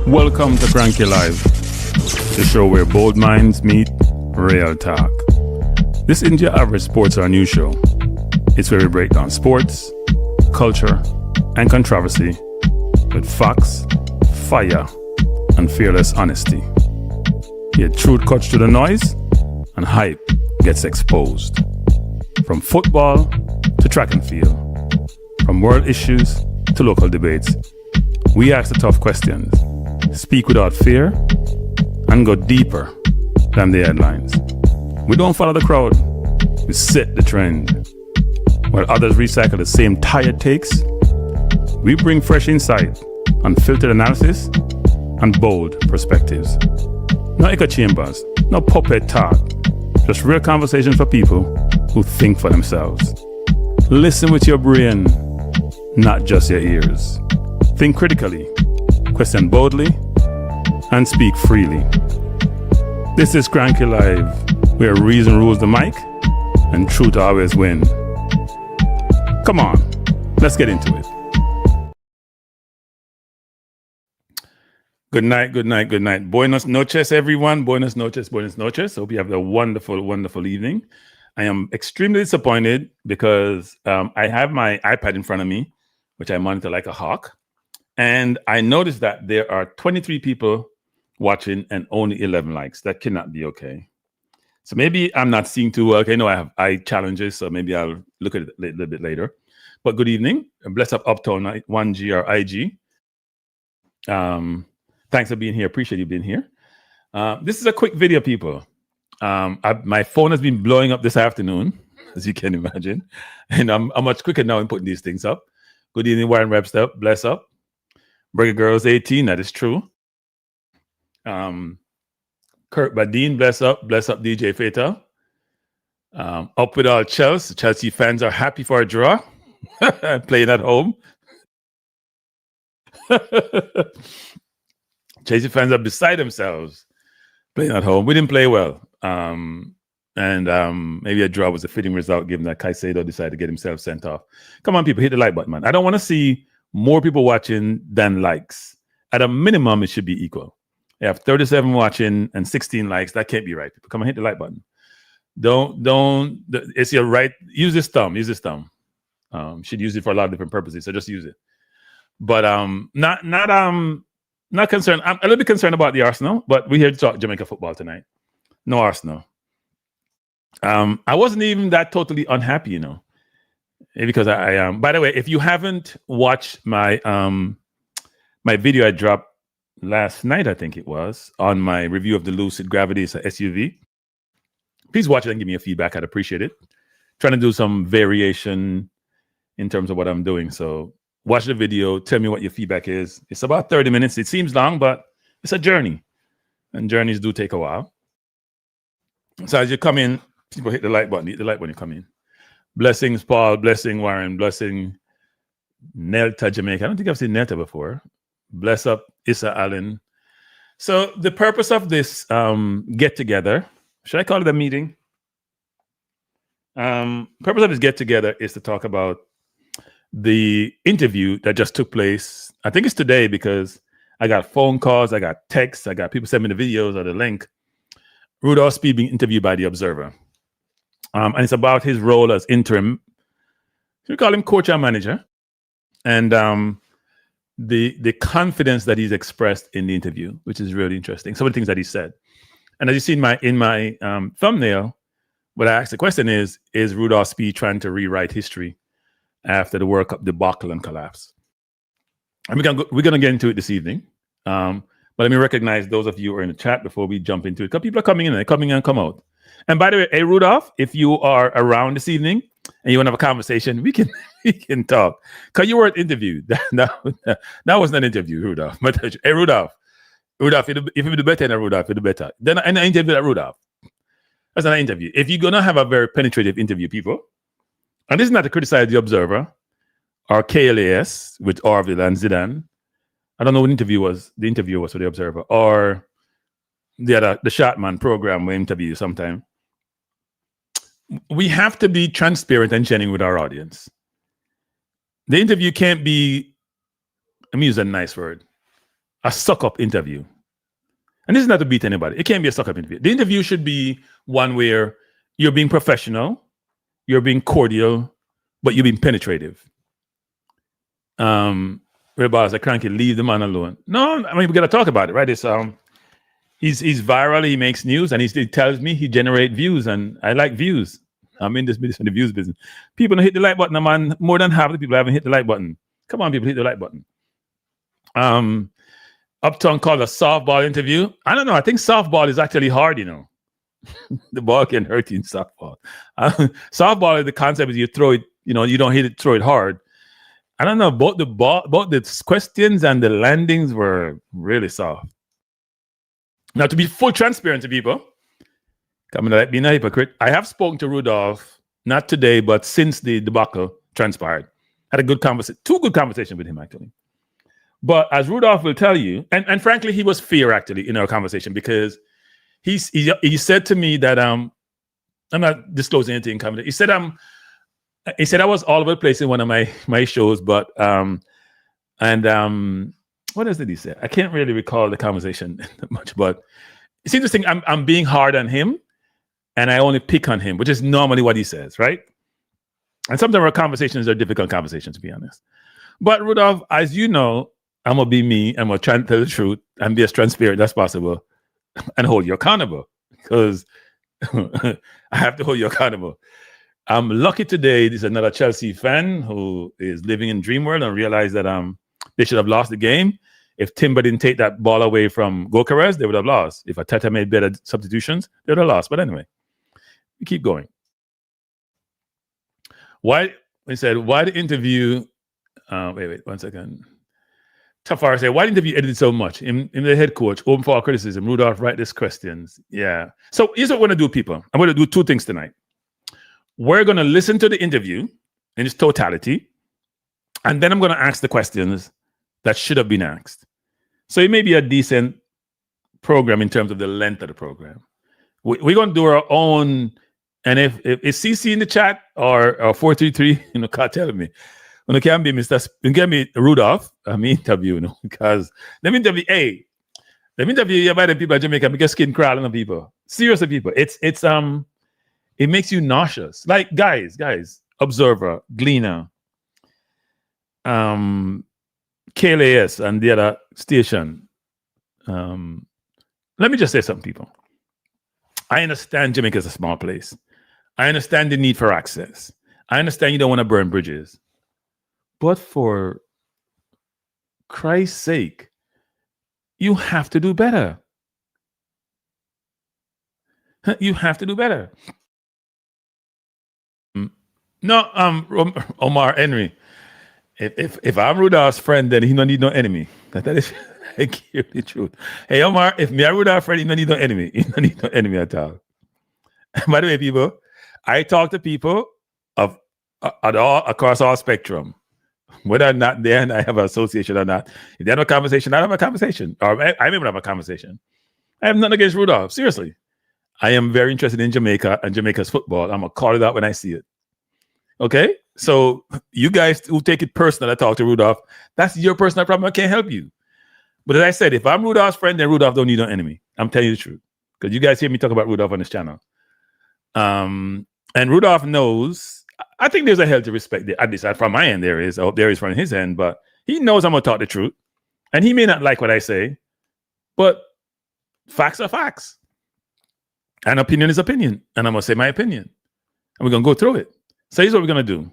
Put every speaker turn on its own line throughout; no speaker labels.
Welcome to Cranky Live, the show where bold minds meet real talk. This isn't your average sports or news show. It's where we break down sports, culture, and controversy with facts, fire, and fearless honesty. Here, truth cuts through the noise and hype gets exposed. From football to track and field, from world issues to local debates, we ask the tough questions, speak without fear, and go deeper than the headlines. We don't follow the crowd, we set the trend. While others recycle the same tired takes, we bring fresh insight, unfiltered analysis, and bold perspectives. No echo chambers, no puppet talk, just real conversation for people who think for themselves. Listen with your brain, not just your ears. Think critically, question boldly, and speak freely. This is Cranky Live, where reason rules the mic and truth always win. Come on, let's get into it. Good night, good night, good night. Buenos noches, everyone. Buenos noches, buenos noches. Hope you have a wonderful, wonderful evening. I am extremely disappointed because I have my iPad in front of me, which I monitor like a hawk. And I noticed that there are 23 people watching and only 11 likes. That cannot be okay. So maybe I'm not seeing too well. Okay, no, I have eye challenges, so maybe I'll look at it a little bit later. But good evening. Bless up Uptown 1G or IG. Thanks for being here. Appreciate you being here. This is a quick video, people. My phone has been blowing up this afternoon, as you can imagine. And I'm much quicker now in putting these things up. Good evening, Warren Webster. Bless up. Reggae Girls 18, that is true. Kurt Badine, bless up DJ Fatal. Up with all Chelsea. Chelsea fans are happy for a draw. Playing at home. Chelsea fans are beside themselves playing at home. We didn't play well. Maybe a draw was a fitting result given that Caicedo decided to get himself sent off. Come on, people, hit the like button, man. I don't want to see more people watching than likes. At a minimum, it should be equal. You have 37 watching and 16 likes. That can't be right. People, come on, hit the like button. It's your right. Use this thumb. Should use it for a lot of different purposes. So just use it. But not concerned. I'm a little bit concerned about the Arsenal, but we're here to talk Jamaica football tonight. No Arsenal. I wasn't even that totally unhappy, you know, because I am. By the way, if you haven't watched my my video I dropped last night, I think it was, on my review of the Lucid Gravity, it's a SUV. Please watch it and give me a feedback. I'd appreciate it. Trying to do some variation in terms of what I'm doing. So watch the video. Tell me what your feedback is. It's about 30 minutes. It seems long, but it's a journey. And journeys do take a while. So as you come in, people hit the like button. Hit the like when you come in. Blessings, Paul. Blessing, Warren. Blessing, Nelta, Jamaica. I don't think I've seen Nelta before. Bless up, Issa Allen. So the purpose of this get-together, should I call it a meeting? Purpose of this get-together is to talk about the interview that just took place. I think it's today because I got phone calls, I got texts, I got people sending me the videos or the link. Rudolph Speid being interviewed by the Observer. And it's about his role as interim. We call him coach and manager. And the confidence that he's expressed in the interview, which is really interesting. Some of the things that he said. And as you see in my thumbnail, what I asked the question is Rudolph Speid trying to rewrite history after the World Cup debacle and collapse? And we're gonna get into it this evening. But let me recognize those of you who are in the chat before we jump into it. Because people are coming in, they're coming in and come out. And by the way, hey Rudolph, if you are around this evening and you want to have a conversation, we can talk. Because you weren't interviewed. That wasn't an interview, Rudolph. But hey Rudolph, if you do better than Rudolph, you do better. Then an interview that Rudolph. That's not an interview. If you're gonna have a very penetrative interview, people, and this is not to criticize the Observer or KLAS with Orville and Zidane. I don't know what the interview was for the Observer, or the Shotman program we interview sometime. We have to be transparent and genuine with our audience. The interview can't be, let me use a nice word, a suck-up interview. And this is not to beat anybody. It can't be a suck-up interview. The interview should be one where you're being professional, you're being cordial, but you're being penetrative. Whereas I can't leave the man alone. No, I mean, we got to talk about it, right? It's he's viral, he makes news, and he tells me he generates views, and I like views. I'm in this business for the views business. People don't hit the like button, man. More than half of the people haven't hit the like button. Come on, people, hit the like button. Uptown called a softball interview. I don't know. I think softball is actually hard, you know. The ball can hurt you in softball. Softball, the concept is you throw it, you know, you don't hit it, throw it hard. I don't know, both the questions and the landings were really soft. Now, to be full transparent to people, I'm gonna be a hypocrite. I have spoken to Rudolph, not today, but since the debacle transpired. Had a good conversation, 2 good conversations with him, actually. But as Rudolph will tell you, and frankly, he was fair, actually, in our conversation, because he said to me that I'm not disclosing anything. He said I was all over the place in one of my shows, but what else did he say? I can't really recall the conversation much, but it's interesting. I'm being hard on him, and I only pick on him, which is normally what he says, right? And sometimes our conversations are difficult conversations, to be honest. But Rudolph, as you know, I'm gonna be me. I'm gonna try to tell the truth and be as transparent as possible, and hold you accountable, because I have to hold you accountable. I'm lucky today. There's another Chelsea fan who is living in dream world and realized that they should have lost the game. If Timber didn't take that ball away from Gokares, they would have lost. If Ateta made better substitutions, they would have lost. But anyway, we keep going. Why the interview? Wait, 1 second. Tafar said, why the interview edited so much? In the head coach, open for all criticism. Rudolph, write these questions. Yeah. So here's what we're going to do, people. I'm going to do 2 things tonight. We're going to listen to the interview in its totality, and then I'm going to ask the questions that should have been asked. So it may be a decent program in terms of the length of the program. We're going to do our own, and if CC in the chat or 433, you know, can't tell me. When it can be Rudolph, I'm interview, you know, because let me interview you about the people in Jamaica because skin crawling on people. Seriously, people. It makes you nauseous. Like guys, Observer, Gleaner, KLAS and the other station. Let me just say something, people. I understand Jamaica is a small place. I understand the need for access. I understand you don't want to burn bridges. But for Christ's sake, you have to do better. You have to do better. No, Omar Henry. If I'm Rudolph's friend, then he don't need no enemy. That is the truth. Hey, Omar, if me and Rudolph's friend, he don't need no enemy. He don't need no enemy at all. By the way, people, I talk to people across all spectrum. Whether or not they and I have an association or not. If they have a conversation, I have a conversation. Or I may have a conversation. I have nothing against Rudolph. Seriously. I am very interested in Jamaica and Jamaica's football. I'm going to call it out when I see it. Okay? So you guys who take it personal, I talk to Rudolph, that's your personal problem. I can't help you. But as I said, if I'm Rudolph's friend, then Rudolph don't need no enemy. I'm telling you the truth. Because you guys hear me talk about Rudolph on this channel. And Rudolph knows, I think there's a healthy respect there. At least from my end, there is. I hope there is from his end. But he knows I'm going to talk the truth. And he may not like what I say. But facts are facts. And opinion is opinion. And I'm going to say my opinion. And we're going to go through it. So here's what we're going to do.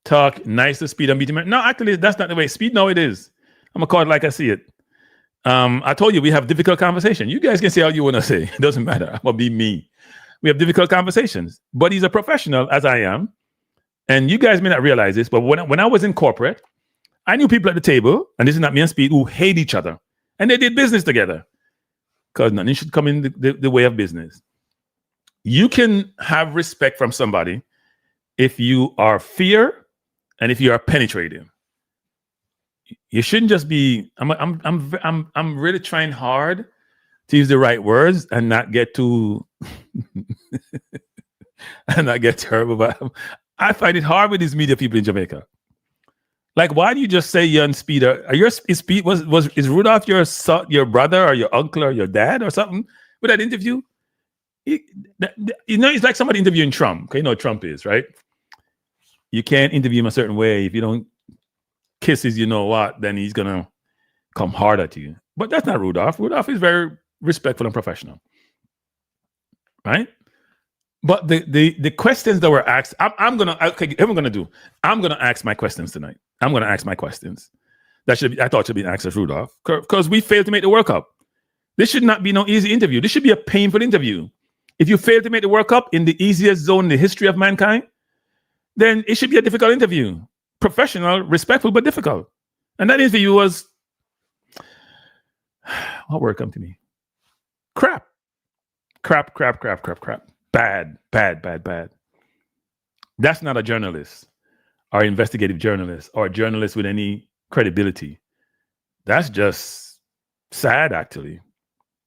Talk nice to Speed and beat him. No, actually, that's not the way. Speed, no, it is. I'm going to call it like I see it. I told you we have difficult conversation. You guys can say all you want to say. It doesn't matter. I'm going to be me. We have difficult conversations. But he's a professional, as I am. And you guys may not realize this, but when I was in corporate, I knew people at the table, and this is not me and Speed, who hate each other. And they did business together. Because nothing should come in the way of business. You can have respect from somebody if you are fair and if you are penetrating. You shouldn't just be. I'm really trying hard to use the right words and not get too and not get terrible. But I find it hard with these media people in Jamaica. Like, why do you just say you're on Speid? Is Rudolph your brother or your uncle or your dad or something with that interview? It's like somebody interviewing Trump. Okay, you know what Trump is, right? You can't interview him a certain way. If you don't kiss his, you know what, then he's gonna come hard at you. But that's not Rudolph. Rudolph is very respectful and professional, right? But the questions that were asked, I'm gonna ask my questions tonight. I'm gonna ask my questions. I thought should be asked as Rudolph, because we failed to make the World Cup. This should not be no easy interview. This should be a painful interview. If you fail to make the World Cup in the easiest zone in the history of mankind, then it should be a difficult interview. Professional, respectful, but difficult. And that interview was, what word come to me? Crap. Bad. That's not a journalist or investigative journalist or a journalist with any credibility. That's just sad, actually.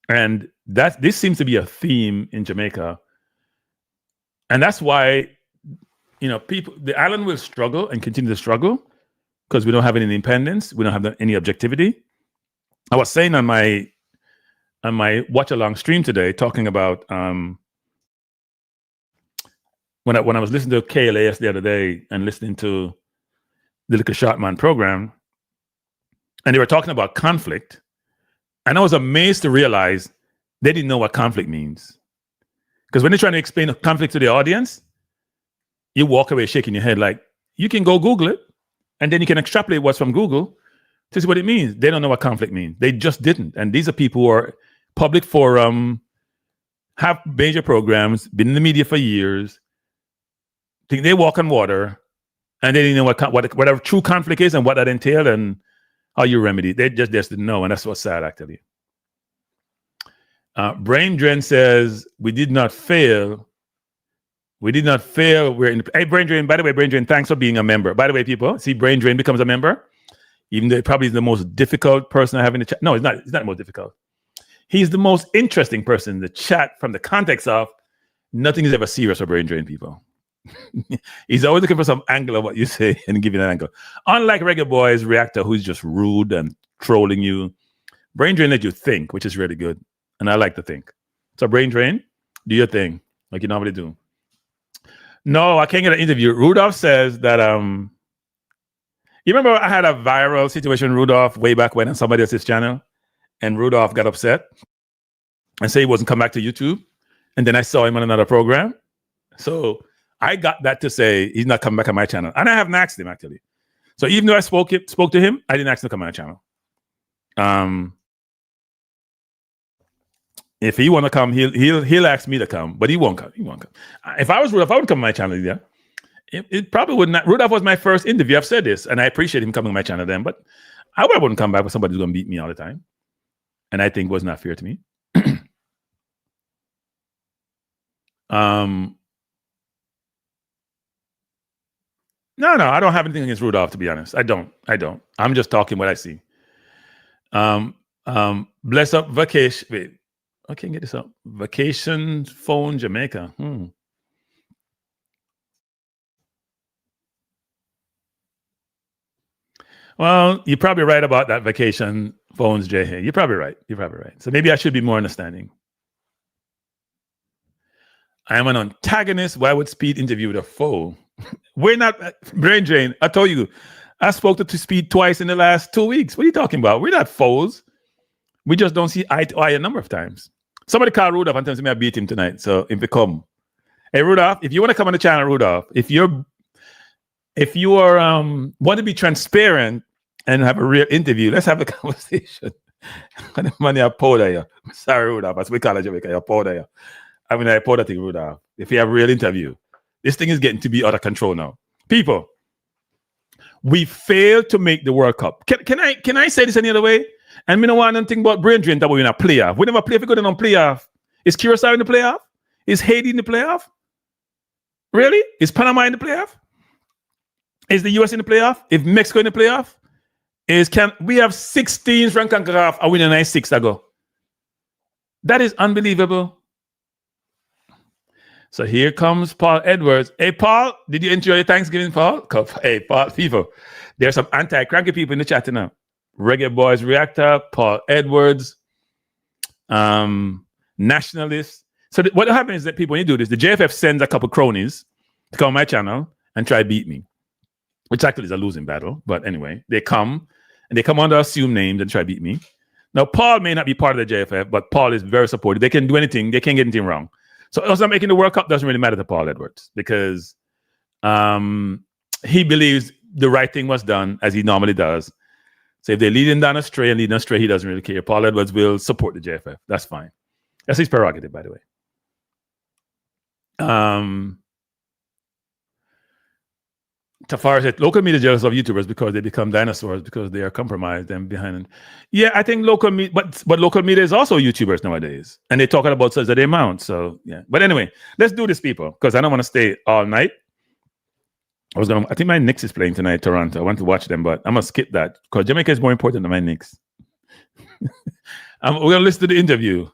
And this seems to be a theme in Jamaica. And that's why, the island will struggle and continue to struggle because we don't have any independence. We don't have any objectivity. I was saying on my watch along stream today, talking about when I was listening to KLAS the other day and listening to the Little Short Man program, and they were talking about conflict, and I was amazed to realize they didn't know what conflict means. Because when they're trying to explain a conflict to the audience, you walk away shaking your head like, you can go Google it, and then you can extrapolate what's from Google to see what it means. They don't know what conflict means. They just didn't. And these are people who are public forum, have major programs, been in the media for years, think they walk on water, and they didn't know whatever true conflict is and what that entailed and how you remedy it. They just didn't know, and that's what's sad, actually. Brain Drain says, we did not fail. We're in. Hey, Brain Drain, by the way, Brain Drain, thanks for being a member. By the way, people, see, Brain Drain becomes a member, even though probably is the most difficult person I have in the chat. No, it's not. It's not the most difficult. He's the most interesting person in the chat from the context of nothing is ever serious for Brain Drain people. He's always looking for some angle of what you say and giving an angle. Unlike Reggae Boyz Reactor, who's just rude and trolling you, Brain Drain let you think, which is really good. And I like to think. So Brain Drain, do your thing like you normally do. No, I can't get an interview. Rudolph says that you remember I had a viral situation, Rudolph, way back when on somebody else's channel, and Rudolph got upset and said he wasn't come back to YouTube. And then I saw him on another program. So I got that to say he's not coming back on my channel. And I haven't asked him, actually. So even though I spoke to him, I didn't ask him to come on my channel. If he want to come, he'll ask me to come, but he won't come. He won't come. If I was Rudolph, I would come on my channel. Yeah, it probably would not. Rudolph was my first interview. I've said this, and I appreciate him coming on my channel then. But I wouldn't come back with somebody who's going to beat me all the time, and I think was not fair to me. No, I don't have anything against Rudolph, to be honest. I don't. I'm just talking what I see. Bless up vacation. Wait. I can't get this up. Vacation phone Jamaica. Well, you're probably right about that vacation phones, Jay. You're probably right. So maybe I should be more understanding. I am an antagonist. Why would Speid interview with a foe? We're not Brain Drain. I told you, I spoke to Speid twice in the last 2 weeks. What are you talking about? We're not foes. We just don't see eye to eye a number of times. Somebody call Rudolph and tell me I beat him tonight. So if they come, hey Rudolph, if you want to come on the channel, Rudolph, if you are want to be transparent and have a real interview, let's have a conversation. Sorry, Rudolph. As we call it Jamaica, you're powder. I mean, I powder thing, Rudolph. If you have a real interview, this thing is getting to be out of control now. People, we failed to make the World Cup. Can I say this any other way? And we don't want anything about Brain Drain that we're in a playoff. We never play if we go down on playoff. Is Curacao in the playoff? Is Haiti in the playoff? Really? Is Panama in the playoff? Is the US in the playoff? Is Mexico in the playoff? We have 16 from CONCACAF and we win 6 ago. That is unbelievable. So here comes Paul Edwards. Hey, Paul, did you enjoy your Thanksgiving, Paul? Hey, Paul, FIFA. There's some anti-cranky people in the chat now. Reggae Boyz Reactor, Paul Edwards, nationalists. So what happens is that people, when you do this, the JFF sends a couple cronies to come on my channel and try to beat me, which actually is a losing battle. But anyway, they come under assumed names and try to beat me. Now, Paul may not be part of the JFF, but Paul is very supportive. They can do anything. They can't get anything wrong. So us not making the World Cup doesn't really matter to Paul Edwards because he believes the right thing was done, as he normally does. So if they're leading down astray and leading astray, he doesn't really care. Paul Edwards will support the JFF. That's fine. That's his prerogative, by the way. Tafari said, local media jealous of YouTubers because they become dinosaurs because they are compromised and behind. Yeah, I think local media, but local media is also YouTubers nowadays, and they're talking about such that they amount. So yeah, but anyway, let's do this, people, because I don't want to stay all night. I think my Knicks is playing tonight, Toronto. I want to watch them, but I'm gonna skip that because Jamaica is more important than my Knicks. We're gonna listen to the interview.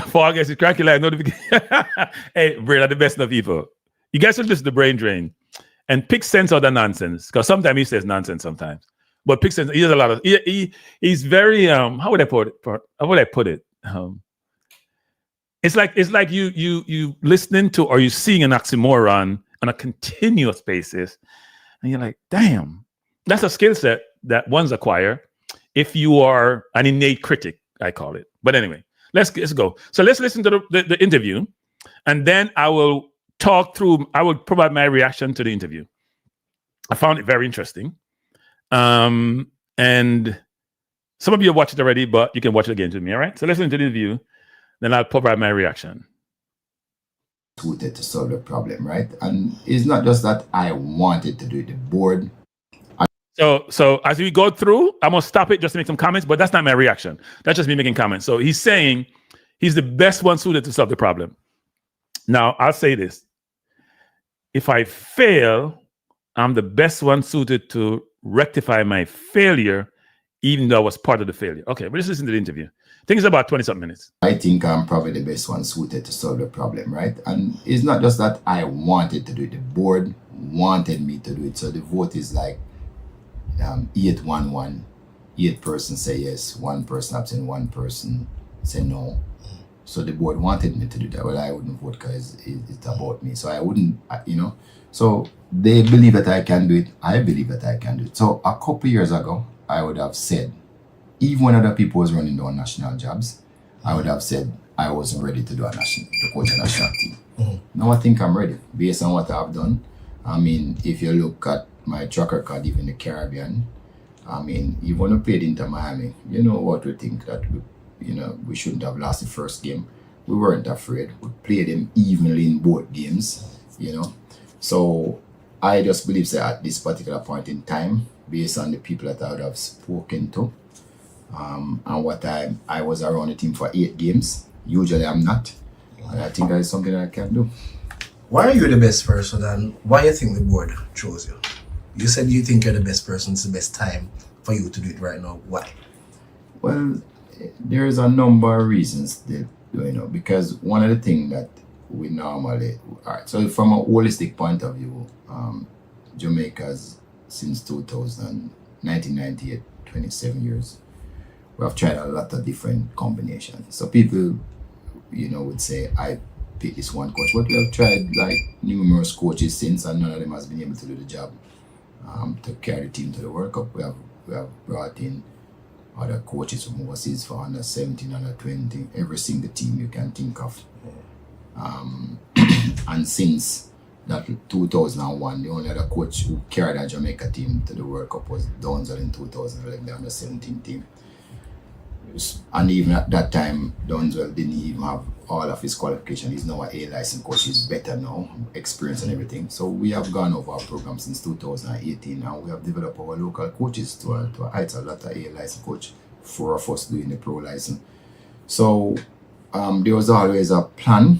For August, it's cracky like notification. Hey, Brad, the best of people. You guys should listen to Brain Drain and pick sense out of nonsense, because sometimes he says nonsense sometimes. But pick sense. He has a lot of. He's very. How would I put it? It's like you listening to or you seeing an oxymoron on a continuous basis, and you're like, damn, that's a skill set that one's acquire if you are an innate critic, I call it. But anyway, let's go. So let's listen to the interview, and then I will provide my reaction to the interview. I found it very interesting. And some of you have watched it already, but you can watch it again with me, all right? So listen to the interview, then I'll provide my reaction.
Suited to solve the problem, right? And it's not just that I wanted to do it, the board.
So as we go through, I'm going to stop it just to make some comments, but that's not my reaction. That's just me making comments. So he's saying he's the best one suited to solve the problem. Now, I'll say this. If I fail, I'm the best one suited to rectify my failure, even though I was part of the failure. Okay, but let's listen to the interview. I think it's about 20-something minutes.
I think I'm probably the best one suited to solve the problem, right? And it's not just that I wanted to do it. The board wanted me to do it. So the vote is like 8-1-1. 8 persons say yes, 1 person abstain, 1 person say no. So the board wanted me to do that. Well, I wouldn't vote because it's about me. So I wouldn't, So they believe that I can do it. I believe that I can do it. So a couple years ago, I would have said, even when other people was running down national jobs, I would have said I wasn't ready to coach a national team. Now I think I'm ready based on what I've done. I mean, if you look at my track record, even in the Caribbean, I mean, even when I played Inter Miami, you know what we think that we shouldn't have lost the first game. We weren't afraid. We played them evenly in both games, So I just believe that at this particular point in time, based on the people that I would have spoken to, and what I was around the team for 8 games. Usually I'm not. And I think that is something that I can do.
Why are you the best person, and why do you think the board chose you? You said you think you're the best person, it's the best time for you to do it right now. Why?
Well, there's a number of reasons that, because one of the things that we normally, so from a holistic point of view, Jamaica's since 1998, 27 years, we have tried a lot of different combinations. So people, would say, I pick this one coach, but we have tried like numerous coaches since, and none of them has been able to do the job to carry the team to the World Cup. We have brought in other coaches from overseas for under 17, under 20, every single team you can think of. And since that 2001, the only other coach who carried a Jamaica team to the World Cup was Donzel in 2011, the under 17 team. And even at that time, Donzel didn't even have all of his qualification. He's now an A-licensed coach. He's better now, experience and everything. So we have gone over our program since 2018, and we have developed our local coaches to a height. A lot of A-licensed coach, 4 of us doing the pro license. So there was always a plan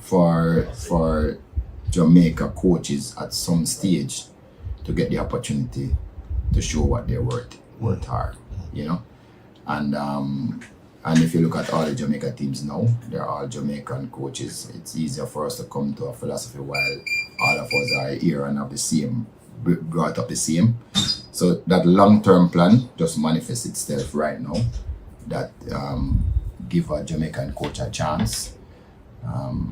for Jamaica coaches at some stage to get the opportunity to show what they're worth hard, And And if you look at all the Jamaica teams now, they're all Jamaican coaches. It's easier for us to come to a philosophy while all of us are here and have the same, brought up the same. So that long-term plan just manifests itself right now. That give a Jamaican coach a chance.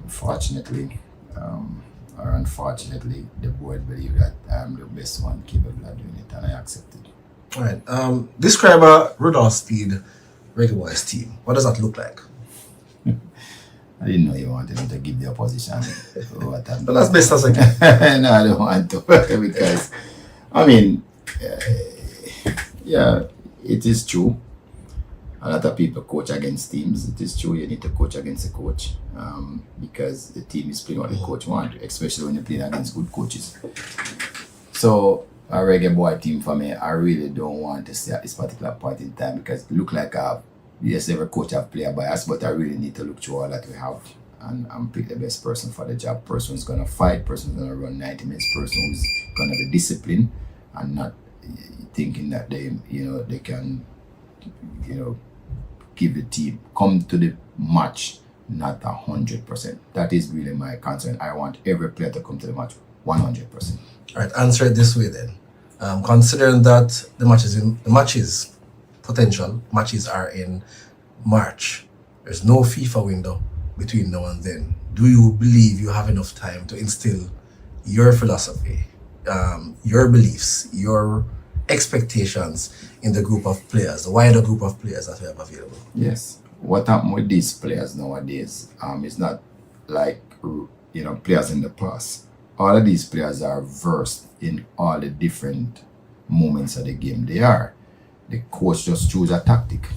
Fortunately, or unfortunately, the board believe that I'm the best one capable of doing it, and I accept it.
All right. Describe a Rudolph Speid Reggae Boyz team. What does that look like?
I didn't know you wanted me to give the opposition.
But that's best as I can.
No, I don't want to because, I mean, yeah, it is true. A lot of people coach against teams. It is true you need to coach against a coach because the team is playing what the coach wants, especially when you're playing against good coaches. So a Reggae Boy team for me, I really don't want to say at this particular point in time because it look like yes, every coach have player bias, but I really need to look through all that we have and pick the best person for the job. Person who's gonna fight, person who's gonna run 90 minutes, person who's gonna be disciplined and not thinking that they can, give the team, come to the match, not 100%. That is really my concern. I want every player to come to the match 100%.
All right, answer it this way then. Considering that the potential matches are in March, there's no FIFA window between now and then. Do you believe you have enough time to instill your philosophy, your beliefs, your expectations in the group of players, the wider group of players that we have available?
Yes. What happened with these players nowadays is not like players in the past. All of these players are versed in all the different moments of the game. The coach just choose a tactic.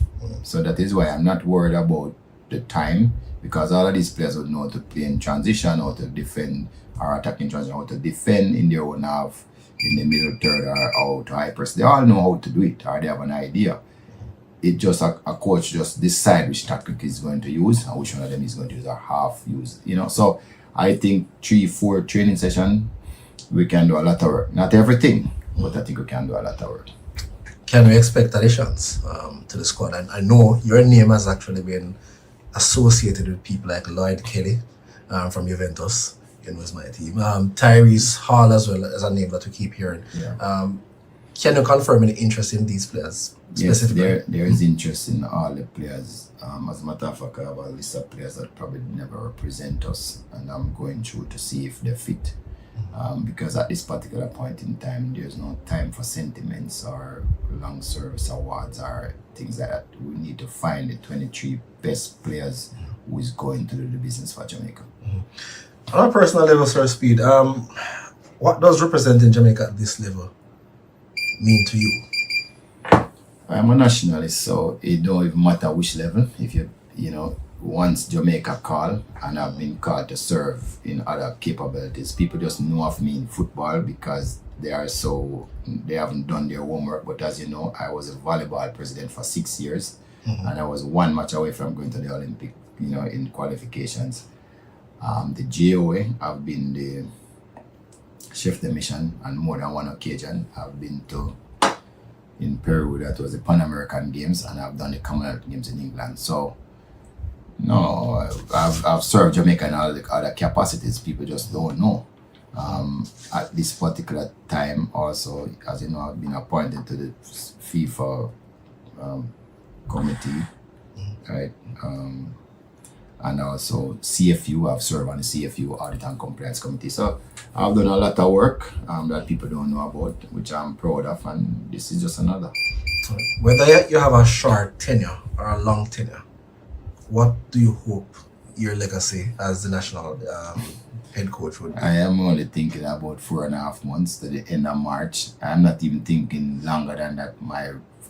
So that is why I'm not worried about the time, because all of these players would know how to play in transition, how to defend or attack in transition, how to defend in their own half, in the middle third or out high press. They all know how to do it, or they have an idea. It just a coach just decide which tactic he's going to use and which one of them he's going to use or half use. So I think 3-4 training session we can do a lot of work. Not everything, but I think we can do a lot of work.
Can we expect additions to the squad? And I know your name has actually been associated with people like Lloyd Kelly from Juventus. Was my team. Tyrese Hall as well as a name that we keep hearing.
Yeah.
Can you confirm any interest in these players specifically?
Yes, there is interest in all the players. As a matter of fact, I have a list of players that probably never represent us, and I'm going through to see if they fit. Because at this particular point in time, there's no time for sentiments or long service awards or things like that. We need to find the 23 best players who is going to do the business for Jamaica.
On a personal level, Sir Speid, what does representing Jamaica at this level mean to you?
I'm a nationalist, so it don't even matter which level. If once Jamaica call, and I've been called to serve in other capabilities, people just know of me in football because they haven't done their homework. But as you know, I was a volleyball president for 6 years, and I was one match away from going to the Olympic, in qualifications. The GOA, I've been the chef de mission on more than one occasion. I've been in Peru, that was the Pan American Games, and I've done the Commonwealth Games in England. So, no, I've served Jamaica in all the other capacities. People just don't know. At this particular time, also, as you know, I've been appointed to the FIFA committee, right? And also CFU, I've served on the CFU Audit and Compliance Committee. So I've done a lot of work that people don't know about, which I'm proud of, and this is just another.
Whether you have a short tenure or a long tenure, what do you hope your legacy as the national head coach would be?
I am only thinking about 4.5 months to the end of March. I'm not even thinking longer than that.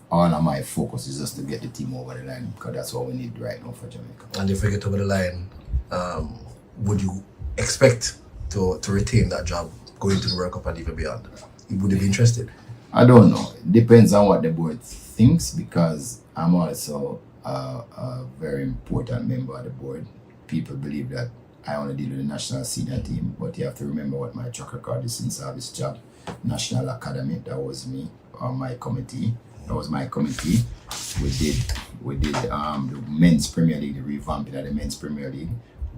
All of my focus is just to get the team over the line, because that's what we need right now for Jamaica.
And if we get over the line, would you expect to retain that job going to the World Cup and even beyond? Would you be interested?
I don't know. It depends on what the board thinks, because I'm also a very important member of the board. People believe that I only deal with the national senior team, but you have to remember what my track record is since I have this job. National Academy, that was me, or my committee. That was my committee. We did the men's Premier League, the revamping of the men's Premier League,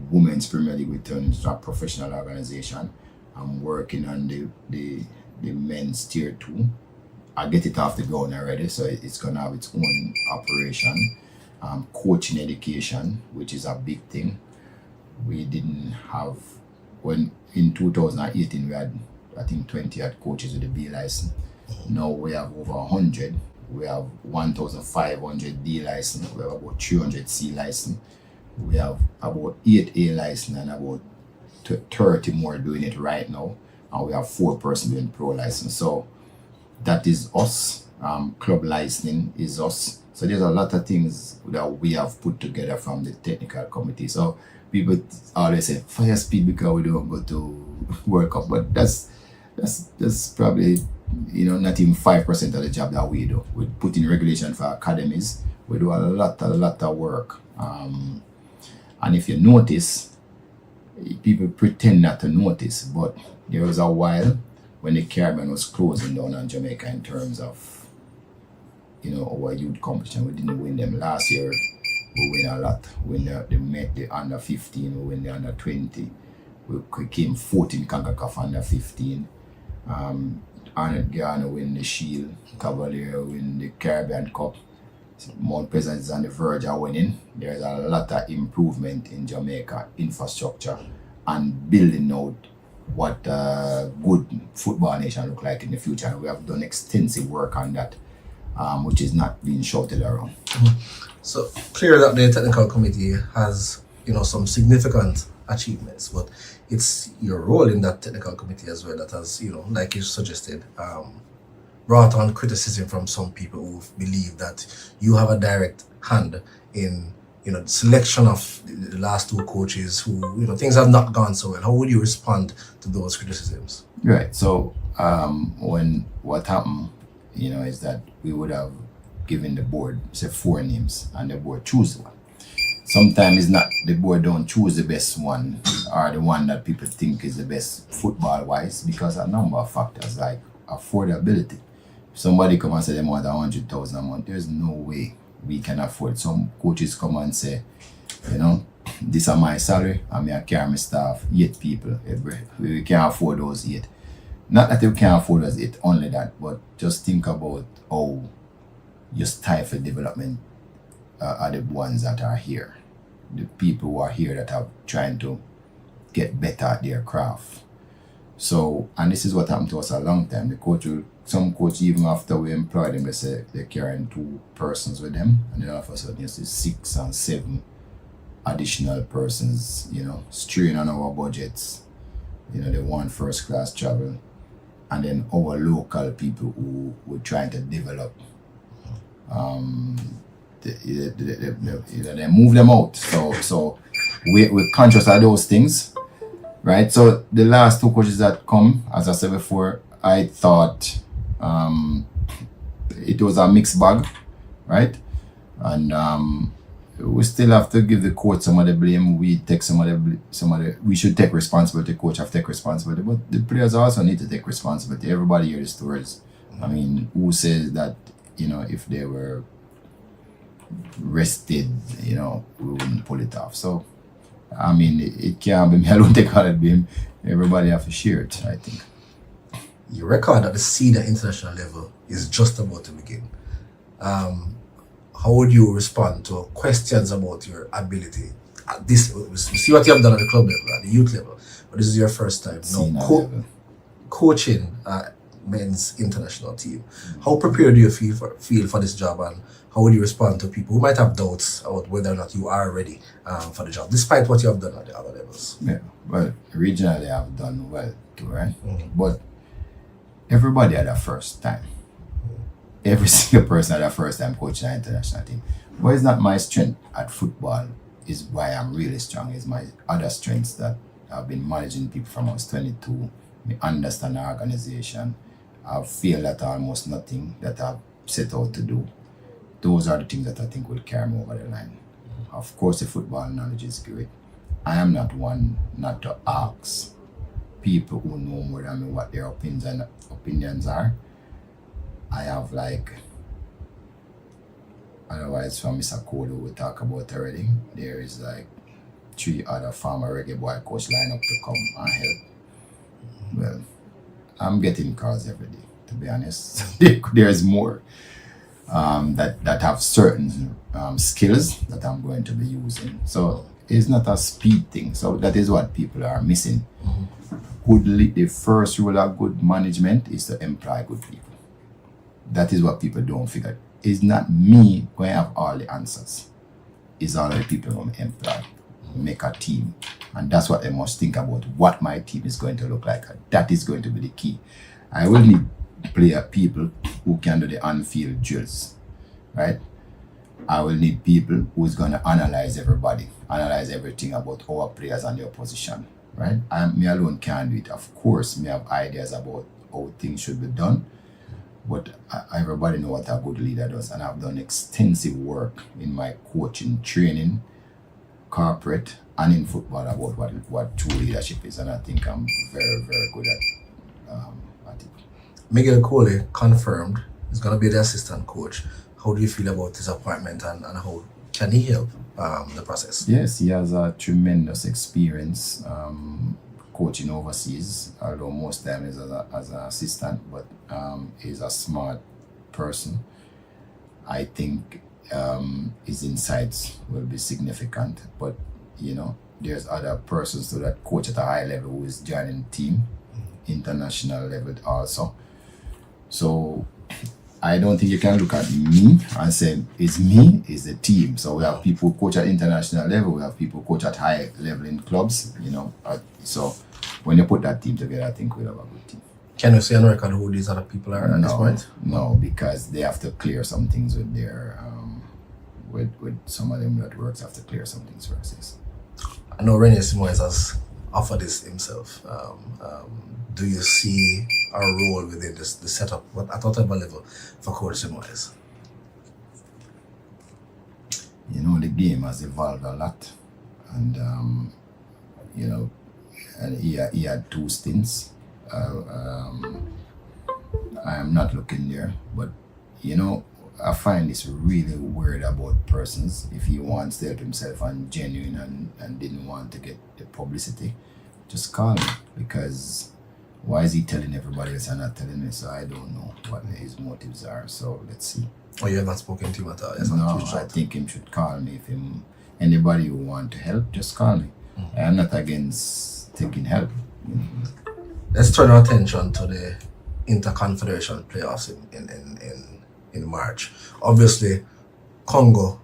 women's Premier League. We turned into a professional organization. I'm working on the men's tier 2. I get it off the ground already, so it's gonna have its own operation. Coaching education, which is a big thing. We didn't have, when in 2018 we had, I think, 20 odd coaches with the B license. Now we have over 100. We have 1,500 D license. We have about 300 C license. We have about 8 A license and about 30 more doing it right now. And we have 4 persons doing pro license. So that is us. Club licensing is us. So there's a lot of things that we have put together from the technical committee. So people always say fire speed because we don't go to World Cup, but that's probably, you know, not even 5% of the job that we do. We put in regulation for academies. We do a lot of work. And if you notice, people pretend not to notice, but there was a while when the Caribbean was closing down on Jamaica in terms of, you know, our youth competition. We didn't win them last year. We win a lot. We met the under 15, we win the under 20. We came 14 CONCACAF under 15. Arnold Ghana win the Shield. Cavalier win the Caribbean Cup. Mount Pleasant is on the verge of winning. There's a lot of improvement in Jamaica infrastructure and building out what a good football nation look like in the future. And we have done extensive work on that, which is not being shouted around.
So clear that the technical committee has, you know, some significant achievements, but it's your role in that technical committee as well that has, you know, like you suggested, brought on criticism from some people who believe that you have a direct hand in, you know, the selection of the last 2 coaches who, you know, things have not gone so well. How would you respond to those criticisms?
Right. So when what happened, you know, is that we would have given the board, say, 4 names, and the board choose one. Sometimes it's not, the board don't choose the best one or the one that people think is the best football wise, because a number of factors like affordability. If somebody come and say they want 100,000 a month, there's no way we can afford. Some coaches come and say, you know, this is my salary, and I carry my staff, 8 people. We can't afford those 8. Not that we can't afford those 8, only that, but just think about how you stifle development are the ones that are here. The people who are here that are trying to get better at their craft. So, and this is what happened to us a long time. Some coach, even after we employ them, they say they're carrying 2 persons with them, and then all of a sudden you see 6 and 7 additional persons, you know, strain on our budgets. You know, they want first class travel, and then our local people who we're trying to develop, they move them out. So we're conscious of those things, right? So the last 2 coaches that come, as I said before, I thought it was a mixed bag, right? And we still have to give the coach some of the blame. We take we should take responsibility. Coach have to take responsibility, but the players also need to take responsibility. Everybody hears the stories. I mean, who says that, you know, if they were rested, you know, we wouldn't pull it off? So, I mean, it can't be me. I don't take all the blame. Everybody have to share it, I think.
Your record at the senior international level is just about to begin. How would you respond to questions about your ability at this? We see what you have done at the club level, at the youth level, but this is your first time now coaching men's international team. How prepared do you feel for this job, and how would you respond to people who might have doubts about whether or not you are ready for the job, despite what you have done at the other levels?
Yeah, well, regionally I've done well too, right? But everybody had a first time. Every single person had a first time coaching an international team. But it's not my strength at football, is why I'm really strong. It's my other strengths that I've been managing people from I was 22. I understand the organization. I feel that almost nothing that I've set out to do. Those are the things that I think will carry me over the line. Of course, the football knowledge is great. I am not one not to ask people who know more than me what their opinions are. I have like Otherwise, from Mr. Kodo, we talk about already. There is like 3 other former Reggae Boy coach line up to come and help. Well, I'm getting calls every day, to be honest. There's more that have certain skills that I'm going to be using. So it's not a speed thing. So that is what people are missing. The first rule of good management is to employ good people. That is what people don't figure. It's not me going to have all the answers. It's all the people going to employ, make a team. And that's what I must think about, what my team is going to look like. That is going to be the key. I will need player people who can do the on-field drills, right? I will need people who's going to analyze everybody, analyze everything about our players and their position, right? Me alone can't do it. Of course, me have ideas about how things should be done, but everybody know what a good leader does, and I've done extensive work in my coaching, training, corporate, and in football about what true leadership is, and I think I'm very, very good at it.
Miguel Coley confirmed is going to be the assistant coach. How do you feel about his appointment, and how can he help the process?
Yes, he has a tremendous experience coaching overseas, although most time is as an assistant, but he's a smart person. I think his insights will be significant, but there's other persons that coach at a high level who is joining the team, international level also. So I don't think you can look at me and say it's me, it's the team. So we have people who coach at international level, we have people who coach at high level in clubs, so when you put that team together, I think we'll have a good team.
Can you say on record who these other people are at this point?
No, because they have to clear some things with their with some of them that works have to clear some things first. Yes.
I know Rene Simoes has offered this himself. Do you see a role within the setup at whatever level for Coach Simoes?
The game has evolved a lot, and and he had 2 stints. I am not looking there, but I find this really weird about persons. If he wants to help himself and genuine and didn't want to get the publicity, just call me, because why is he telling everybody else and not telling me? So I don't know what his motives are. So let's see.
Oh, you have not spoken to him at all?
No, I think him should call me. If anybody who want to help, just call me. I am not against taking help.
Let's turn our attention to the Interconfederation playoffs in March. Obviously, Congo,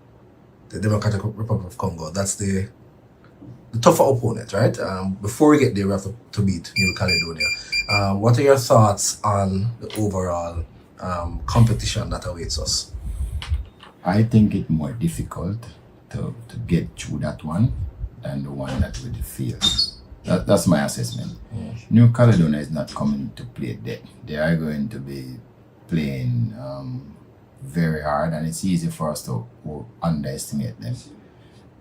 the Democratic Republic of Congo, that's the tougher opponent, right? Before we get there, we have to beat New Caledonia. What are your thoughts on the overall competition that awaits us?
I think it's more difficult to get through that one than the one that we feel. That's my assessment. New Caledonia is not coming to play dead. They are going to be playing very hard, and it's easy for us to underestimate them.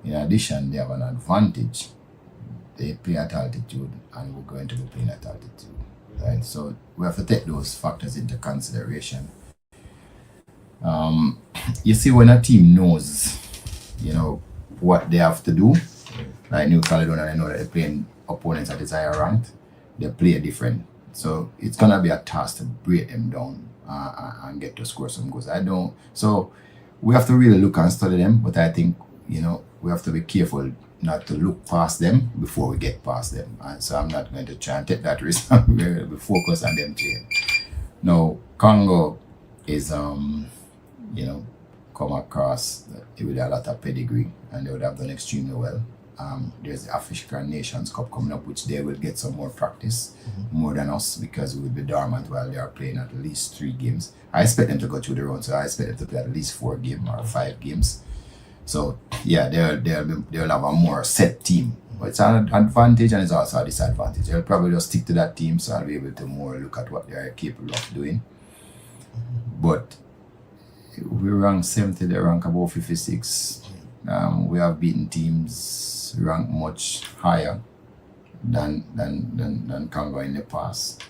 In addition, they have an advantage. They play at altitude, and we're going to be playing at altitude, right? So we have to take those factors into consideration. You see, when a team knows, what they have to do, like New Caledonia, they know that they're playing opponents at this higher ranked, they play different. So it's gonna be a task to break them down and get to score some goals. So we have to really look and study them, but I think we have to be careful not to look past them before we get past them. And so I'm not going to try and take that risk. I'm going to be focused on them too. Now, Congo is come across with a lot of pedigree, and they would have done extremely well. There's the African Nations Cup coming up, which they will get some more practice, more than us, because we will be dormant while they are playing at least 3 games. I expect them to go through the round, so I expect them to play at least 4 games or 5 games. So yeah, they'll have a more set team. But it's an advantage and it's also a disadvantage. They'll probably just stick to that team, so I'll be able to more look at what they are capable of doing. But we rank 70, they rank above 56. We have beaten teams ranked much higher than Congo in the past.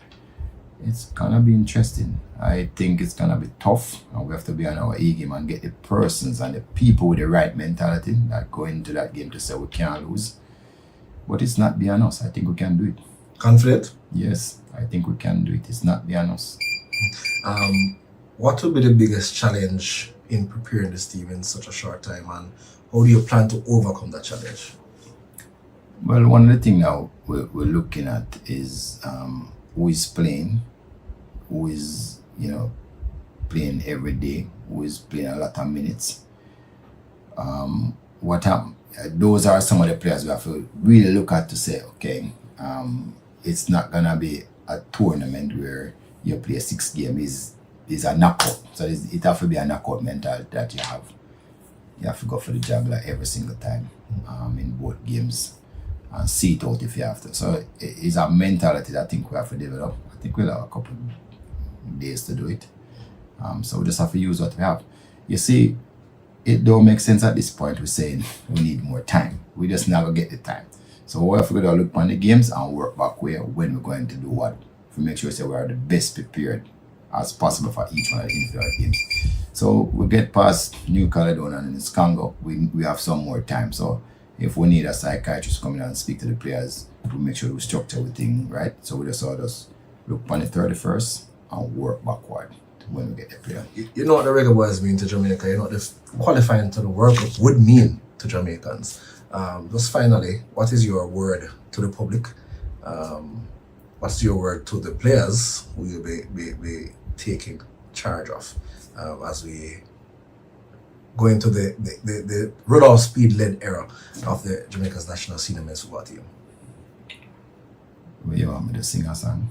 It's gonna be interesting. I think it's gonna be tough, and we have to be on our A game and get the persons and the people with the right mentality that go into that game to say we can't lose. But it's not beyond us. I think we can do it.
Confident?
Yes, I think we can do it. It's not beyond us.
What will be the biggest challenge in preparing this team in such a short time, and how do you plan to overcome that challenge?
Well, one of the things now we're looking at is who is playing, who is, playing every day, who is playing a lot of minutes. What happened? Those are some of the players we have to really look at to say, okay, it's not gonna be a tournament where you play 6 games is a knockout. So it have to be a knockout mentality that you have. You have to go for the juggler every single time in both games and see it out if you have to. So it's a mentality that I think we have to develop. I think we'll have a couple of days to do it. So we just have to use what we have. You see, it don't make sense at this point. We're saying we need more time. We just never get the time. So we have to go look on the games and work back where when we're going to do what. To make sure we are the best prepared as possible for each one of the individual games. So we get past New Caledonia and Congo, we have some more time. So if we need a psychiatrist to come in and speak to the players, we make sure we structure everything right. So we just look on the 31st and work backward when we get the player.
You know what the Reggae Boyz mean to Jamaica, you know what the qualifying to the World Cup would mean to Jamaicans. Just finally, what is your word to the public? What's your word to the players who you'll be taking charge of as we go into the Rudolph Speid led era of the Jamaica's national senior men's football team?
Well, you want me to sing a song?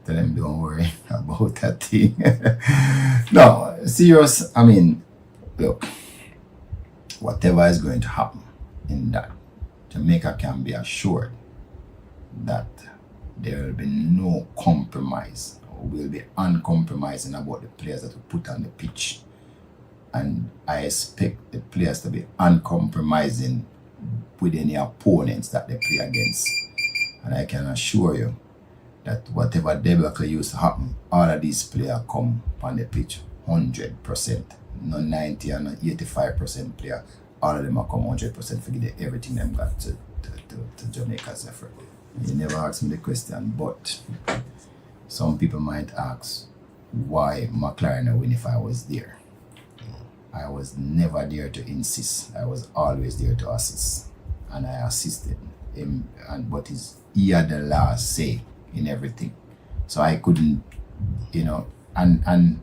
Tell them don't worry about that thing. No, serious. I mean, look, whatever is going to happen in that, Jamaica can be assured that there will be no compromise, or will be uncompromising about the players that we put on the pitch. And I expect the players to be uncompromising with any opponents that they play against. And I can assure you that whatever debacle used to happen, all of these players come on the pitch 100%. No 90 and no 85% player. All of them are come 100% for give everything them got to Jamaica's effort. You never asked me the question, but some people might ask why McLaren win if I was there. I was never there to insist. I was always there to assist. And I assisted him, but he had the last say in everything. So I couldn't, and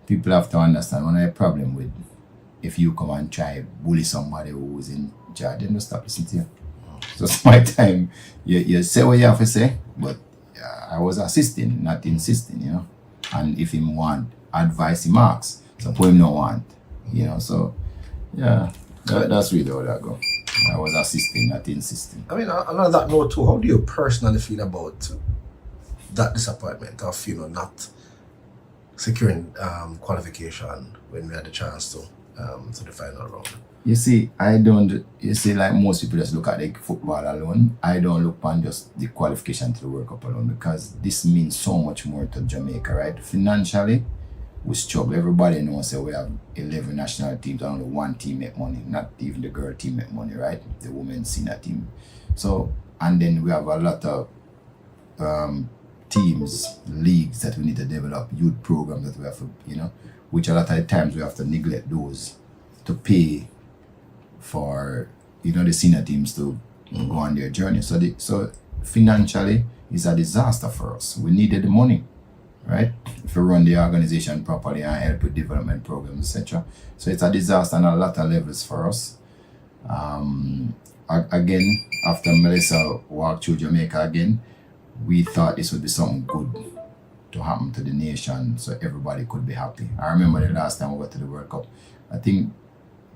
people have to understand when I have a problem with if you come and try bully somebody who's in charge, then they'll stop listening to you. So it's my time. You say what you have to say, but I was assisting, not insisting, And if him want advice, he marks. So for him no want, So yeah, that's really how that go. I was assisting, not insisting.
I mean, on that note too, how do you personally feel about that disappointment of not securing qualification when we had the chance to the final round?
You see, like most people just look at the football alone. I don't look on just the qualification to the World Cup alone, because this means so much more to Jamaica, right? Financially, we struggle. Everybody knows that we have 11 national teams and only one team make money. Not even the girl team make money, right? The women's senior team. So, and then we have a lot of teams, leagues that we need to develop, youth programs that we have to, which a lot of times we have to neglect those to pay for the senior teams to go on their journey. So financially it's a disaster for us. We needed the money, right? If we run the organization properly and help with development programs, etc. So it's a disaster on a lot of levels for us. Again, after Melissa walked through Jamaica again, we thought this would be something good to happen to the nation so everybody could be happy. I remember the last time we went to the World Cup, I think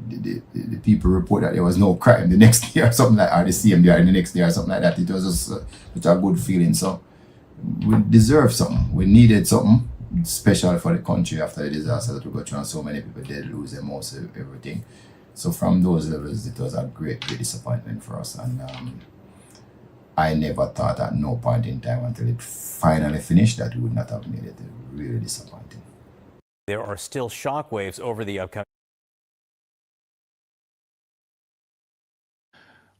the people report that there was no crime the next day or something like that, or the same day or the next day or something like that. It was just such a good feeling. So we deserve something. We needed something special for the country after the disaster that we got through, and so many people did lose their most of everything. So from those levels, it was a great disappointment for us. And I never thought at no point in time until it finally finished that we would not have made it. Really disappointing.
There are still shockwaves over the upcoming.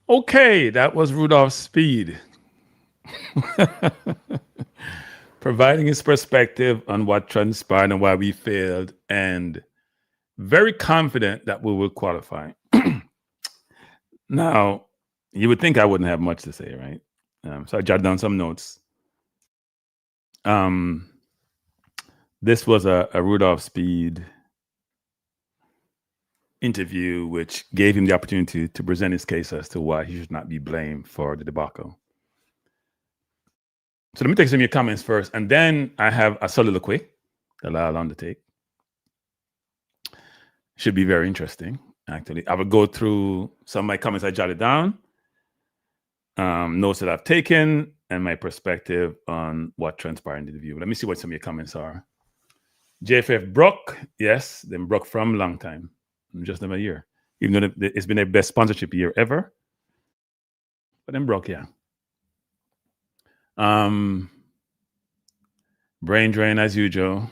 Okay, that was Rudolph Speid providing his perspective on what transpired and why we failed, and very confident that we will qualify. Now, you would think I wouldn't have much to say, right? So I jotted down some notes. This was a Rudolph Speid interview, which gave him the opportunity to present his case as to why he should not be blamed for the debacle. So let me take some of your comments first, and then I have a soliloquy that I'll undertake. Should be very interesting, actually. I will go through some of my comments I jotted down, notes that I've taken, and my perspective on what transpired in the interview. Let me see what some of your comments are. JFF Brock, yes, then Brock from long time, just another year, even though it's been their best sponsorship year ever. But then Brock, yeah. Brain drain as usual.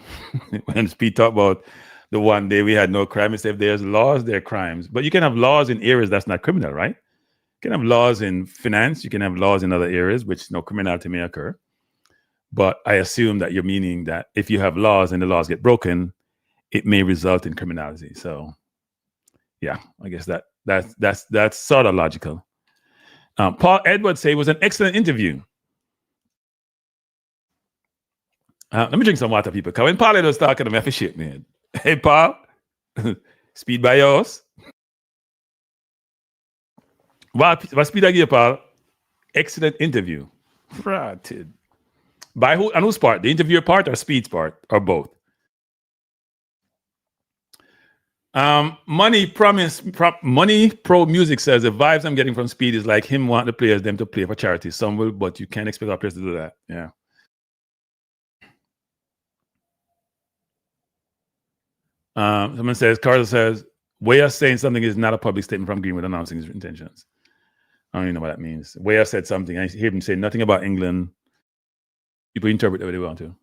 When Speid talked about the one day we had no crime, he said if there's laws, there are crimes. But you can have laws in areas that's not criminal, right? You can have laws in finance, you can have laws in other areas which no criminality may occur. But I assume that you're meaning that if you have laws and the laws get broken, it may result in criminality. So yeah, I guess that's sort of logical. Paul Edwards say it was an excellent interview. Let me drink some water, people. Because when Paul was talking to me, I feel shit, man. Hey, Paul. Speed by yours. What Speid I give, Paul? Excellent interview. Right. By who? And whose part? The interviewer part or Speid's part? Or both? Money Pro Music says the vibes I'm getting from Speid is like him wanting the players them to play for charity. Some will, but you can't expect our players to do that. Yeah. Someone says, Carter says, way of saying something is not a public statement from Greenwood announcing his intentions. I don't even know what that means. Way I said something. I hear him say nothing about England. People interpret the way they want to.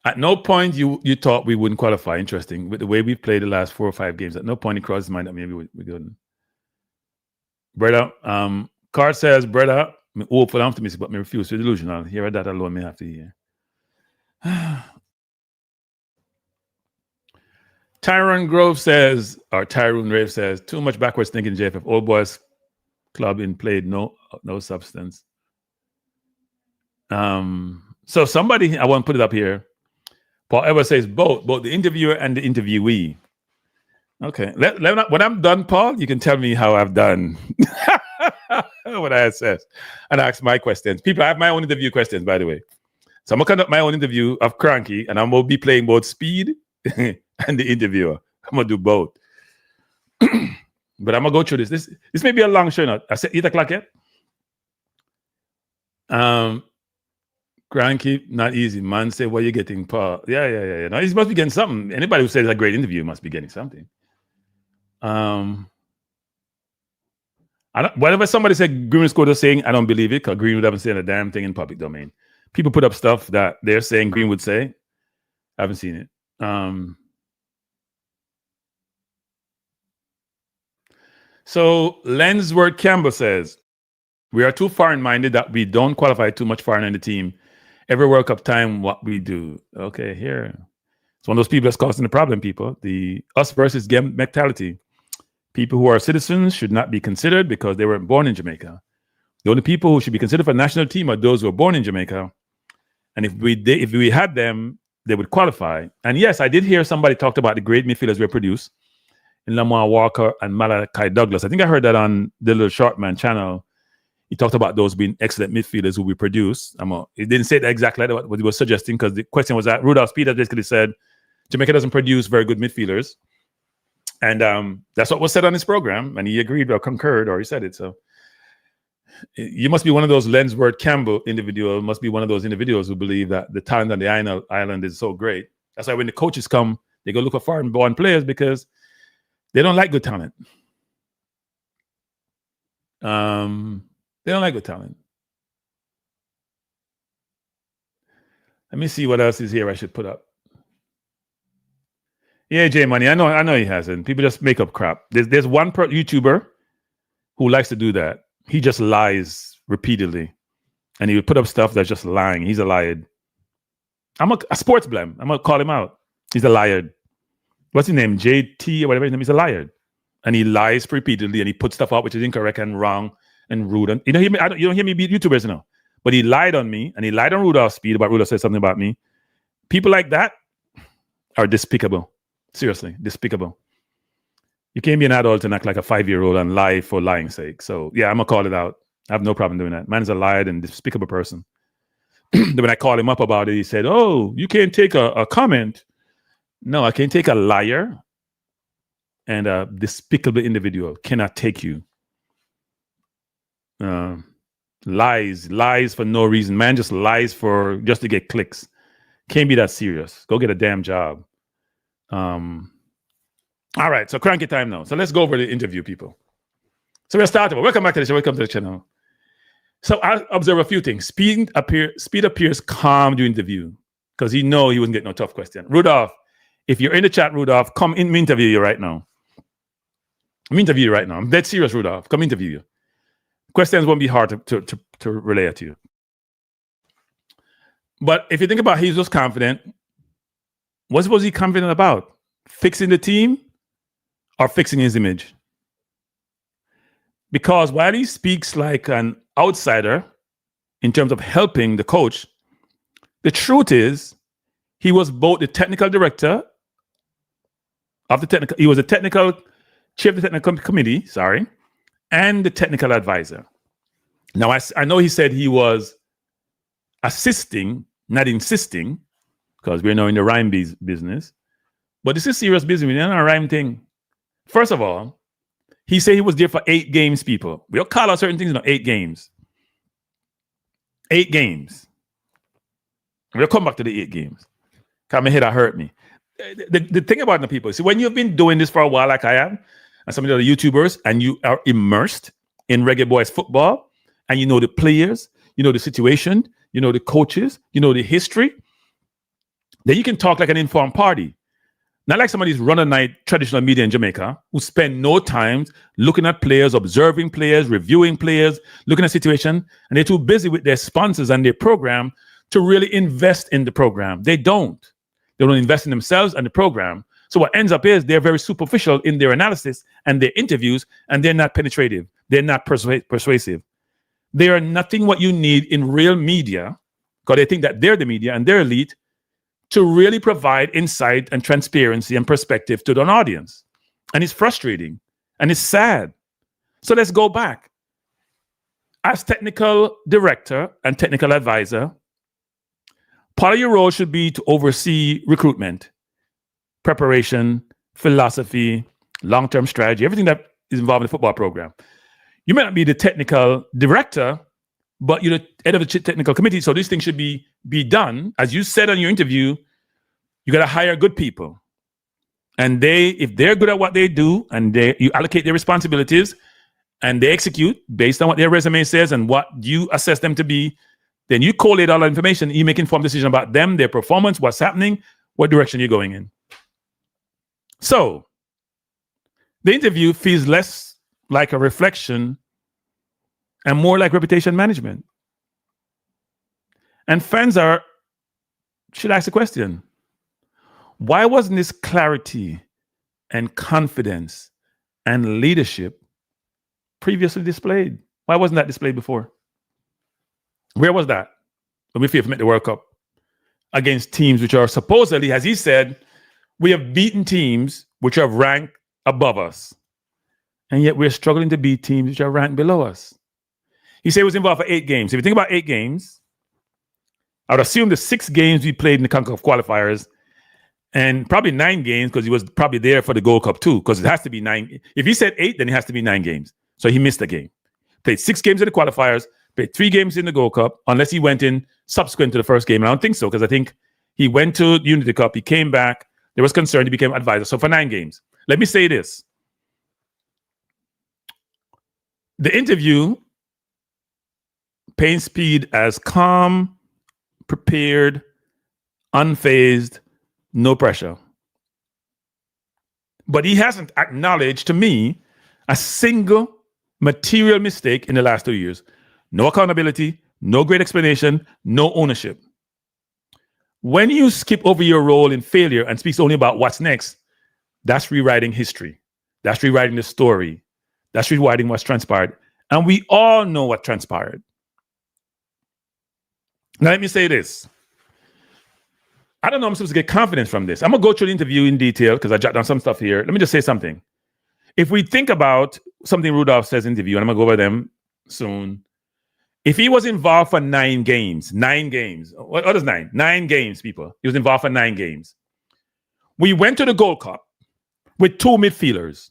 At no point you thought we wouldn't qualify. Interesting. With the way we played the last 4 or 5 games, at no point it crossed his mind that maybe we couldn't. Brother, Carter says, brother, I'm hopeful and optimistic, but me refuse to be delusional. Hear that alone, me have to hear. Tyrone Rave says, too much backwards thinking, JFF. Old boys club in played no substance. So somebody, I want to put it up here. Paul Edwards says both the interviewer and the interviewee. Okay. When I'm done, Paul, you can tell me how I've done. What I said. And ask my questions. People, I have my own interview questions, by the way. So I'm going to conduct my own interview of Cranky, and I'm going to be playing both Speid and the interviewer. I'm going to do both. But I'm going to go through this. This may be a long show. I said 8 o'clock yet? Cranky, not easy. Man say, what are you getting, Paul? Yeah. No, he must be getting something. Anybody who says it's a great interview must be getting something. Whatever somebody said, Greenwood scored a saying, I don't believe it, because Greenwood haven't said a damn thing in public domain. People put up stuff that they're saying Greenwood say. I haven't seen it. So Lensworth Campbell says, we are too foreign-minded that we don't qualify too much foreign in the team. Every World Cup time, what we do. Okay, here. It's one of those people that's causing the problem, people. The us versus them mentality. People who are citizens should not be considered because they weren't born in Jamaica. The only people who should be considered for the national team are those who are born in Jamaica. And if we had them, they would qualify. And yes, I did hear somebody talked about the great midfielders we produce in Lamar Walker and Malachi Douglas. I think I heard that on the Little Short Man channel. He talked about those being excellent midfielders who we produce. He didn't say that exactly what he was suggesting, because the question was that Rudolph Speid basically said Jamaica doesn't produce very good midfielders. And that's what was said on his program. And he agreed or concurred, or he said it. So you must be one of those Lensworth Campbell individuals, must be one of those individuals who believe that the talent on the island is so great. That's why when the coaches come, they go look for foreign-born players, because they don't like good talent. They don't like good talent. Let me see what else is here I should put up. Yeah, J Money. I know he hasn't. People just make up crap. There's one YouTuber who likes to do that. He just lies repeatedly. And he would put up stuff that's just lying. He's a liar. I'm a sports blem. I'm gonna call him out. He's a liar. What's his name? JT or whatever his name is. He's a liar. And he lies repeatedly and he puts stuff out which is incorrect and wrong and rude. And you don't hear me beat YouTubers now. But he lied on me and he lied on Rudolph Speid about Rudolph said something about me. People like that are despicable. Seriously, despicable. You can't be an adult and act like a 5-year-old and lie for lying's sake. So yeah, I'm gonna call it out. I have no problem doing that. Man's a liar and despicable person. Then when I called him up about it, he said, "Oh, you can't take a comment." No, I can't take a liar and a despicable individual. Cannot take you. Lies for no reason. Man just lies just to get clicks. Can't be that serious. Go get a damn job. All right, so cranky time now. So let's go over the interview, people. So we'll start. Welcome back to the show. Welcome to the channel. So I observe a few things. Speid appears calm during the interview because he wouldn't get no tough question. Rudolph, if you're in the chat, Rudolph, come in me interview you right now. I'm dead serious, Rudolph. Come interview you. Questions won't be hard to relay to you. But if you think about he was confident, what was he confident about? Fixing the team or fixing his image? Because while he speaks like an outsider in terms of helping the coach, the truth is he was both the technical director of the technical, he was a technical chair of the technical committee, and the technical advisor. Now, I know he said he was assisting, not insisting, because we're now in the rhyme business. But this is serious business. We're not a rhyme thing. First of all, he said he was there for 8 games, people. We'll call out certain things, 8 games. 8 games. We'll come back to the 8 games. Because my head hurt me. The thing about the people, see, when you've been doing this for a while, like I am, and some of the other YouTubers, and you are immersed in Reggae Boyz football, and you know the players, you know the situation, you know the coaches, you know the history, then you can talk like an informed party. Not like somebody's run-a-night traditional media in Jamaica who spend no time looking at players, observing players, reviewing players, looking at situation, and they're too busy with their sponsors and their program to really invest in the program. They don't. They don't invest in themselves and the program. So what ends up is they're very superficial in their analysis and their interviews, and they're not penetrative. They're not persuasive. They are nothing what you need in real media, because they think that they're the media and they're elite, to really provide insight and transparency and perspective to an audience. And it's frustrating and it's sad. So let's go back. As technical director and technical advisor, part of your role should be to oversee recruitment, preparation, philosophy, long-term strategy, everything that is involved in the football program. You may not be the technical director, but you're the head of the technical committee. So these things should be done. As you said on your interview, you got to hire good people. And if they're good at what they do and you allocate their responsibilities and they execute based on what their resume says and what you assess them to be, then you collate all that information. You make informed decision about them, their performance, what's happening, what direction you're going in. So the interview feels less like a reflection and more like reputation management. And fans should ask the question, why wasn't this clarity and confidence and leadership previously displayed? Why wasn't that displayed before? Where was that when we met the World Cup against teams which are supposedly, as he said, we have beaten teams which are ranked above us. And yet we're struggling to beat teams which are ranked below us. He said he was involved for 8 games. If you think about 8 games, I would assume the 6 games we played in the CONCACAF qualifiers and probably 9 games because he was probably there for the Gold Cup too, because it has to be 9. If he said 8, then it has to be 9 games. So he missed a game. Played 6 games in the qualifiers, played 3 games in the Gold Cup, unless he went in subsequent to the first game. And I don't think so, because I think he went to the Unity Cup, he came back, there was concern, he became advisor. So for 9 games. Let me say this. The interview paint Speid as calm, prepared, unfazed, no pressure. But he hasn't acknowledged to me a single material mistake in the last 2 years. No accountability, no great explanation, no ownership. When you skip over your role in failure and speaks only about what's next, that's rewriting history. That's rewriting the story. That's rewriting what's transpired. And we all know what transpired. Now, let me say this. I don't know I'm supposed to get confidence from this. I'm going to go through the interview in detail because I jotted down some stuff here. Let me just say something. If we think about something Rudolph says in the interview, and I'm going to go over them soon. If he was involved for 9 games, what is 9? 9 games, people. He was involved for 9 games. We went to the Gold Cup with 2 midfielders.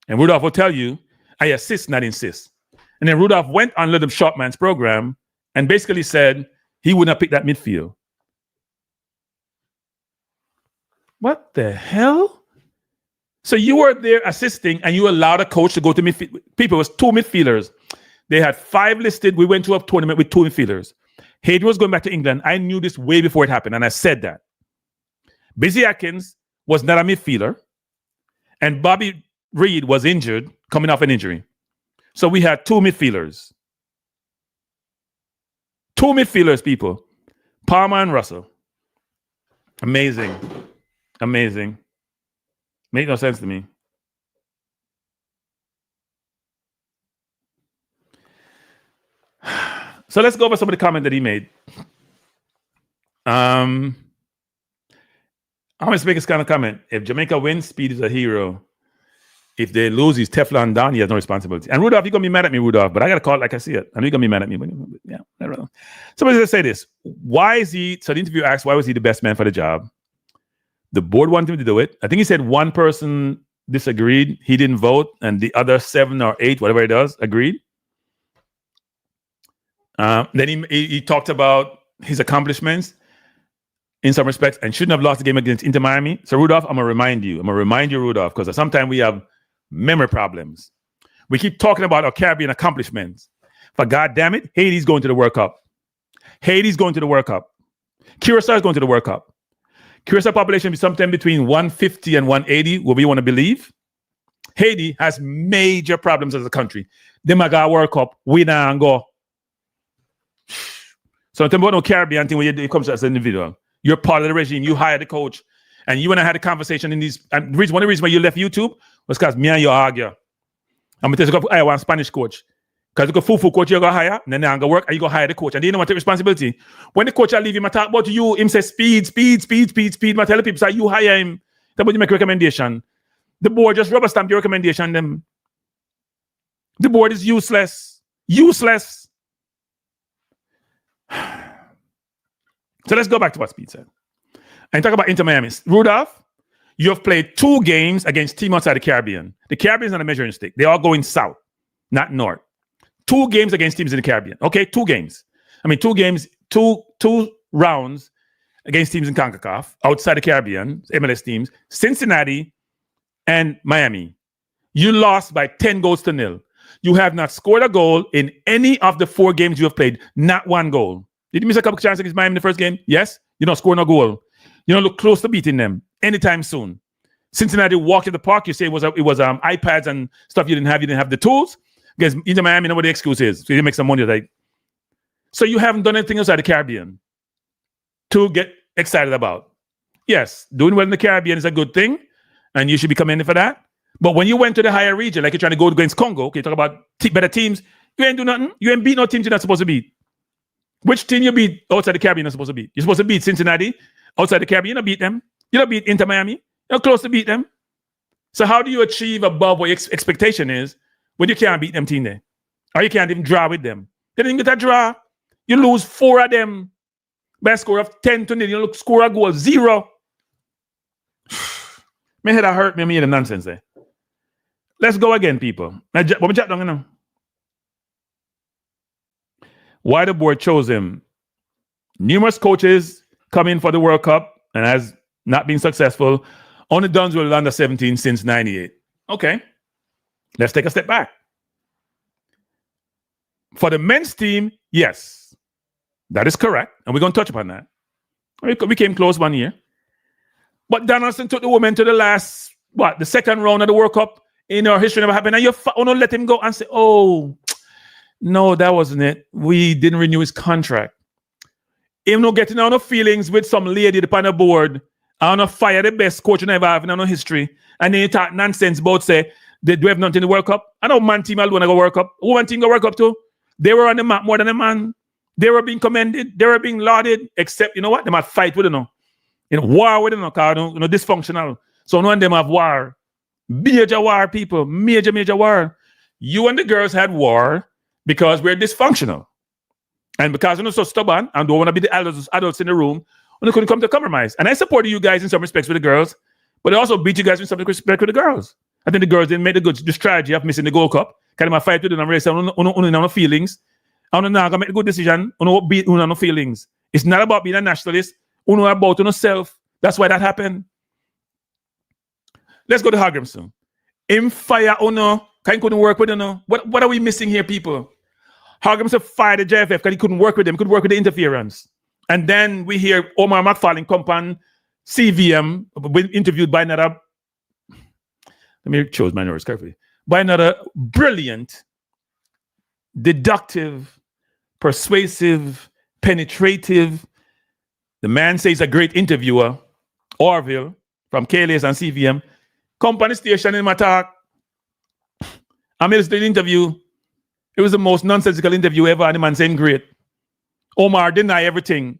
And Rudolph will tell you, I assist, not insist. And then Rudolph went on Little Shortman's program and basically said he would not pick that midfield. What the hell? So you were there assisting and you allowed a coach to go to midfield. People, it was 2 midfielders. They had 5 listed. We went to a tournament with 2 midfielders. Hayden was going back to England. I knew this way before it happened, and I said that. Busy Atkins was not a midfielder, and Bobby Reed was injured, coming off an injury. So we had 2 midfielders. 2 midfielders, people. Palmer and Russell. Amazing. Amazing. Make no sense to me. So let's go over some of the comments that he made. I'm going to make this kind of comment. If Jamaica wins, Speid is a hero. If they lose, he's Teflon down. He has no responsibility. And Rudolph, you're going to be mad at me, Rudolph, but I got to call it like I see it. I know you're going to be mad at me. But yeah, I don't know. Somebody's going to say this. Why is he, so the interview asks, why was he the best man for the job? The board wanted him to do it. I think he said one person disagreed. He didn't vote. And the other 7 or 8, whatever he does, agreed. Then he talked about his accomplishments in some respects and shouldn't have lost the game against Inter Miami. So Rudolph, I'm going to remind you, Rudolph, because sometimes we have memory problems. We keep talking about our Caribbean accomplishments. For God damn it, Haiti's going to the World Cup. Haiti's going to the World Cup. Curacao is going to the World Cup. Curacao population is sometime between 150 and 180, what we want to believe. Haiti has major problems as a country. They might go World Cup, we now go. So I'm talking about no Caribbean thing when it comes to as an individual. You're part of the regime. You hired the coach. And you and I had a conversation in these. One of the reasons why you left YouTube was because me and you argue. I'm going to tell you, I want a Spanish coach. Because you go full coach, you're going to hire. And then I'm going to work and you're going to hire the coach. And they don't want to take responsibility. When the coach I leave him, I talk about you. Him say Speid. I tell the people, say you hire him. Somebody make a recommendation. The board just rubber stamp your recommendation. Them. The board is useless. Useless. So let's go back to what Speid said. And talk about Inter Miami. Rudolph, you have played 2 games against teams outside the Caribbean. The Caribbean is not a measuring stick. They're all going south, not north. 2 games against teams in the Caribbean. Okay, 2 games. I mean, 2 games, two rounds against teams in CONCACAF, outside the Caribbean, MLS teams, Cincinnati and Miami. You lost by 10 goals to 0. You have not scored a goal in any of the 4 games you have played. Not 1 goal. Did you miss a couple chances against Miami in the first game? Yes. You don't score no goal. You don't look close to beating them anytime soon. Cincinnati walked in the park. You say it was iPads and stuff you didn't have. You didn't have the tools. Because Inter Miami, know what the excuse is. So you make some money. Like, so you haven't done anything outside the Caribbean to get excited about. Yes, doing well in the Caribbean is a good thing, and you should be commended for that. But when you went to the higher region, like you're trying to go against Congo, okay, talk about better teams, you ain't do nothing. You ain't beat no teams you're not supposed to beat. Which team you beat outside the Caribbean you're supposed to beat? You're supposed to beat Cincinnati outside the Caribbean. You don't beat them. You don't beat Inter Miami. You're close to beat them. So how do you achieve above what your expectation is when you can't beat them team there? Or you can't even draw with them? They didn't get a draw. You lose 4 of them by a score of 10-0. You look score a goal 0. My head hurt me. I'm hearing the nonsense there. Let's go again, people. What me chat down now? Why the board chose him? Numerous coaches come in for the World Cup and has not been successful. Only done with under 17 since 98. Okay. Let's take a step back. For the men's team, yes, that is correct. And we're going to touch upon that. We came close one year. But Donaldson took the women to the last, the second round of the World Cup. In our history never happened. And you don't let him go and say, oh, no, that wasn't it. We didn't renew his contract. Him not getting on no feelings with some lady upon the board. I want to fire the best coach you never have in no history. And then you talk nonsense about say, they do have nothing in the World Cup. I know man team alone go World Cup. Woman team go World Cup too. They were on the map more than a man. They were being commended. They were being lauded. Except, you know what? They might fight with them. War with them, because dysfunctional. So none of them have war. Major war, people. Major war. You and the girls had war because we're dysfunctional. And because you're so stubborn and don't want to be the adults in the room, you couldn't come to compromise. And I supported you guys in some respects with the girls, but I also beat you guys in some respect with the girls. I think the girls didn't make the strategy of missing the Gold Cup. Kind of fight with them and race no feelings. I'm not gonna make a good decision. Beat no feelings. It's not about being a nationalist. About yourself. That's why that happened. Let's go to Hagrimson. Him fire couldn't work with What are we missing here, people? Hagrimson fired the JFF because he couldn't work with them. Couldn't work with the interference. And then we hear Omar McFarlane come on CVM, interviewed by another. Let me choose my words carefully. By another brilliant, deductive, persuasive, penetrative. The man says a great interviewer, Orville from KLS and CVM. Company station in my talk. I made the interview. It was the most nonsensical interview ever, and the man saying great. Omar deny everything.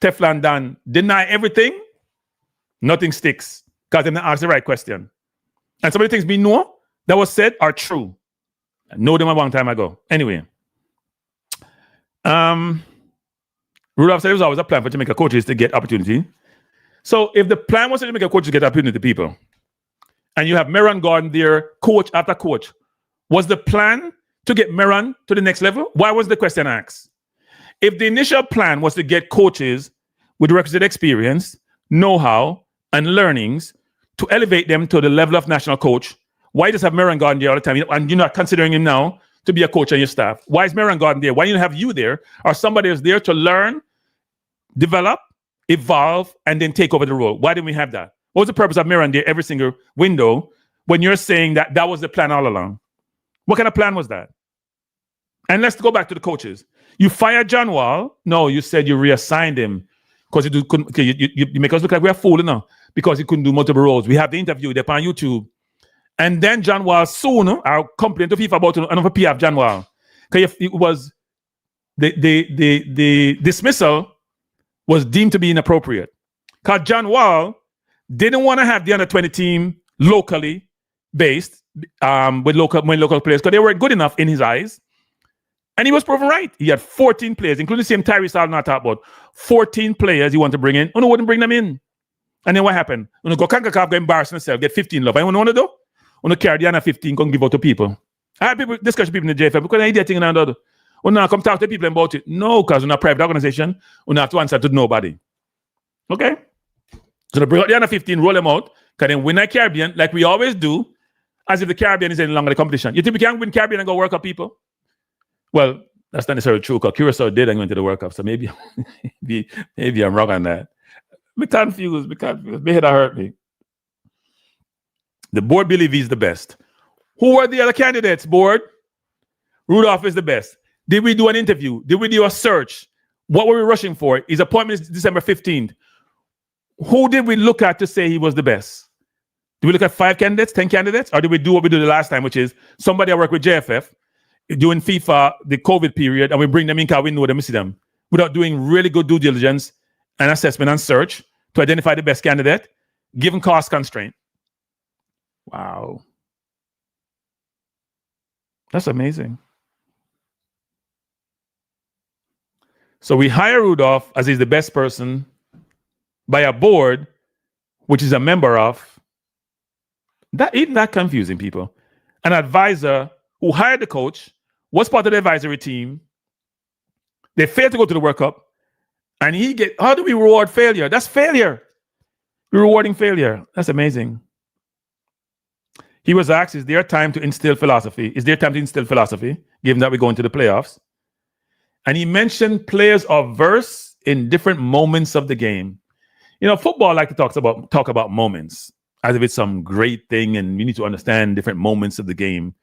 Teflon Dan deny everything. Nothing sticks because they didn't ask the right question. And some of the things we know that was said are true. I know them a long time ago. Anyway. Rudolph said it was always a plan for Jamaica coaches to get opportunity. So if the plan was to Jamaica coaches to get opportunity, people, and you have Meron Gordon there, coach after coach, was the plan to get Meron to the next level? Why was the question asked? If the initial plan was to get coaches with requisite experience, know-how, and learnings to elevate them to the level of national coach, why just have Meron Gordon there all the time? And you're not considering him now to be a coach on your staff. Why is Meron Gordon there? Why don't you have you there? Or somebody is there to learn, develop, evolve, and then take over the role? Why didn't we have that? What was the purpose of Meron there every single window when you're saying that that was the plan all along? What kind of plan was that? And let's go back to the coaches. You fired John Wall. No, you said you reassigned him because you make us look like we're fooling now because he couldn't do multiple roles. We have the interview there on YouTube. And then John Wall soon, I'll complain to FIFA about another PR of John Wall. Because it was the dismissal was deemed to be inappropriate. Because John Wall didn't want to have the under 20 team locally based with local players because they weren't good enough in his eyes. And he was proven right. He had 14 players, including the same Tyrese Hall not talk about. 14 players he wanted to bring in. Uno wouldn't bring them in. And then what happened? Uno go CONCACAF, go embarrass himself, get 15 love. And what want to do? Uno carry the under 15, come give out to people. I had people discuss people in the JFL because I idiot thing and another. Uno come talk to people about it. No, because we're a private organization. Uno have to answer to nobody. Okay? So they bring out the under 15, roll them out, because then win a Caribbean, like we always do, as if the Caribbean is any longer the competition. You think we can win Caribbean and go World Cup, people? Well, that's not necessarily true, because Curacao did and went to the World Cup, so maybe I'm wrong on that. Me confused. My head hurt me. The board believe he's the best. Who are the other candidates, board? Rudolph is the best. Did we do an interview? Did we do a search? What were we rushing for? His appointment is December 15th. Who did we look at to say he was the best? Did we look at 5 candidates, 10 candidates? Or did we do what we did the last time, which is somebody I work with JFF, doing FIFA, the COVID period, and we bring them in because we know them, we see them, without doing really good due diligence and assessment and search to identify the best candidate, given cost constraint. Wow. That's amazing. So we hire Rudolph as he's the best person by a board, which is a member of. That isn't that confusing, people. An advisor who hired the coach, was part of the advisory team. They failed to go to the World Cup. And how do we reward failure? That's failure. We're rewarding failure. That's amazing. He was asked, is there time to instill philosophy? Is there time to instill philosophy? given that we're going to the playoffs. And he mentioned players are versed in different moments of the game. You know, football like to talk about moments as if it's some great thing, and you need to understand different moments of the game,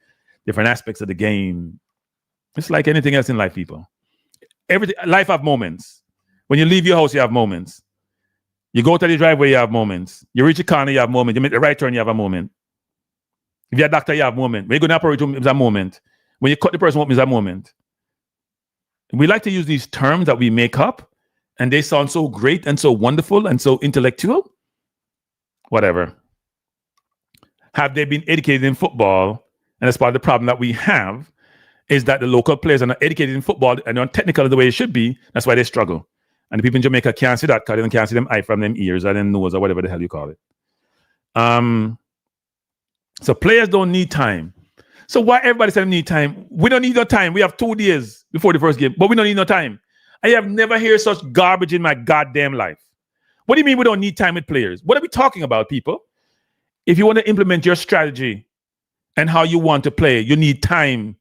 different aspects of the game. It's like anything else in life, people. Life have moments. When you leave your house, you have moments. You go to the driveway, you have moments. You reach a corner, you have moments. You make the right turn, you have a moment. If you're a doctor, you have a moment. When you go to the operating room, it's a moment. When you cut the person open, it's a moment. We like to use these terms that we make up, and they sound so great and so wonderful and so intellectual. Whatever. Have they been educated in football? And that's part of the problem that we have, is that the local players are not educated in football and not technical the way it should be. That's why they struggle. And the people in Jamaica can't see that because they can't see them eye from them ears or them nose or whatever the hell you call it. So players don't need time. So why everybody said they need time? We don't need no time. We have 2 days before the first game, but we don't need no time. I have never heard such garbage in my goddamn life. What do you mean we don't need time with players? What are we talking about, people? If you want to implement your strategy and how you want to play, you need time.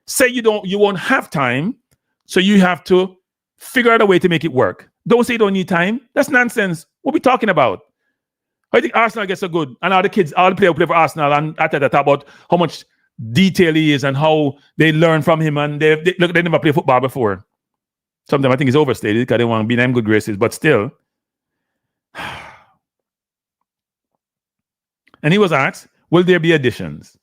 Say you won't have time, so you have to figure out a way to make it work. Don't say you don't need time. That's nonsense. What are we talking about? I think Arsenal gets so good, and all the players who play for Arsenal, and after that about how much detail he is and how they learn from him, and they never played football before. Sometimes I think it's overstated because they want to be in them good graces, but still. And he was asked, will there be additions?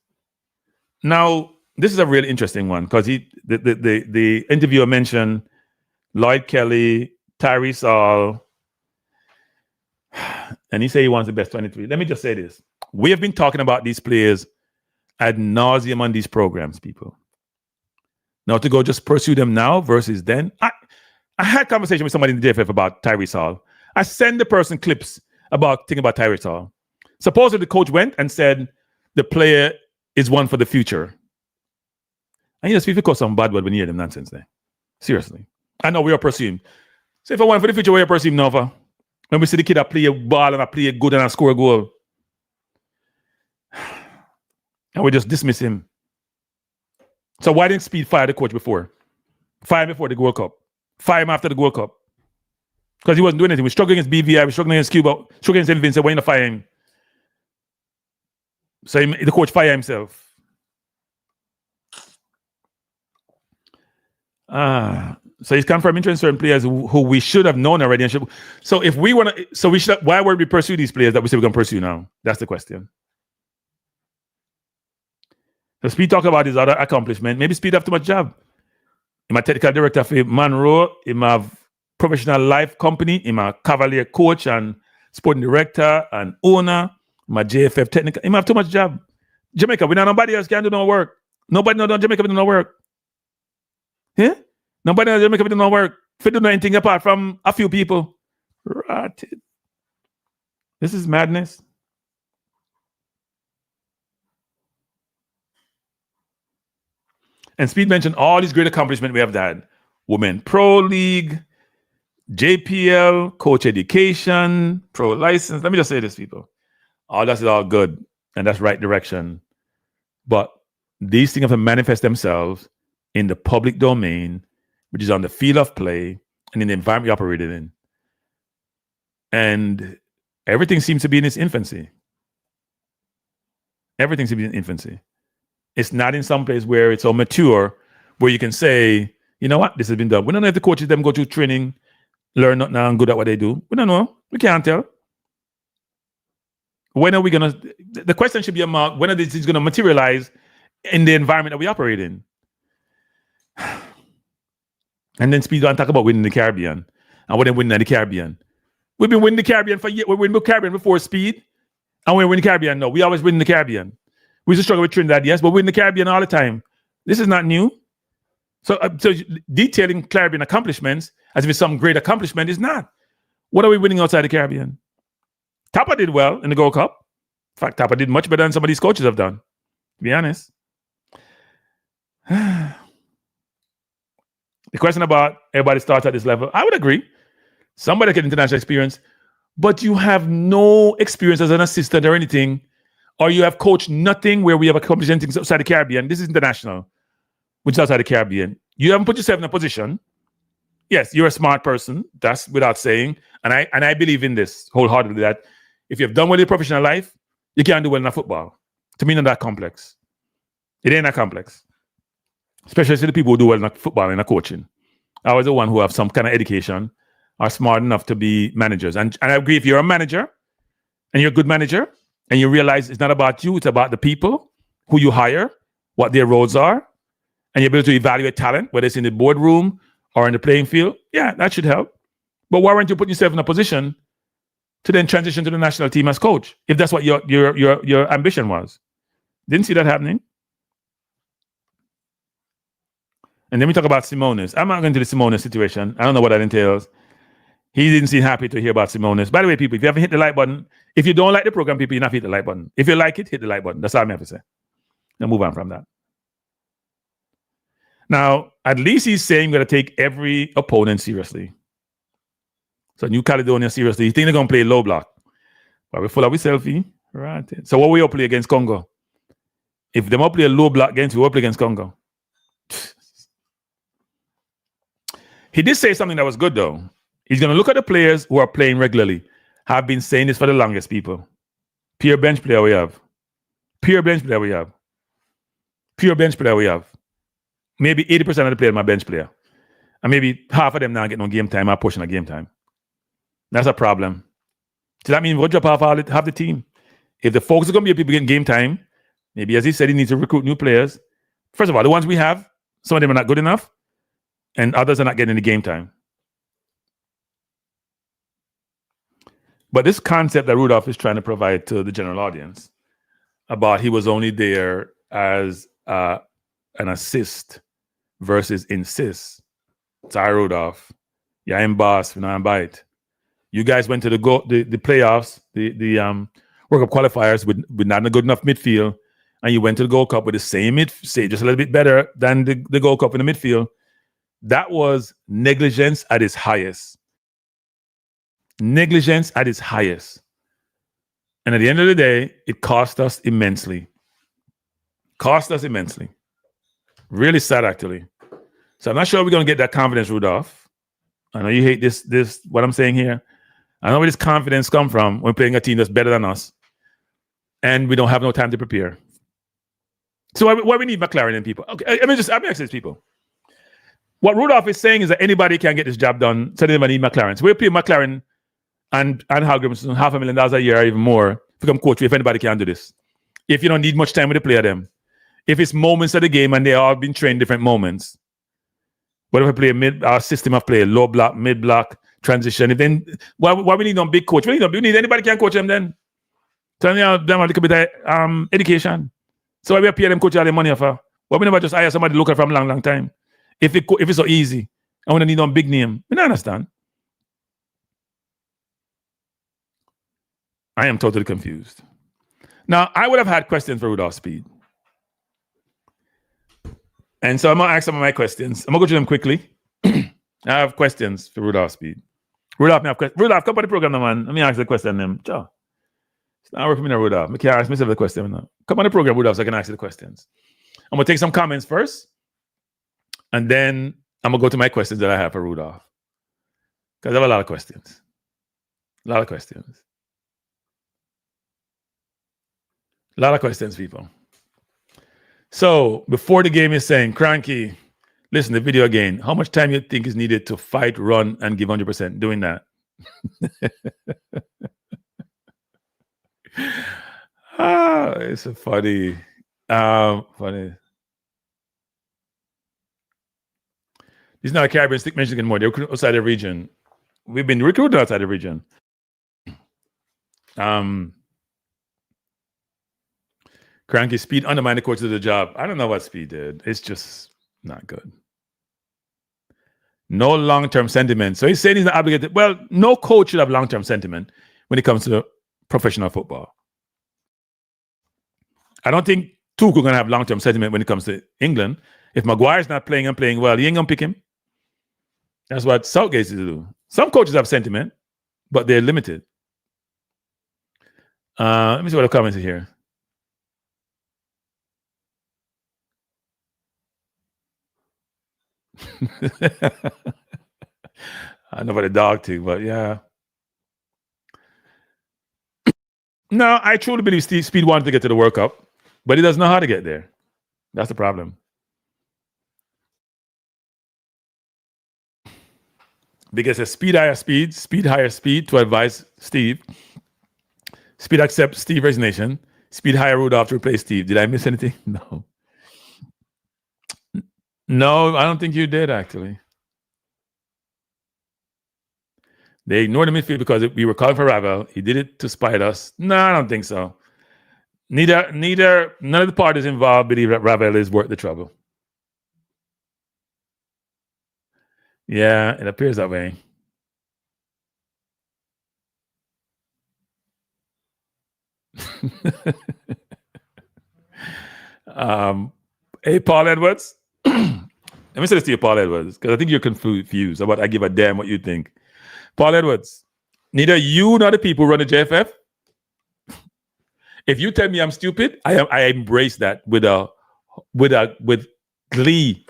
Now, this is a really interesting one because the interviewer mentioned Lloyd Kelly, Tyrese Hall, and he said he wants the best 23. Let me just say this. We have been talking about these players ad nauseum on these programs, people. Now to go just pursue them now versus then. I had a conversation with somebody in the JFF about Tyrese Hall. I sent the person clips about thinking about Tyrese Hall. Supposedly the coach went and said the player is one for the future. And you just people call some bad word when you hear them nonsense there. Seriously. I know we are pursuing. So if I want for the future, we are pursuing Nova. When we see the kid that play a ball and I play good and I score a goal. And we just dismiss him. So why didn't Speid fire the coach before? Fire him before the World Cup. Fire him after the World Cup. Because he wasn't doing anything. We're struggling against BVI, we're struggling against Cuba, struggling against everything. So why not fire him? So the coach fire himself. So he's confirmed interest in certain players who we should have known already. So if we want to, why would we pursue these players that we say we're going to pursue now? That's the question. So Speid talk about his other accomplishment. Maybe Speid have too much job. I'm a technical director for Monroe. I'm a professional life company. I'm a Cavalier coach and sporting director and owner. I'm a JFF technical. I'm have too much job. Jamaica, we know nobody else can do no work. Nobody know Jamaica do no work. Yeah? Nobody knows Jamaica do no work. If you do anything apart from a few people. Rotted. This is madness. And Speid mentioned all these great accomplishments we have had. Women Pro League, JPL, coach education, pro license. Let me just say this, people. All that's all good. And that's right direction. But these things have to manifest themselves in the public domain, which is on the field of play and in the environment you operated in. And everything seems to be in its infancy. Everything seems to be in infancy. It's not in some place where it's so mature, where you can say, you know what, this has been done. We don't know if the coaches them go through training, learn nothing and good at what they do. We don't know. We can't tell. When are we going to, the question should be about when are these going to materialize in the environment that we operate in? And then Speid and talk about winning the Caribbean and what they winning in the Caribbean. We've been winning the Caribbean for years. We winning the Caribbean before Speid, and we're winning the Caribbean now. We always win the Caribbean. We used to struggle with Trinidad, yes, but we win the Caribbean all the time. This is not new. So detailing Caribbean accomplishments as if it's some great accomplishment is not. What are we winning outside the Caribbean? Tapa did well in the Gold Cup. In fact, Tapa did much better than some of these coaches have done, to be honest. The question about everybody starts at this level, I would agree. Somebody get international experience, but you have no experience as an assistant or anything, or you have coached nothing where we have accomplished anything outside the Caribbean. This is international. which is outside the Caribbean, you haven't put yourself in a position. Yes, you're a smart person. That's without saying. And I believe in this wholeheartedly, that if you've done well in your professional life, you can't do well in football. To me, not that complex. It ain't that complex. Especially to the people who do well in football and coaching. I was the one who have some kind of education, are smart enough to be managers. And I agree, if you're a manager and you're a good manager and you realize it's not about you, it's about the people who you hire, what their roles are, and you're able to evaluate talent, whether it's in the boardroom or in the playing field, yeah, that should help. But why weren't you putting yourself in a position to then transition to the national team as coach, if that's what your ambition was? Didn't see that happening. And then we talk about Simonis. I'm not going to the Simonis situation. I don't know what that entails. He didn't seem happy to hear about Simonis. By the way, people, if you haven't hit the like button, if you don't like the program, people, you're not hit the like button. If you like it, hit the like button. That's all I have to say. Now move on from that. Now, at least he's saying we're going to take every opponent seriously. So New Caledonia seriously. You think they're going to play low block? But we're full of selfie. Right. So what we all play against Congo? If they want to play a low block against, we will play against Congo. He did say something that was good, though. He's going to look at the players who are playing regularly. I've been saying this for the longest, people. Pure bench player we have. Pure bench player we have. Pure bench player we have. Maybe 80% of the players are my bench player. And maybe half of them now get no game time or pushing a game time. That's a problem. Does that mean we'll drop off half the team? If the focus is going to be people getting game time, maybe, as he said, he needs to recruit new players. First of all, the ones we have, some of them are not good enough, and others are not getting the game time. But this concept that Rudolph is trying to provide to the general audience about he was only there as an assist versus insist. Sorry, Rudolph. Yeah, I'm boss, and I'm bite. You guys went to the playoffs, the World Cup qualifiers with not a good enough midfield, and you went to the Gold Cup with the same say just a little bit better than the Gold Cup in the midfield. That was negligence at its highest. Negligence at its highest. And at the end of the day, it cost us immensely. Cost us immensely. Really sad, actually. So I'm not sure we're going to get that confidence, Rudolph. I know you hate this what I'm saying here. I know where this confidence come from when playing a team that's better than us. And we don't have no time to prepare. So why we need McLaren and people? Okay, I'm asking these people. What Rudolph is saying is that anybody can get this job done, so they don't need McLaren. So we're paying McLaren and Halgrimson $500,000 a year or even more to become coach if anybody can do this. If you don't need much time with the player, them. If it's moments of the game and they all been trained different moments. What if we play our system of play, low block, mid block, transition? If then why we need no big coach? We need anybody can coach them then. Tell me them a little bit of education. So why we pay them coach all the money for? Why we never just hire somebody local from long time? If it's so easy, I want to need no big name. I don't understand. I am totally confused. Now, I would have had questions for Rudolph Speid. And so I'm going to ask some of my questions. I'm going to go through them quickly. I have questions for Rudolph Speid. Rudolph, come on the program, man. Let me ask the question. Sure. It's not working for me, Rudolph. I can't ask myself the question now. Come on the program, Rudolph, so I can ask you the questions. I'm going to take some comments first. And then I'm going to go to my questions that I have for Rudolph. Because I have a lot of questions. A lot of questions. A lot of questions, people. So, before the game is saying, Cranky, listen, the video again. How much time you think is needed to fight, run, and give 100% doing that? It's a funny. Funny. This is not a Caribbean stick mention anymore. They're recruiting outside the region. We've been recruited outside the region. Cranky Speid undermined the coach of the job. I don't know what Speid did. It's just not good. No long-term sentiment. So he's saying he's not obligated. Well, no coach should have long-term sentiment when it comes to professional football. I don't think Tuchel going to have long-term sentiment when it comes to England. If Maguire's not playing and playing well, he ain't going to pick him. That's what Southgate is to do. Some coaches have sentiment, but they're limited. Let me see what the comments are here. I know about the dog too, but yeah. No, I truly believe Speid wanted to get to the World Cup, but he doesn't know how to get there. That's the problem. Because it's Speid hire Speid to advise Steve. Speid accepts Steve's resignation. Speid hire Rudolph to replace Steve. Did I miss anything? No. No, I don't think you did, actually. They ignored the midfield because we were calling for Ravel. He did it to spite us. No, I don't think so. None of the parties involved believe that Ravel is worth the trouble. Yeah, it appears that way. Hey, Paul Edwards. Let me say this to you, Paul Edwards, because I think you're confused about I give a damn what you think. Paul Edwards, neither you nor the people who run the JFF. If you tell me I'm stupid, I embrace that with glee,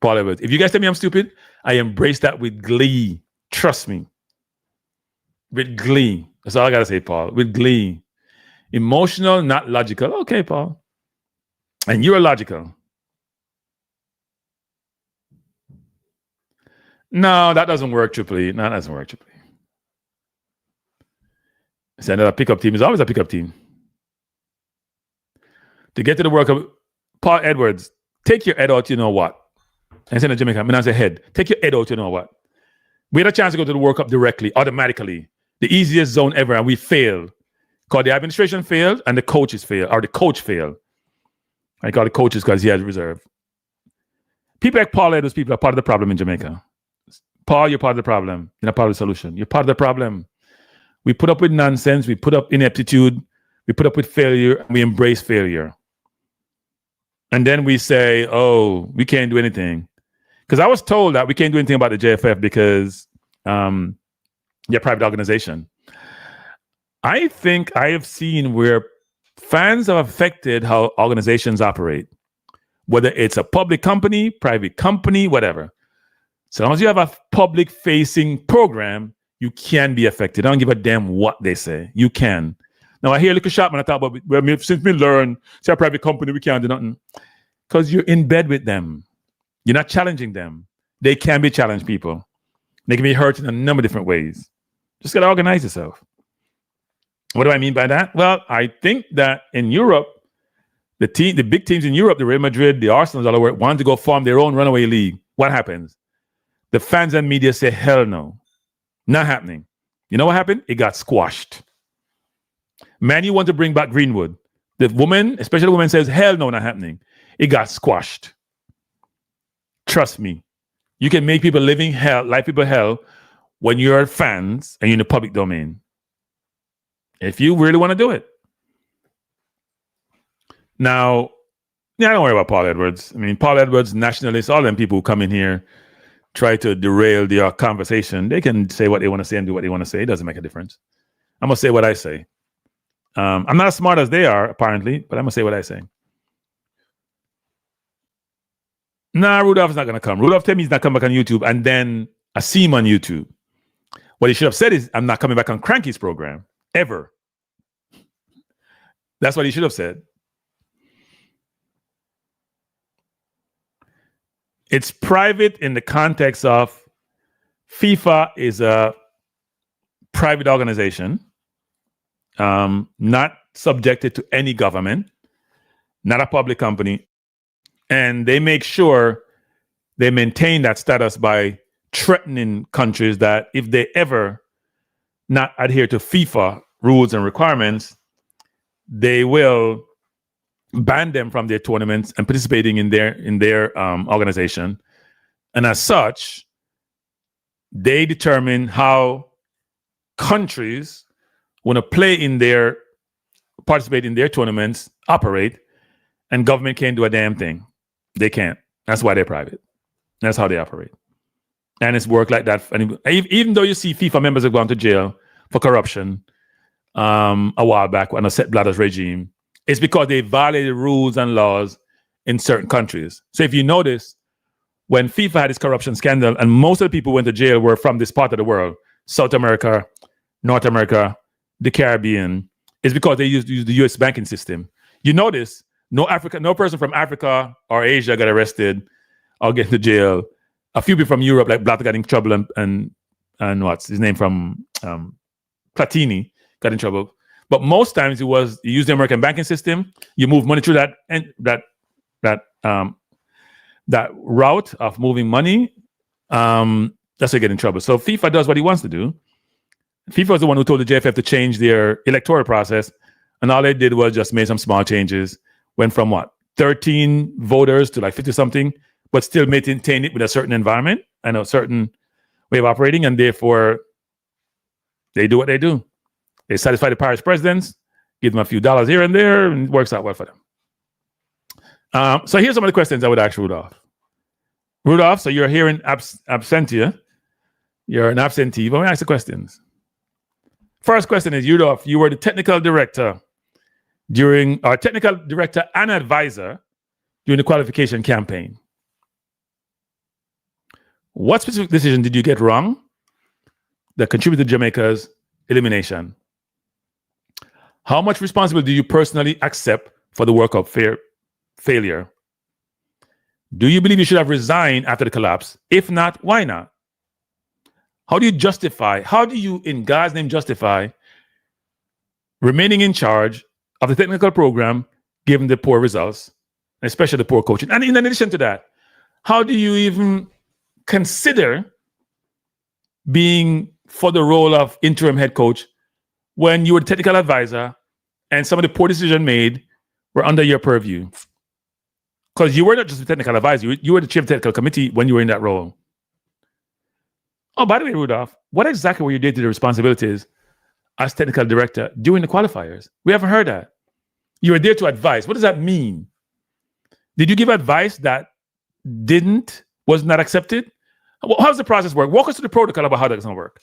Paul Edwards. If you guys tell me I'm stupid, I embrace that with glee. Trust me. With glee. That's all I gotta say, Paul. With glee. Emotional, not logical. Okay, Paul. And you're logical. No, that doesn't work, Triple E. No, that doesn't work, Triple E. So another pickup team is always a pickup team. To get to the World Cup, Paul Edwards, take your head out, you know what? I said in Jamaica, I say head. Take your head out, you know what? We had a chance to go to the World Cup directly, automatically. The easiest zone ever, and we failed. Because the administration failed and the coaches failed, or the coach failed. I call the coaches because he had reserve. People like Paul Edwards, people are part of the problem in Jamaica. Paul, you're part of the problem. You're not part of the solution. You're part of the problem. We put up with nonsense. We put up ineptitude. We put up with failure. And we embrace failure. And then we say, oh, we can't do anything. Because I was told that we can't do anything about the JFF because you're a private organization. I think I have seen where fans have affected how organizations operate, whether it's a public company, private company, whatever. So long as you have a public-facing program, you can be affected. I don't give a damn what they say. You can. Now, I hear Liquor Shopman, I thought, well, since we learn, say a private company, we can't do nothing. Because you're in bed with them. You're not challenging them. They can be challenged, people. They can be hurt in a number of different ways. Just got to organize yourself. What do I mean by that? Well, I think that in Europe, the big teams in Europe, the Real Madrid, the Arsenal, all over, want to go form their own runaway league. What happens? The fans and media say, hell no. Not happening. You know what happened? It got squashed. Man, you want to bring back Greenwood. The woman, especially the woman, says, hell no, not happening. It got squashed. Trust me. You can make people living hell, life people hell, when you're fans and you're in the public domain. If you really want to do it. Now, yeah, don't worry about Paul Edwards. I mean, Paul Edwards, nationalists, all them people who come in here, try to derail the conversation. They can say what they want to say and do what they want to say. It doesn't make a difference. I'm going to say what I say. I'm not as smart as they are, apparently, but I'm going to say what I say. Nah, Rudolph's not going to come. Rudolph told me he's not coming back on YouTube, and then I see him on YouTube. What he should have said is, I'm not coming back on Cranky's program, ever. That's what he should have said. It's private in the context of FIFA is a private organization, not subjected to any government, not a public company. And they make sure they maintain that status by threatening countries that if they ever not adhere to FIFA rules and requirements, they will ban them from their tournaments and participating in their organization. And as such, they determine how countries want to participate in their tournaments, operate, and government can't do a damn thing. They can't. That's why they're private. That's how they operate. And it's worked like that. And even though you see FIFA members have gone to jail for corruption a while back under Sepp Blatter's regime, it's because they violated rules and laws in certain countries. So if you notice, when FIFA had this corruption scandal, and most of the people who went to jail were from this part of the world, South America, North America, the Caribbean, is because they used the US banking system. You notice no person from Africa or Asia got arrested or get into jail. A few people from Europe, like Blatter, got in trouble, and what's his name from Platini got in trouble. But most times you use the American banking system. You move money through that route of moving money. That's how you get in trouble. So FIFA does what he wants to do. FIFA was the one who told the JFF to change their electoral process, and all they did was just made some small changes. Went from 13 voters to like 50 something, but still maintain it with a certain environment and a certain way of operating, and therefore they do what they do. They satisfy the parish presidents, give them a few dollars here and there, and it works out well for them. So here's some of the questions I would ask Rudolph. Rudolph, so you're here in absentia. You're an absentee. But let me ask the questions. First question is, Rudolph, you were the technical director and advisor during the qualification campaign. What specific decision did you get wrong that contributed to Jamaica's elimination? How much responsibility do you personally accept for the World Cup failure? Do you believe you should have resigned after the collapse? If not, why not? How do you, in God's name, justify remaining in charge of the technical program given the poor results, especially the poor coaching? And in addition to that, how do you even consider being for the role of interim head coach when you were the technical advisor and some of the poor decisions made were under your purview? Because you were not just the technical advisor, you were the chair of the technical committee when you were in that role. Oh, by the way, Rudolph, what exactly were your day-to-day responsibilities as technical director during the qualifiers? We haven't heard that. You were there to advise. What does that mean? Did you give advice that was not accepted? How does the process work? Walk us through the protocol about how that's going to work.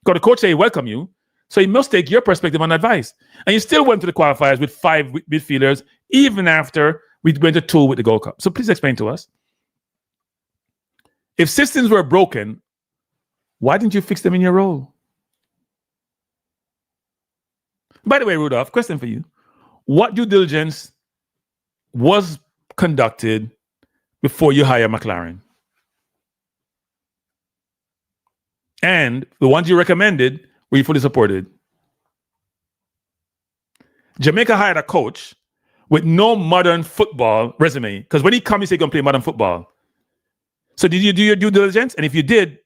Because the coach say he welcome you, so he must take your perspective on advice. And you still went to the qualifiers with 5 midfielders, even after we went to 2 with the Gold Cup. So please explain to us. If systems were broken, why didn't you fix them in your role? By the way, Rudolph, question for you. What due diligence was conducted before you hire McLaren? And the ones you recommended, were you fully supported? Jamaica hired a coach with no modern football resume, because when he comes, he said he's going to play modern football. So did you do your due diligence? And if you did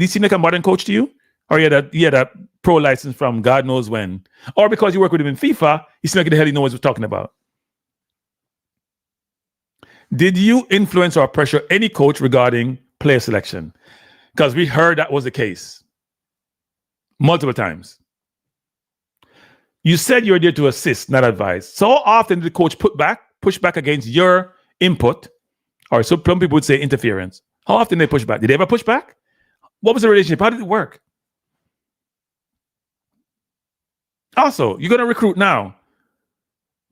he seem like a modern coach to you? Or he had a pro license from God knows when? Or because you work with him in FIFA, he seemed like the hell he knows what he's talking about? Did you influence or pressure any coach regarding player selection? Because we heard that was the case multiple times. You said you were there to assist, not advise. So often did the coach push back against your input, or so some people would say interference. How often did they push back? Did they ever push back? What was the relationship? How did it work? Also, you're going to recruit now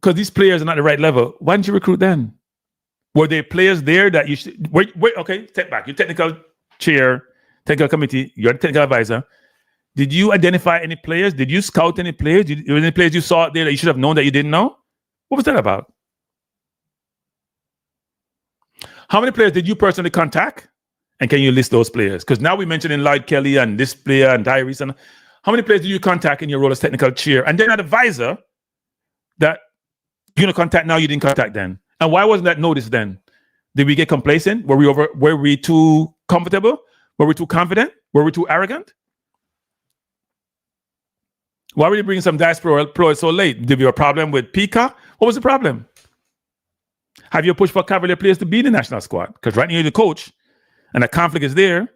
because these players are not the right level. Why didn't you recruit then? Were there players there that you should... Wait, okay, step back. You're technical chair, technical committee, you're the technical advisor. Did you identify any players? Did you scout any players? Were there any players you saw out there that you should have known that you didn't know? What was that about? How many players did you personally contact? And can you list those players? Because now we mentioned in Lloyd Kelly and this player and Tyrese. And how many players do you contact in your role as technical chair? And then an advisor that you're going to contact now you didn't contact then. And why wasn't that noticed then? Did we get complacent? Were we too comfortable? Were we too confident? Were we too arrogant? Why were you bringing some diaspora players so late? Did we have a problem with Pika? What was the problem? Have you pushed for Cavalier players to be in the national squad? Because right now you're the coach and a conflict is there.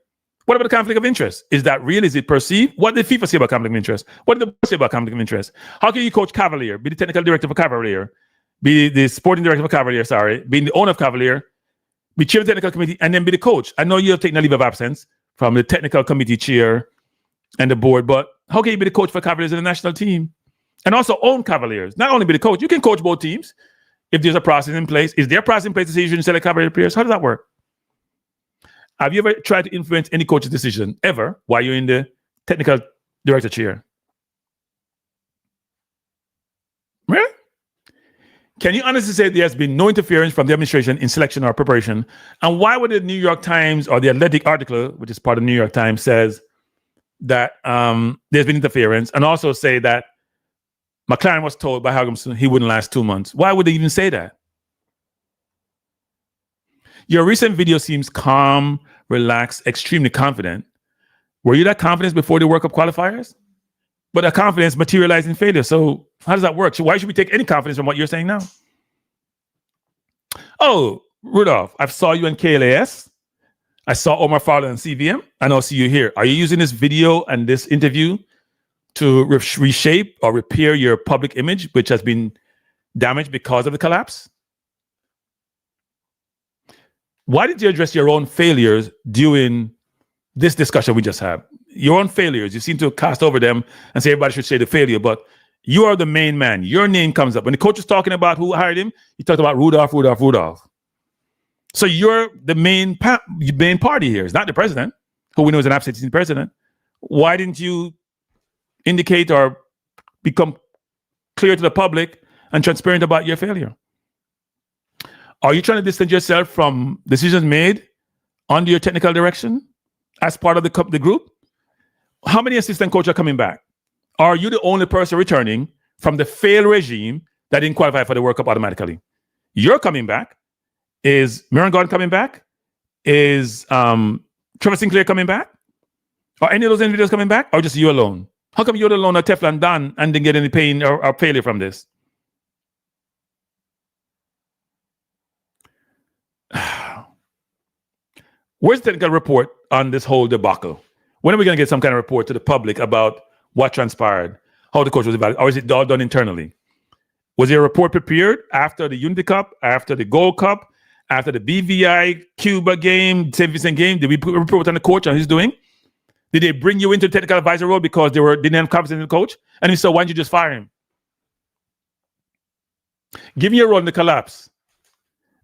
What about the conflict of interest? Is that real? Is it perceived? What did FIFA say about conflict of interest? What did the board say about conflict of interest? How can you coach Cavalier, be the technical director for Cavalier, be the sporting director for Cavalier, being the owner of Cavalier, be chair of the technical committee, and then be the coach? I know you're taking a leave of absence from the technical committee chair and the board, but how can you be the coach for Cavaliers in the national team? And also own Cavaliers. Not only be the coach, you can coach both teams if there's a process in place. Is there a process in place to say you shouldn't select Cavalier players? How does that work? Have you ever tried to influence any coach's decision ever while you're in the technical director chair? Really? Can you honestly say there has been no interference from the administration in selection or preparation? And why would the New York Times or the Athletic article, which is part of the New York Times, says that there's been interference, and also say that McLaren was told by Hagumson he wouldn't last 2 months? Why would they even say that? Your recent video seems calm, relaxed, extremely confident. Were you that confident before the World Cup qualifiers? But that confidence materialized in failure. So how does that work? So why should we take any confidence from what you're saying now? Oh, Rudolph, I saw you in KLAS. I saw Omar Fowler on CVM. I now see you here. Are you using this video and this interview to reshape or repair your public image, which has been damaged because of the collapse? Why did you address your own failures during this discussion we just had? Your own failures, you seem to cast over them and say everybody should say the failure, but you are the main man. Your name comes up. When the coach was talking about who hired him, he talked about Rudolph. So you're the main party here. It's not the president, who we know is an absentee president. Why didn't you indicate or become clear to the public and transparent about your failure? Are you trying to distance yourself from decisions made under your technical direction as part of the group? How many assistant coaches are coming back? Are you the only person returning from the failed regime that didn't qualify for the World Cup automatically? You're coming back. Is Miran Gordon coming back? Is Trevor Sinclair coming back? Are any of those individuals coming back? Or just you alone? How come you're alone at Teflon Don and didn't get any pain or failure from this? Where's the technical report on this whole debacle? When are we going to get some kind of report to the public about what transpired, how the coach was evaluated, or is it all done internally? Was there a report prepared after the Unity Cup, after the Gold Cup, after the BVI Cuba game, St. Vincent game? Did we put a report on the coach on his doing? Did they bring you into the technical advisor role because they didn't have confidence in the coach? And if so, why didn't you just fire him? Give me a role in the collapse.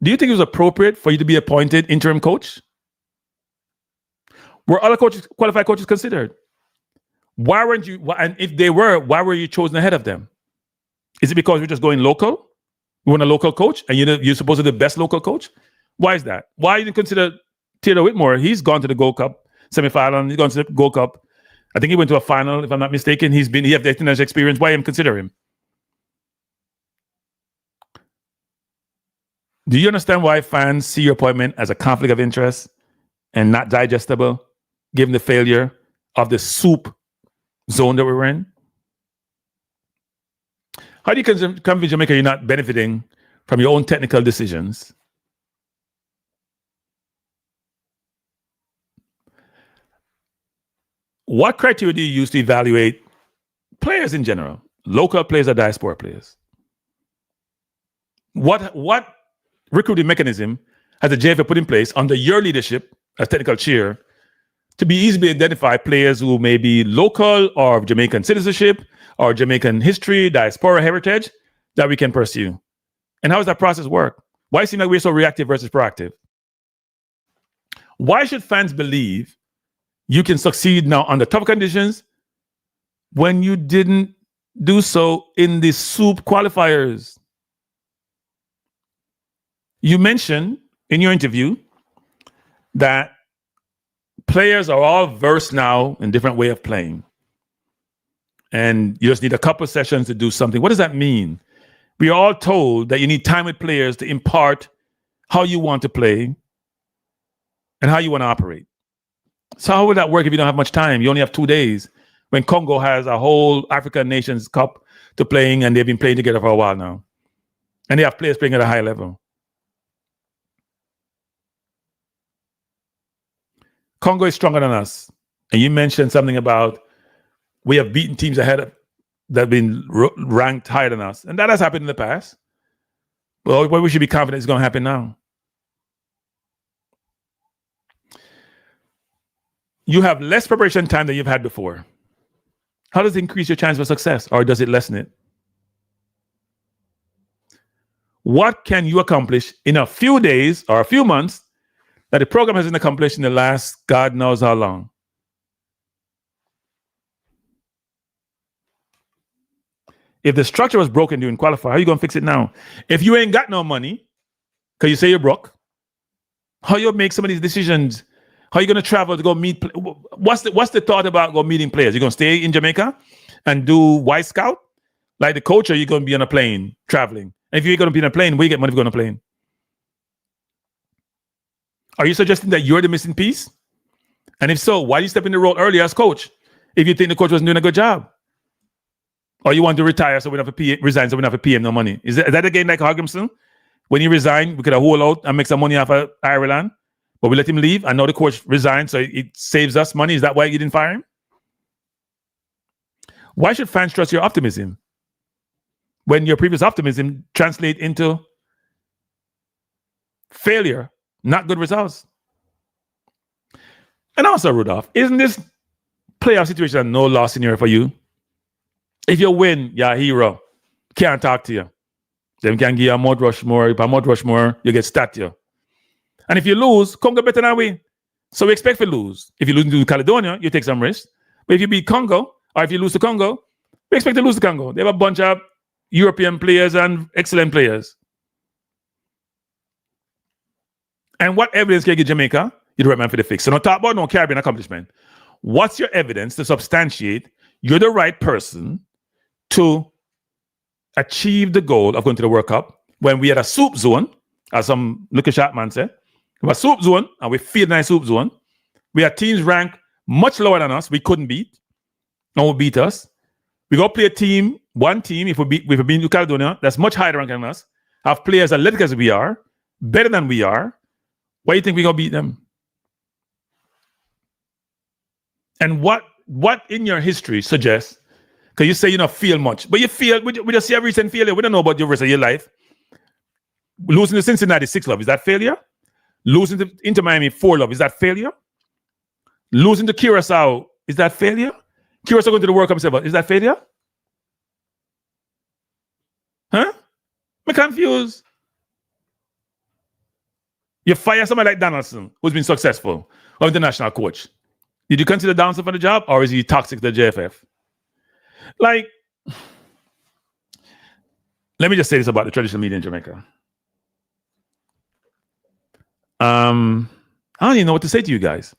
Do you think it was appropriate for you to be appointed interim coach? Were other qualified coaches considered? Why weren't you? And if they were, why were you chosen ahead of them? Is it because you're just going local? You want a local coach, and you're supposed to be the best local coach? Why is that? Why you didn't consider Theodore Whitmore? He's gone to the Gold Cup semifinal. He's gone to the Gold Cup. I think he went to a final, if I'm not mistaken. He has the international experience. Why even consider him? Do you understand why fans see your appointment as a conflict of interest and not digestible, given the failure of the soup zone that we're in? How do you convince Jamaica you're not benefiting from your own technical decisions? What criteria do you use to evaluate players in general, local players or diaspora players? What recruiting mechanism has the JFA put in place under your leadership as technical chair to be easily identify players who may be local or of Jamaican citizenship or Jamaican history, diaspora heritage that we can pursue? And how does that process work? Why seem like we're so reactive versus proactive? Why should fans believe you can succeed now under tough conditions when you didn't do so in the soup qualifiers? You mentioned in your interview that players are all versed now in different way of playing, and you just need a couple of sessions to do something. What does that mean? We are all told that you need time with players to impart how you want to play and how you want to operate. So how would that work if you don't have much time? You only have 2 days when Congo has a whole African Nations Cup to playing, and they've been playing together for a while now. And they have players playing at a high level. Congo is stronger than us. And you mentioned something about we have beaten teams ahead of that have been ranked higher than us. And that has happened in the past. Well, we should be confident it's going to happen now. You have less preparation time than you've had before. How does it increase your chance for success, or does it lessen it? What can you accomplish in a few days or a few months that the program hasn't accomplished in the last God knows how long. If the structure was broken during qualifier, how are you going to fix it now? If you ain't got no money, because you say you're broke, how you make some of these decisions? How are you going to travel to go meet? What's the thought about go meeting players? You're going to stay in Jamaica and do Y Scout? Like the coach, or you're going to be on a plane traveling? And if you're going to be on a plane, where you get money for going on a plane? Are you suggesting that you're the missing piece? And if so, why do you step in the role early as coach if you think the coach wasn't doing a good job? Or you want to retire so we don't have to resign so we don't have to pay him no money? Is that again like Hogginson? When he resigned, we could have hold out and make some money off of Ireland, but we let him leave and now the coach resigned, so it saves us money. Is that why you didn't fire him? Why should fans trust your optimism when your previous optimism translates into failure, not good results? And also, Rudolph, isn't this playoff situation no loss scenario for you? If you win, you're a hero. Can't talk to you. Them can give you a Mount Rushmore. If a Mount Rushmore, you get statue. And if you lose, Congo better than we. So we expect to lose. If you lose to Caledonia, you take some risk. But if you beat Congo, or if you lose to Congo, we expect to lose to Congo. They have a bunch of European players and excellent players. And what evidence can you give Jamaica? You're the right man for the fix. So don't talk about no Caribbean accomplishment. What's your evidence to substantiate you're the right person to achieve the goal of going to the World Cup when we had a soup zone, as some Lucky Sharpman said? We had a soup zone, and we feel nice soup zone. We had teams ranked much lower than us. We couldn't beat. No one beat us. We go play one team, if we beat New Caledonia, that's much higher ranking than us, have players athletic as we are, better than we are. Why do you think we're going to beat them? And what in your history suggests, because you say you don't feel much, but you feel, we just see a recent failure. We don't know about the rest of your life. Losing to Cincinnati 6-love, is that failure? Losing to Inter Miami 4-love, is that failure? Losing to Curacao, is that failure? Curacao going to the World Cup 7, is that failure? Huh? I'm confused. You fire somebody like Donaldson, who's been successful, or international coach. Did you consider Donaldson for the job, or is he toxic to the JFF? Like, let me just say this about the traditional media in Jamaica. I don't even know what to say to you guys,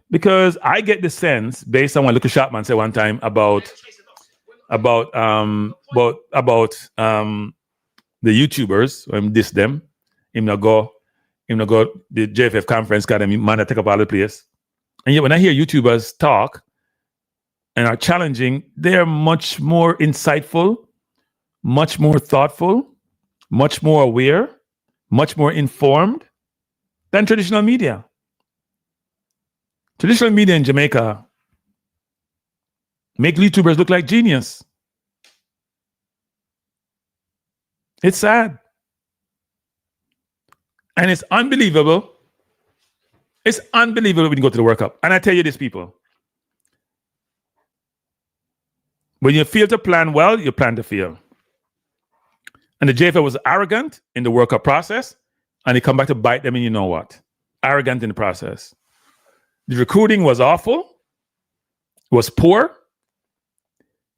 because I get the sense, based on what Lucky Sharpman said one time about the YouTubers, diss them, him not go the JFF conference, got him man to take up all the place. And yet when I hear YouTubers talk and are challenging, they're much more insightful, much more thoughtful, much more aware, much more informed than traditional media. Traditional media in Jamaica make YouTubers look like genius. It's sad. And it's unbelievable. It's unbelievable when you go to the World Cup. And I tell you this, people. When you fail to plan well, you plan to fail. And the JFL was arrogant in the World Cup process, and they come back to bite them, and you know what? Arrogant in the process. The recruiting was awful, was poor.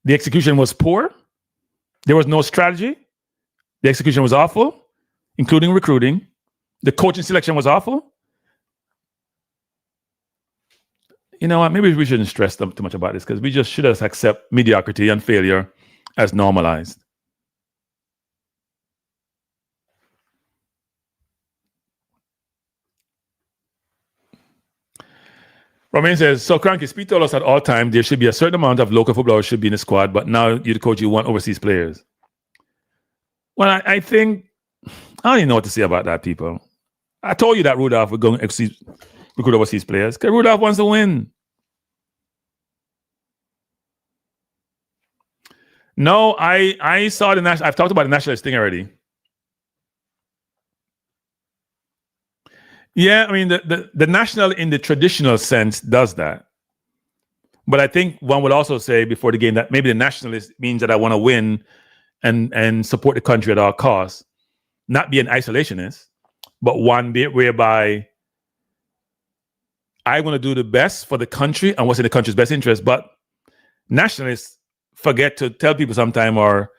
The execution was poor. There was no strategy. The execution was awful, including recruiting. The coaching selection was awful. You know what? Maybe we shouldn't stress too much about this, because we just should accept mediocrity and failure as normalized. Romain says, so Cranky, Speed told us at all time there should be a certain amount of local footballers should be in the squad, but now you're the coach, you want overseas players. Well, I think, I don't even know what to say about that, people. I told you that Rudolph would go and recruit overseas players, because Rudolph wants to win. No, I saw the national. I've talked about the nationalist thing already. Yeah, I mean the national in the traditional sense does that, but I think one would also say before the game that maybe the nationalist means that I want to win and support the country at all costs, not be an isolationist, but one whereby I want to do the best for the country and what's in the country's best interest. But nationalists forget to tell people sometime or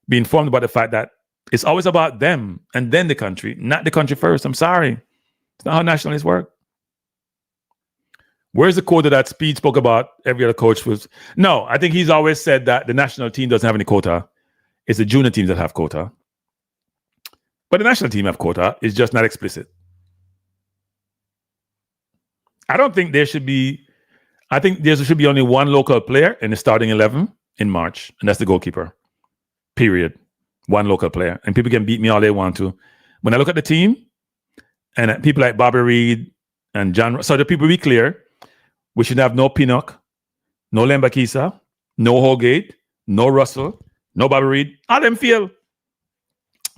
be informed about the fact that it's always about them and then the country, not the country first. I'm sorry. It's not how nationalists work. Where's the quota that Speid spoke about every other coach was? No, I think he's always said that the national team doesn't have any quota. It's the junior teams that have quota. But the national team have quota. It's just not explicit. I don't think there should be, I think there should be only one local player in the starting 11 in March, and that's the goalkeeper. Period. One local player. And people can beat me all they want to. When I look at the team, and people like Bobby Reid and John, so the people be clear, we should have no Pinnock, no Lembakisa, no Holgate, no Russell, no Bobby Reid. All them feel.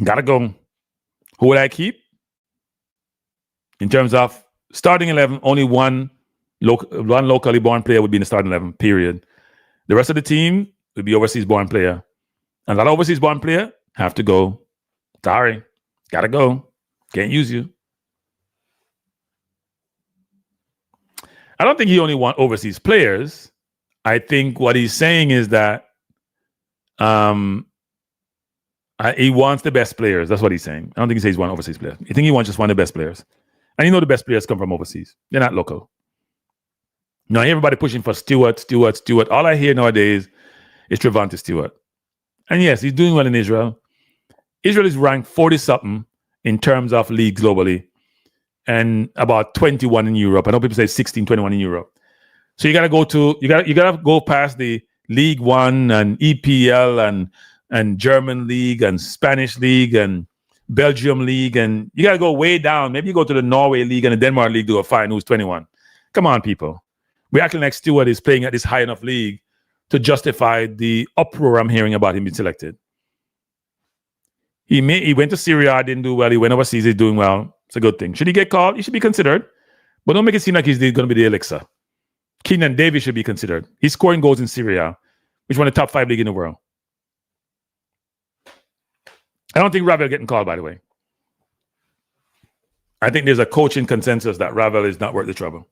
Gotta go. Who would I keep? In terms of starting 11, only one locally born player would be in the starting 11, period. The rest of the team would be overseas born player. And a lot of overseas born player have to go. Sorry. Gotta go. Can't use you. I don't think he only wants overseas players. I think what he's saying is that he wants the best players. That's what he's saying. I don't think he says he wants overseas players. I think he wants just one of the best players. And the best players come from overseas. They're not local. Now, everybody pushing for Stewart. All I hear nowadays is Trevante Stewart. And yes, he's doing well in Israel. Israel is ranked 40-something in terms of leagues globally and about 21 in Europe. I know people say 16, 21 in Europe. So you got to go past the League One and EPL and German League and Spanish League and Belgium League, and you got to go way down. Maybe you go to the Norway League and the Denmark League to a fine who's 21. Come on, people. We're acting like Stewart is playing at this high enough league to justify the uproar I'm hearing about him being selected. He went to Syria, didn't do well. He went overseas, he's doing well. It's a good thing. Should he get called? He should be considered. But don't make it seem like he's going to be the elixir. Keenan Davis should be considered. He's scoring goals in Syria, which is one of the top 5 leagues in the world. I don't think Ravel getting called, by the way. I think there's a coaching consensus that Ravel is not worth the trouble.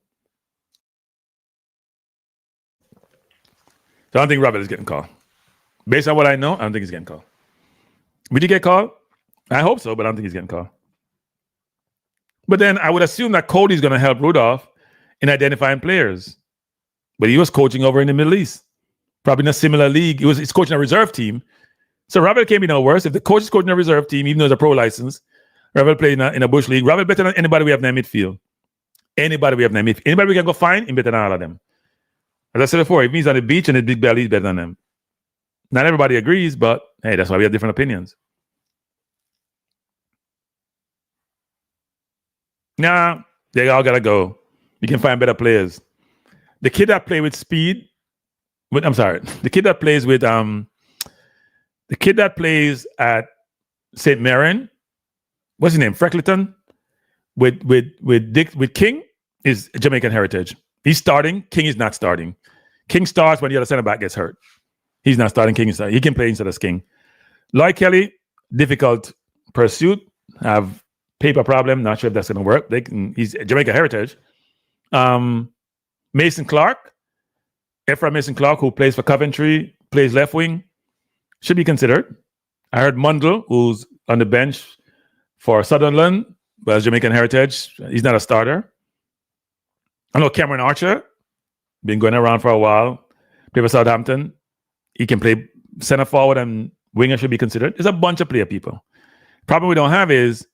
So I don't think Ravel is getting called. Based on what I know, I don't think he's getting called. Would he get called? I hope so, but I don't think he's getting called. But then I would assume that Cody's going to help Rudolph in identifying players. But he was coaching over in the Middle East. Probably in a similar league. He's coaching a reserve team. So Ravel can't be no worse. If the coach is coaching a reserve team, even though it's a pro license, Ravel playing in a bush league, Ravel better than anybody we have in the midfield. Anybody we can go find, him better than all of them. As I said before, if he's on the beach and his big belly, he's better than them. Not everybody agrees, but hey, that's why we have different opinions. Nah, they all gotta go. You can find better players. The kid that played with Speid, the kid that plays with the kid that plays at St. Mirren, what's his name? Freckleton, with King is Jamaican heritage. He's starting. King is not starting. King starts when the other center back gets hurt. He's not starting. King is starting. He can play instead of King. Lloyd Kelly, difficult pursuit. Have paper problem. Not sure if that's going to work. He's Jamaica heritage. Mason Clark, Ephraim Mason Clark, who plays for Coventry, plays left wing, should be considered. I heard Mundell, who's on the bench for Sutherland, but has Jamaican heritage. He's not a starter. I know Cameron Archer, been going around for a while, play for Southampton. He can play center forward and winger should be considered. There's a bunch of player people. Problem we don't have is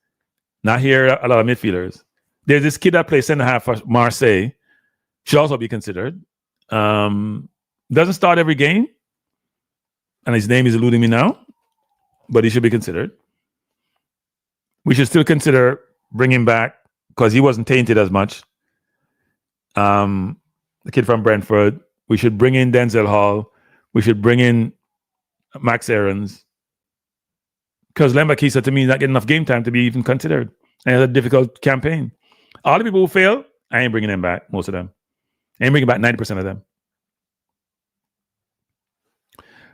not here a lot of midfielders. There's this kid that plays center half for Marseille, should also be considered. Doesn't start every game, and his name is eluding me now, but he should be considered. We should still consider bringing back, because he wasn't tainted as much, the kid from Brentford. We should bring in Denzel Hall. We should bring in Max Aarons, because Lembakisa to me is not getting enough game time to be even considered. And it's a difficult campaign. All the people who fail, I ain't bringing them back, most of them. I ain't bringing back 90% of them.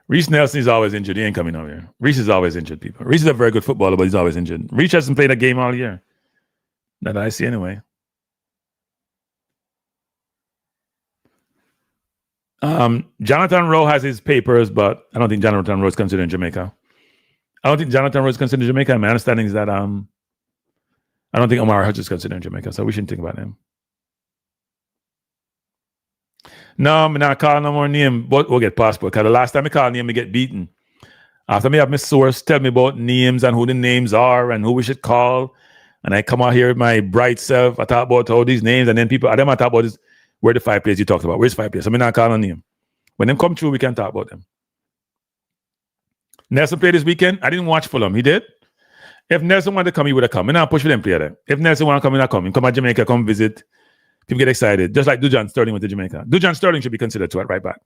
Reece Nelson is always injured. He ain't coming over here. Reece is always injured, people. Reece is a very good footballer, but he's always injured. Reece hasn't played a game all year. That I see anyway. Jonathan Rowe has his papers, but I don't think Jonathan Rowe is considered in Jamaica. I don't think Jonathan Rowe is considered in Jamaica. My understanding is that I don't think Omar Hutch is considered in Jamaica, so we shouldn't think about him. No, I'm not calling no more name, but we'll get passport. Because the last time I called name, I get beaten. After me have my source tell me about names and who the names are and who we should call. And I come out here with my bright self. I talk about all these names, and then people, I talk about this, where the 5 players you talked about. Where's 5 players? I'm not calling a name. When them come through, we can talk about them. Nelson played this weekend. I didn't watch Fulham. He did. If Nelson wanted to come, he would have come. And I'll push for them player there. If Nelson want to come, he'll come. He come to Jamaica, come visit. People get excited. Just like Dujan Sterling went to Jamaica. Dujan Sterling should be considered to it right back.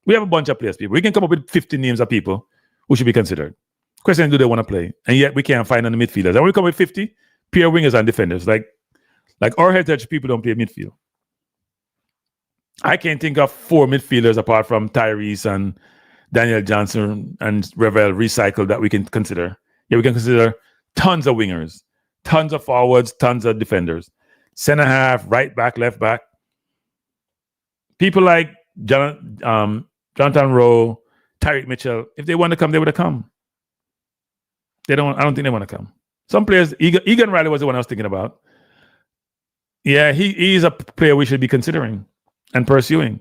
We have a bunch of players, people. We can come up with 15 names of people who should be considered. Question is, do they want to play? And yet we can't find on the midfielders. And we come with 50 pure wingers and defenders. Like our heritage people don't play midfield. I can't think of 4 midfielders apart from Tyrese and Daniel Johnson and Revel recycled that we can consider. Yeah, we can consider tons of wingers, tons of forwards, tons of defenders. Center half, right back, left back. People like Jonathan Rowe, Tyreek Mitchell, if they want to come, they would have come. I don't think they want to come. Some players, Egan Riley was the one I was thinking about. Yeah, he's a player we should be considering and pursuing.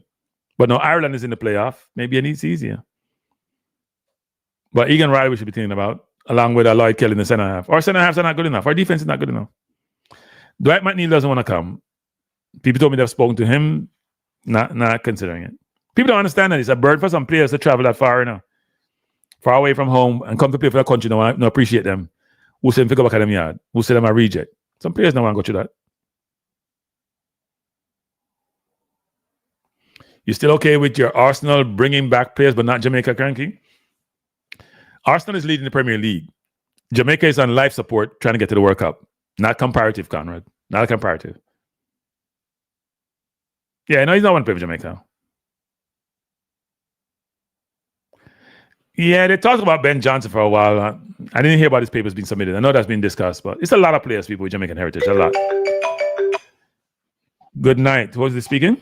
But no, Ireland is in the playoff. Maybe it's easier. But Egan Riley we should be thinking about, along with Lloyd Kelly in the center half. Our center halves are not good enough. Our defense is not good enough. Dwight McNeil doesn't want to come. People told me they've spoken to him, not considering it. People don't understand that it's a burden for some players to travel that far, far away from home and come to play for their country. No appreciate them. Who say them to go back at them yard? Who say them a reject? Some players don't want to go through that. You still okay with your Arsenal bringing back players but not Jamaica cranking? Arsenal is leading the Premier League. Jamaica is on life support trying to get to the World Cup. Not comparative, Conrad. Not a comparative. Yeah, no, he's not one to play for Jamaica. Yeah, they talked about Ben Johnson for a while. I didn't hear about his papers being submitted. I know that's been discussed, but it's a lot of players, people with Jamaican heritage. A lot. Good night. Who was this speaking?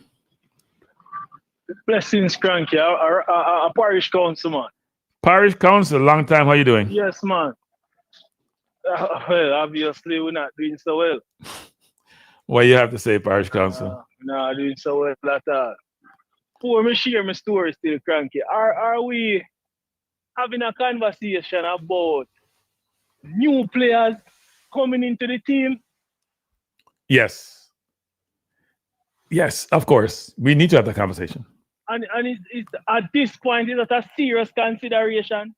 Blessings, Cranky. A parish council, man.
Parish council, long time. How you doing?
Yes, man. Well, obviously, we're not doing so well.
What do you have to say, parish council?
Not doing so well at all. Before me share my story still, Cranky, are we having a conversation about new players coming into the team?
Yes. Yes, of course. We need to have that conversation.
And it's at this point, is that a serious consideration?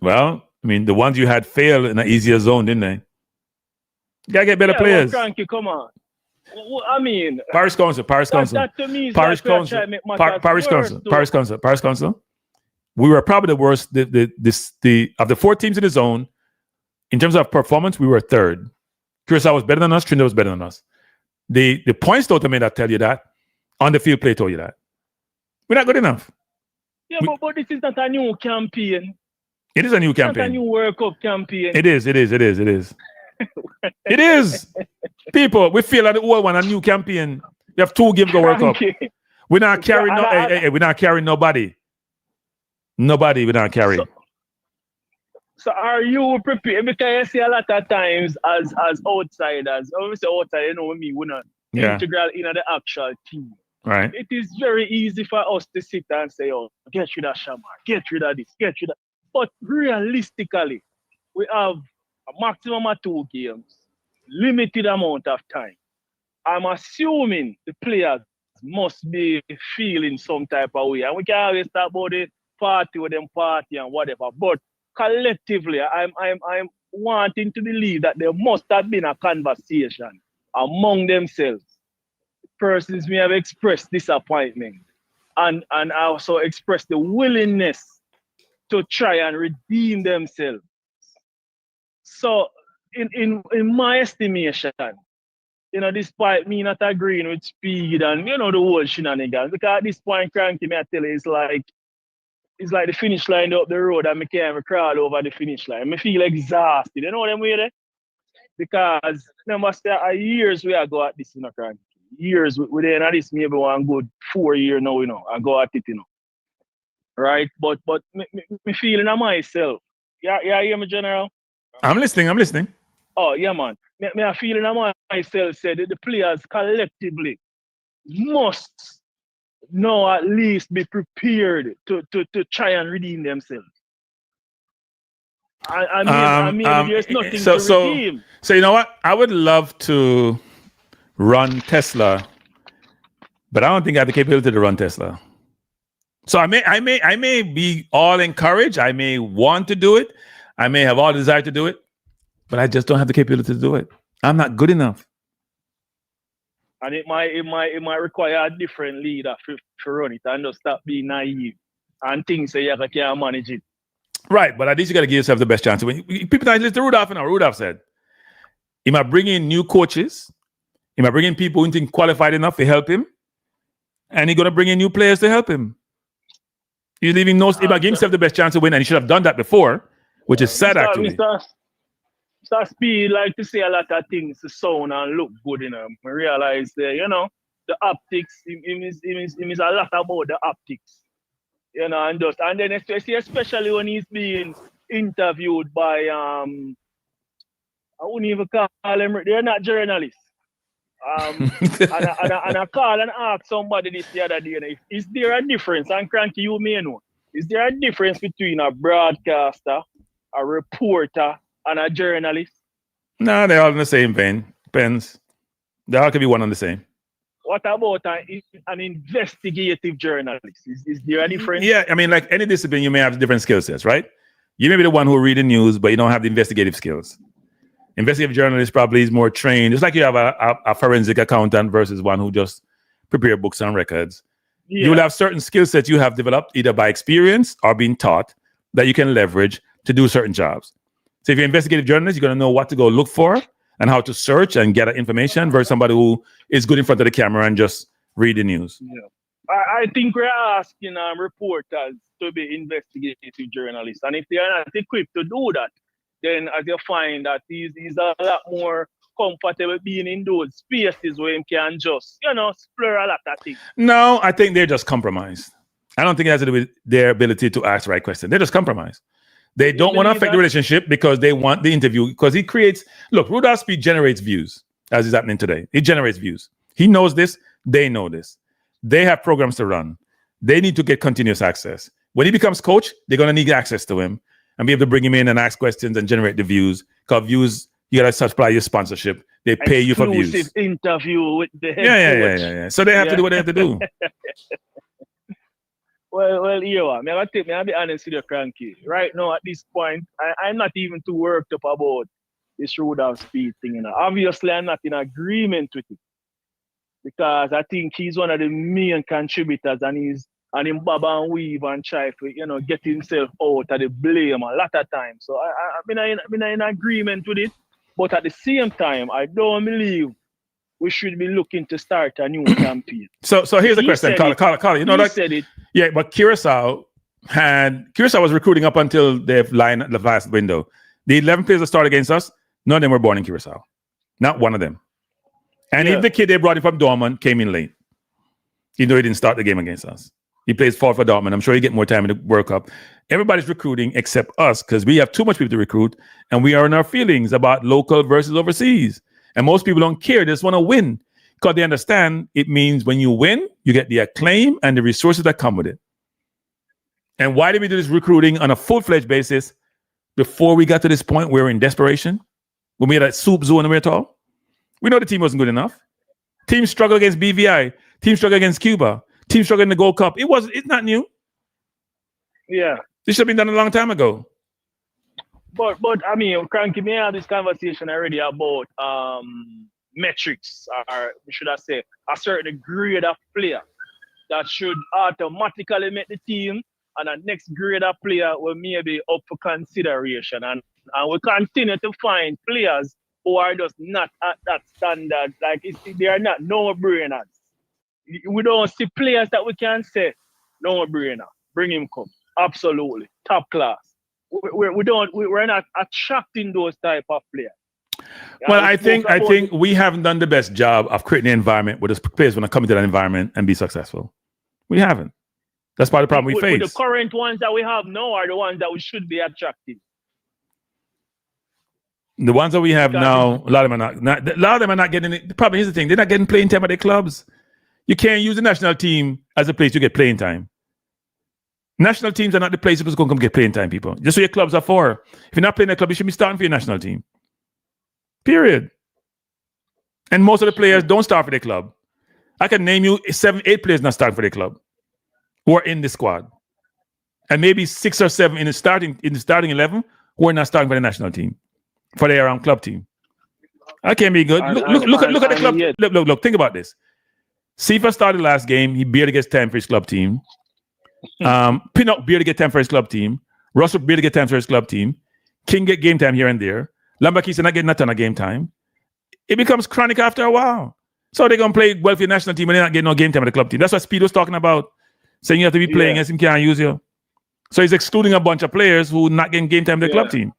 Well, I mean, the ones you had failed in an easier zone, didn't they? You gotta get better players.
Well, Cranky, come on. I mean,
Parish council.
That to me is
parish
like
council. Parish council. We were probably the worst. Of the 4 teams in the zone, in terms of performance, we were 3rd. Curacao was better than us. Trinidad was better than us. The points total may not tell you that. On the field play told you that. We're not good enough.
Yeah, but this is not a new campaign.
It is a new campaign.
It's not a new World Cup campaign.
It is. It is. People, we feel like the old one, a new campaign. We have 2 games to World Cup. We're not carrying we're not carrying nobody. Nobody we're not carrying.
So are you prepared? Because I see a lot of times as outsiders, obviously outside, we're not integral in the actual team.
Right.
It is very easy for us to sit and say, oh, get rid of Shamar, get rid of this, get rid of. But realistically, we have a maximum of 2 games, limited amount of time. I'm assuming the players must be feeling some type of way. And we can always talk about the party with them party and whatever. But collectively, I'm wanting to believe that there must have been a conversation among themselves. Persons may have expressed disappointment and also expressed the willingness to try and redeem themselves. So in my estimation, despite me not agreeing with Speid and the whole shenanigans, because at this point, Cranky, me I tell you, it's like the finish line up the road and I can't even crawl over the finish line. I feel exhausted. You know what I'm with? Because remember, years we go at this, Cranky. years within this, maybe one good 4 years now, I go at it, Right? But me feeling of myself. Yeah, hear me, General?
I'm listening.
Oh, yeah, man. Me a feeling of myself said that the players collectively must now at least be prepared to try and redeem themselves. I mean, there's nothing to redeem.
So you know what? I would love to run Tesla, but I don't think I have the capability to run Tesla. So I may be all encouraged. I may want to do it. I may have all the desire to do it, but I just don't have the capability to do it. I'm not good enough.
And it might require a different leader to run it and just stop being naive and think so you can manage it.
Right, but at least you got to give yourself the best chance. When people listen to Rudolph, Rudolph said, he might bring in new coaches, he might bring in people who think qualified enough to help him, and he's going to bring in new players to help him. He's leaving he might give himself the best chance to win, and he should have done that before, which is sad, actually.
Mr. Speid like to say a lot of things to sound and look good, I realize, the optics, it is a lot about the optics. And then especially when he's being interviewed by I wouldn't even call them, they're not journalists. And I call and ask somebody this the other day, is there a difference, and Cranky, you may know, is there a difference between a broadcaster, a reporter, and a journalist?
No, they're all in the same vein. Depends. They all could be one and the same.
What about an investigative journalist? Is there a difference?
Yeah, I mean, like any discipline, you may have different skill sets, right? You may be the one who read the news, but you don't have the investigative skills. Investigative journalist probably is more trained. It's like you have a forensic accountant versus one who just prepare books and records. Yeah. You will have certain skill sets you have developed either by experience or being taught that you can leverage to do certain jobs. So if you're an investigative journalist, you're going to know what to go look for and how to search and get information versus somebody who is good in front of the camera and just read the news.
Yeah. I think we're asking reporters to be investigative journalists. And if they are not equipped to do that, then as you find that he's a lot more comfortable being in those spaces where he can just, explore a lot of things.
No, I think they're just compromised. I don't think it has to do with their ability to ask the right question. They're just compromised. They don't want to affect the relationship because they want the interview. Because he creates, look, Rudolph Speid generates views, as is happening today. He generates views. He knows this. They know this. They have programs to run. They need to get continuous access. When he becomes coach, they're going to need access to him and be able to bring him in and ask questions and generate the views. Because views, you got to supply your sponsorship. They pay you for views.
Exclusive interview with the head coach.
Yeah. So they have to do what they have to do.
Well, I'll be honest with you, Cranky. Right now, at this point, I'm not even too worked up about this Rudolph Speid thing. Obviously, I'm not in agreement with it because I think he's one of the main contributors, and him bob and weave and try to, get himself out of the blame a lot of times. So I've been in agreement with it, but at the same time, I don't believe we should be looking to start a new campaign. So
here's the question, Carl. You know that
said it.
Yeah, but Curacao was recruiting up until the last window. The 11 players that started against us, none of them were born in Curacao. Not one of them. And even the kid they brought in from Dortmund came in late. Even though he didn't start the game against us. He plays for Dortmund. I'm sure he get more time in the World Cup. Everybody's recruiting except us because we have too much people to recruit and we are in our feelings about local versus overseas. And most people don't care. They just want to win because they understand it means when you win, you get the acclaim and the resources that come with it. And why did we do this recruiting on a full-fledged basis before we got to this point where we're in desperation? When we had that soup zone and we're tall? We know the team wasn't good enough. Teams struggled against BVI. Teams struggled against Cuba. Teams struggled in the Gold Cup. It's not new.
Yeah.
This should have been done a long time ago.
But I mean, Cranky, may have this conversation already about metrics, or should I say, a certain grade of player that should automatically make the team, and a next grade of player will maybe up for consideration. And we continue to find players who are just not at that standard. Like they are not no-brainers. We don't see players that we can say no-brainer. Bring him come. Absolutely. Top class. We're not attracting those type of players.
Well, I think we haven't done the best job of creating an environment where the players want to come into that environment and be successful. We haven't. That's part of the problem we face.
The current ones that we have now are the ones that we should be attractive.
The ones that we have now, a lot of them are not getting it. The problem is the thing, they're not getting playing time at their clubs. You can't use the national team as a place to get playing time. National teams are not the place you're supposed to come get playing time, people. Just what your clubs are for. If you're not playing a club, you should be starting for your national team. Period. And most of the players don't start for their club. I can name you 7, 8 players not starting for their club who are in the squad. And maybe 6 or 7 in the starting 11 who are not starting for the national team. For their club team. That can't be good. Look at the club. Look, think about this. Sifa started last game. He barely gets time for his club team. Pinnock barely get time for his club team. Russell barely get time for his club team. King get game time here and there. Lambakis not getting a ton of game time. It becomes chronic after a while. So they're going to play well for your national team and they're not getting no game time at the club team. That's what Speid was talking about. Saying you have to be playing as him can't use you. So he's excluding a bunch of players who not getting game time at the club team.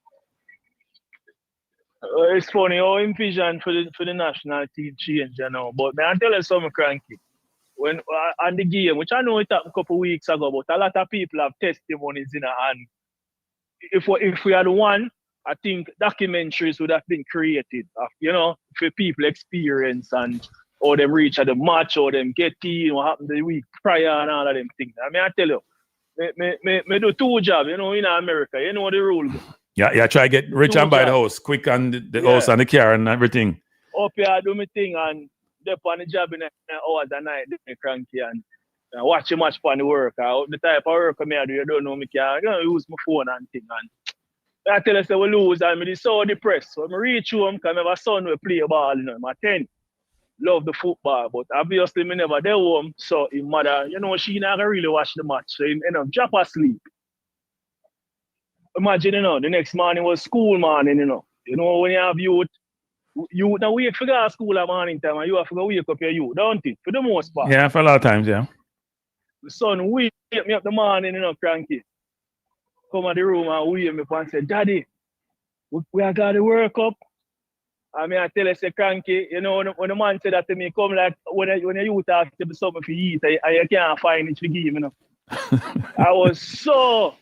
It's funny how vision for the national team change, you know. But man, I tell you something, Cranky. When on the game, which I know it happened a couple of weeks ago, but a lot of people have testimonies in a hand. If we had one, I think documentaries would have been created, you know, for people experience and or them reach at the match or them get in what happened the week prior and all of them things. I mean, I tell you, me do 2 jobs, you know, in America, you know the rule.
Yeah, try to get rich and buy the house quick on the house and the car and everything.
Up here, do my thing and dip on the job in hours a night, Cranky, and watch a match on the work. The type of work I do, you don't know me can use my phone and thing. And I tell you, say we lose, and I'm so depressed. So I reach home because I have a son who play ball, you know, I'm 10. Love the football, but obviously me never there home. So his mother, you know, she never really watch the match. So he end up drop asleep. Imagine, you know, the next morning was school morning, you know. You know, when you have youth now wait for go to school at morning time and you have to go wake up your youth, don't it? For the most part.
Yeah, for a lot of times, yeah.
The son wake me up the morning, you know, Cranky. Come at the room and wake me up and say, Daddy, we are got to work up. I mean, I tell you, say, Cranky, you know, when the man said that to me, come like, when you youth ask to be something to eat, I can't find it to give, you know. I was so...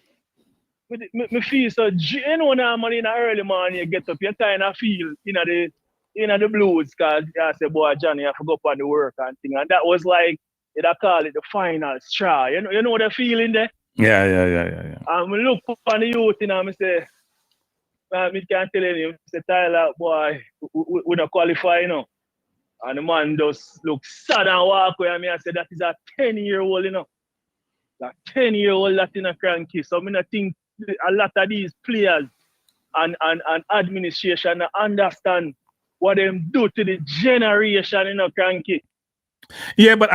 Me feel so, you know, normally in the early morning you get up, you kind of feel in the blues because I say, boy, Johnny, I forgot on the work and thing. And that was like, I call it the final straw. You know the feeling there?
Yeah.
And I look up on the youth and I say, I can't tell you, say, Tyler, boy, we don't qualify, you know. And the man just look sad and walk away. And I say, that is a 10-year-old, you know. That 10-year-old Latina Cranky. So I think a lot of these players and administration understand what them do to the generation, you know, Cranky.
Yeah, but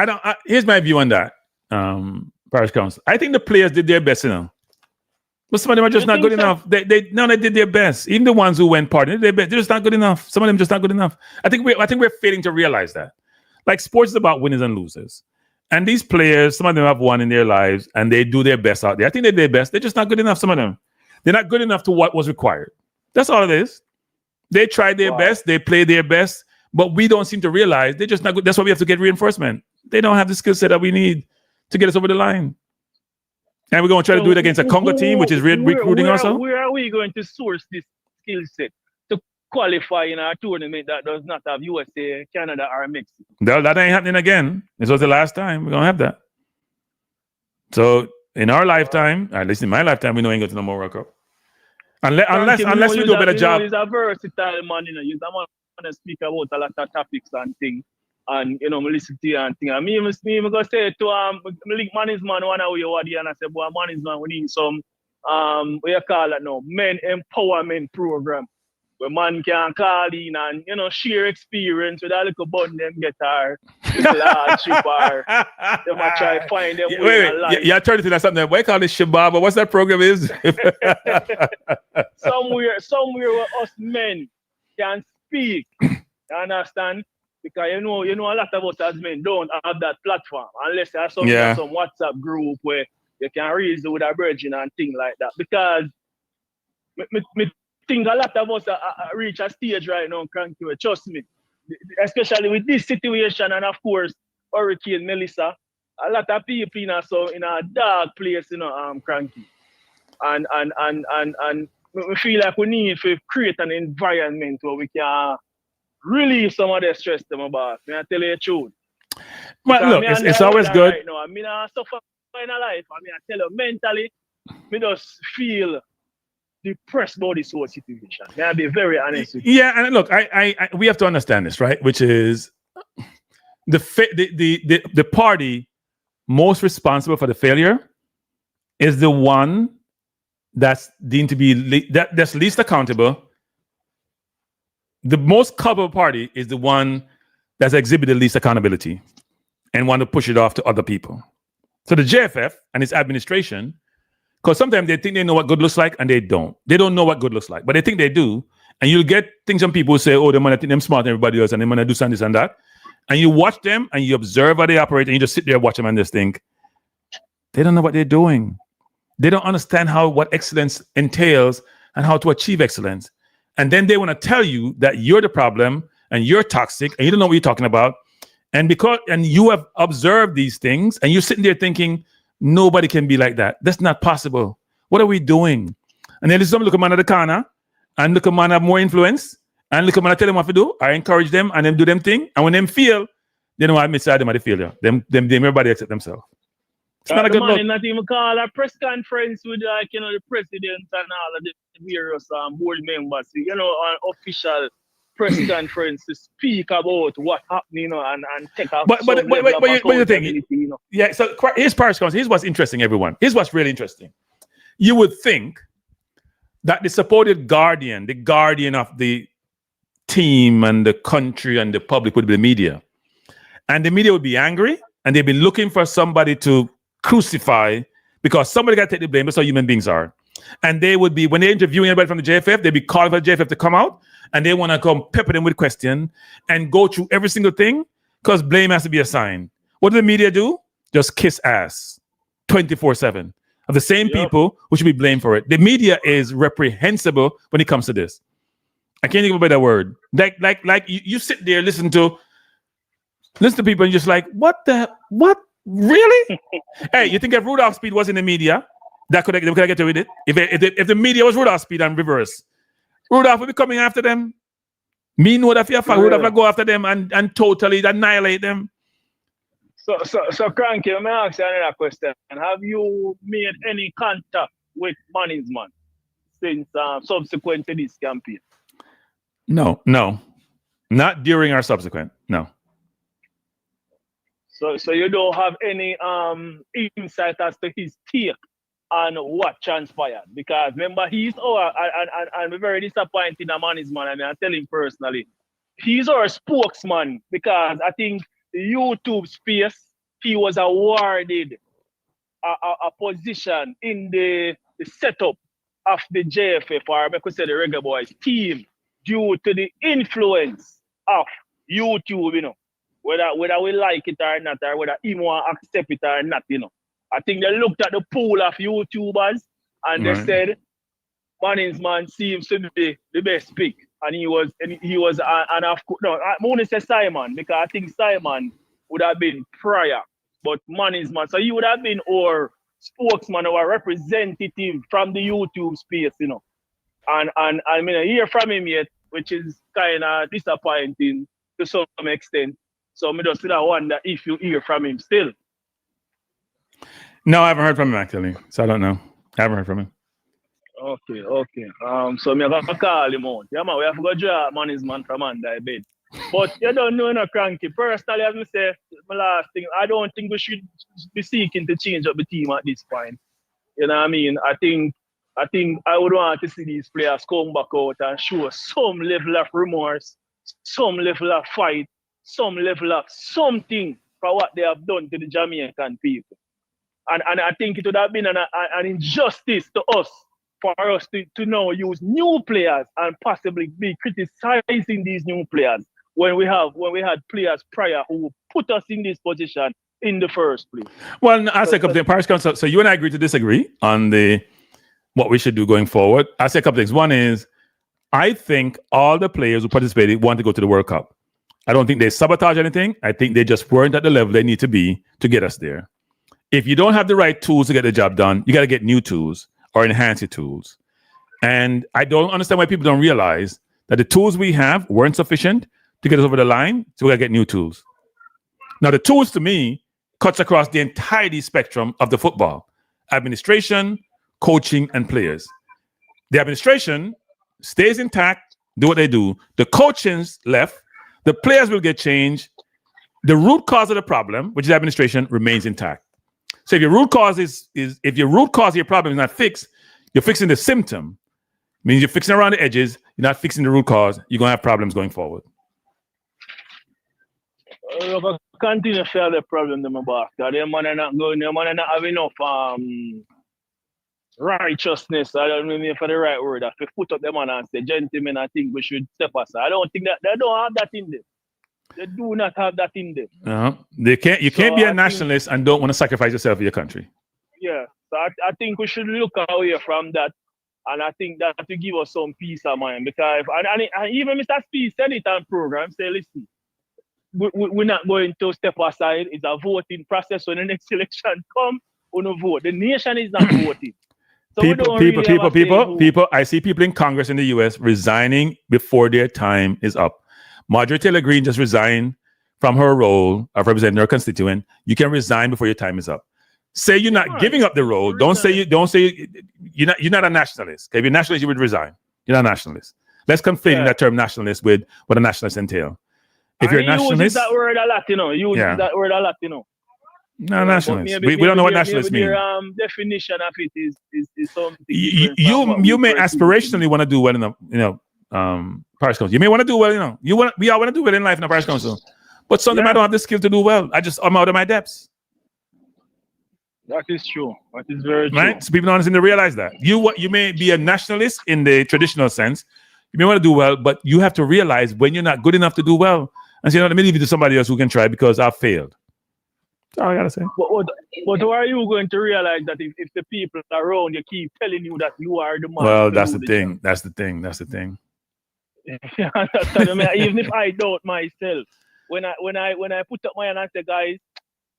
here's my view on that, Parish Council. I think the players did their best, you know. But some of them are just not good enough. They did their best. Even the ones who went partying, they're just not good enough. Some of them just not good enough. I think we're failing to realize that. Like, sports is about winners and losers. And these players, some of them have won in their lives and they do their best out there. I think they did their best. They're just not good enough, some of them. They're not good enough to what was required. That's all it is. They tried their best. They played their best. But we don't seem to realize they're just not good. That's why we have to get reinforcement. They don't have the skill set that we need to get us over the line. And we're going to try to do it against a Congo team, which is recruiting also.
Where are we going to source this skill set to qualify in our tournament that does not have USA, Canada, or Mexico?
That ain't happening again. This was the last time we're going to have that. So in our lifetime, at least in my lifetime, we know ain't going to no more World Cup. Unless we do a better job.
He's a versatile man, you know. He's a man to speak about a lot of topics and things. And, you know, I listen to you and things. And me going to say to link management one of your and I say, boy, management, we need some, what you call it now, men empowerment program. Where man can call in and, you know, share experience with a little button them get our little hardship or they might try to find them way in life.
Yeah, turn it into something. Why call it Shababa? What's that program is?
somewhere where us men can speak. You understand? Because you know a lot of us as men don't have that platform unless there's some WhatsApp group where you can reason with a virgin and things like that. Because me think a lot of us reach a stage right now, Cranky. Trust me. Especially with this situation and of course Hurricane Melissa, a lot of people in a dark place, Cranky. And we feel like we need to create an environment where we can release some of the stress them about. May I tell you the truth?
Well, look, it's always good.
Right now. I mean, I suffer in a life. I mean, I tell you, mentally, me just feel depressed about this whole situation. May I be very honest with you?
Yeah, and look, I we have to understand this, right? Which is the party most responsible for the failure is the one that's deemed to be that's least accountable. The most culpable party is the one that's exhibited least accountability and want to push it off to other people. So the JFF and its administration, because sometimes they think they know what good looks like and they don't. They don't know what good looks like, but they think they do. And you'll get things from people who say, oh, they want to think them smarter than everybody else and they want to do something, this and that. And you watch them and you observe how they operate and you just sit there, watch them and just think, they don't know what they're doing. They don't understand what excellence entails and how to achieve excellence. And then they want to tell you that you're the problem and you're toxic and you don't know what you're talking about. And you have observed these things and you're sitting there thinking, nobody can be like that. That's not possible. What are we doing? And then some look at man at the corner and look at man have more influence and look at man I tell them what to do. I encourage them and them do them thing. And when them fail, they know I admit them at the failure. Them everybody accept themselves. It's not a good look.
Not even call a press conference with the president and all of the various board members, an official press conference to speak about what happened, and take up. But
the thing, yeah. So here's Paris Council. Here's what's interesting, everyone. Here's what's really interesting. You would think that the supported guardian, the guardian of the team and the country and the public would be the media, and the media would be angry and they'd be looking for somebody to crucify because somebody got to take the blame. That's how human beings are. And they would be, when they're interviewing anybody from the JFF, they'd be calling for the JFF to come out and they want to come pepper them with questions and go through every single thing because blame has to be assigned. What do the media do? Just kiss ass 24/7 of the same people who should be blamed for it. The media is reprehensible when it comes to this. I can't think of a better word. Like you sit there, listen to people and you're just like, what? Really? Hey, you think if Rudolph Speid was in the media, they could get away with it? If the media was Rudolph Speid and reverse, Rudolph would be coming after them. Me know that Rudolph will go after them and totally annihilate them.
So Cranky, let me ask you another question. Have you made any contact with management since subsequent to this campaign?
No. Not during our subsequent, no.
So you don't have any insight as to his take on what transpired, because remember he's and we're very disappointed in the management. I mean, I tell him personally, he's our spokesman because I think the YouTube space he was awarded a position in the setup of the JFF, or I could say the Reggae Boyz team, due to the influence of YouTube, whether we like it or not, or whether he want to accept it or not, I think they looked at the pool of YouTubers and they said, management seems to be the best pick. And he was, and of course, no, I want to say Simon, because I think Simon would have been prior, but management, so he would have been our spokesman or representative from the YouTube space, And I mean, I hear from him yet, which is kind of disappointing to some extent. So I just wonder if you hear from him still.
No, I haven't heard from him actually. So I don't know. I haven't heard from him.
Okay. So I'm going to call him out. Yeah, man, we have to go draw management from under bed. But you don't know, Cranky. Personally, as I say, my last thing, I don't think we should be seeking to change up the team at this point. You know what I mean? I think I would want to see these players come back out and show some level of remorse, some level of fight, some level of something for what they have done to the Jamaican people. And I think it would have been an injustice to us for us to now use new players and possibly be criticizing these new players when we had players prior who put us in this position in the first place.
Well, I say a couple things. Paris Council, so you and I agree to disagree on what we should do going forward. I say a couple things. One is, I think all the players who participated want to go to the World Cup. I don't think they sabotage anything. I think they just weren't at the level they need to be to get us there. If you don't have the right tools to get the job done, you got to get new tools or enhance your tools. And I don't understand why people don't realize that the tools we have weren't sufficient to get us over the line, so we got to get new tools. Now, the tools to me cuts across the entirety spectrum of the football. Administration, coaching, and players. The administration stays intact, do what they do. The coaching's left. The players will get changed. The root cause of the problem, which is administration, remains intact. So if your root cause if your root cause of your problem is not fixed, you're fixing the symptom. Means you're fixing around the edges, you're not fixing the root cause, you're gonna have problems going forward.
Continue to share the problem them about. Them man are not going, them man are not have enough righteousness. I don't know for the right word. If you put up them man and say, gentlemen, I think we should step aside. I don't think that they don't have that in them. They do not have that in them.
You can't be a nationalist and don't want to sacrifice yourself for your country.
Yeah. So I think we should look away from that. And I think that to give us some peace of mind. Because and even Mr. Speid said it on program, say, listen, we're not going to step aside. It's a voting process. When the next election comes, we don't vote. The nation is not voting. So people, I see people in Congress in the US resigning before their time is up. Marjorie Taylor Greene just resigned from her role of representing her constituent. You can resign before your time is up. Say you're not giving up the role. Don't say you're not a nationalist. Okay? If you're a nationalist, you would resign. You're not a nationalist. Let's conflate that term nationalist with what a nationalist entail. If you're a nationalist, use that word a lot, you know. That word a lot, you know.
No, nationalist. We don't know what nationalist means.
Definition of it is something.
You may aspirationally want to do well in the parish council. You may want to do well. We all want to do well in life in the parish council. But sometimes I don't have the skill to do well. I'm out of my depths.
That is true. That is very true.
Right? So people don't seem to realize that. You may be a nationalist in the traditional sense. You may want to do well, but you have to realize when you're not good enough to do well. And say, let me leave it to somebody else who can try because I've failed. That's all I gotta say.
But how are you going to realize that if the people around you keep telling you that you are the man?
Well, that's the thing. That's the thing.
Even if I doubt myself, when I put up my hand and say, guys,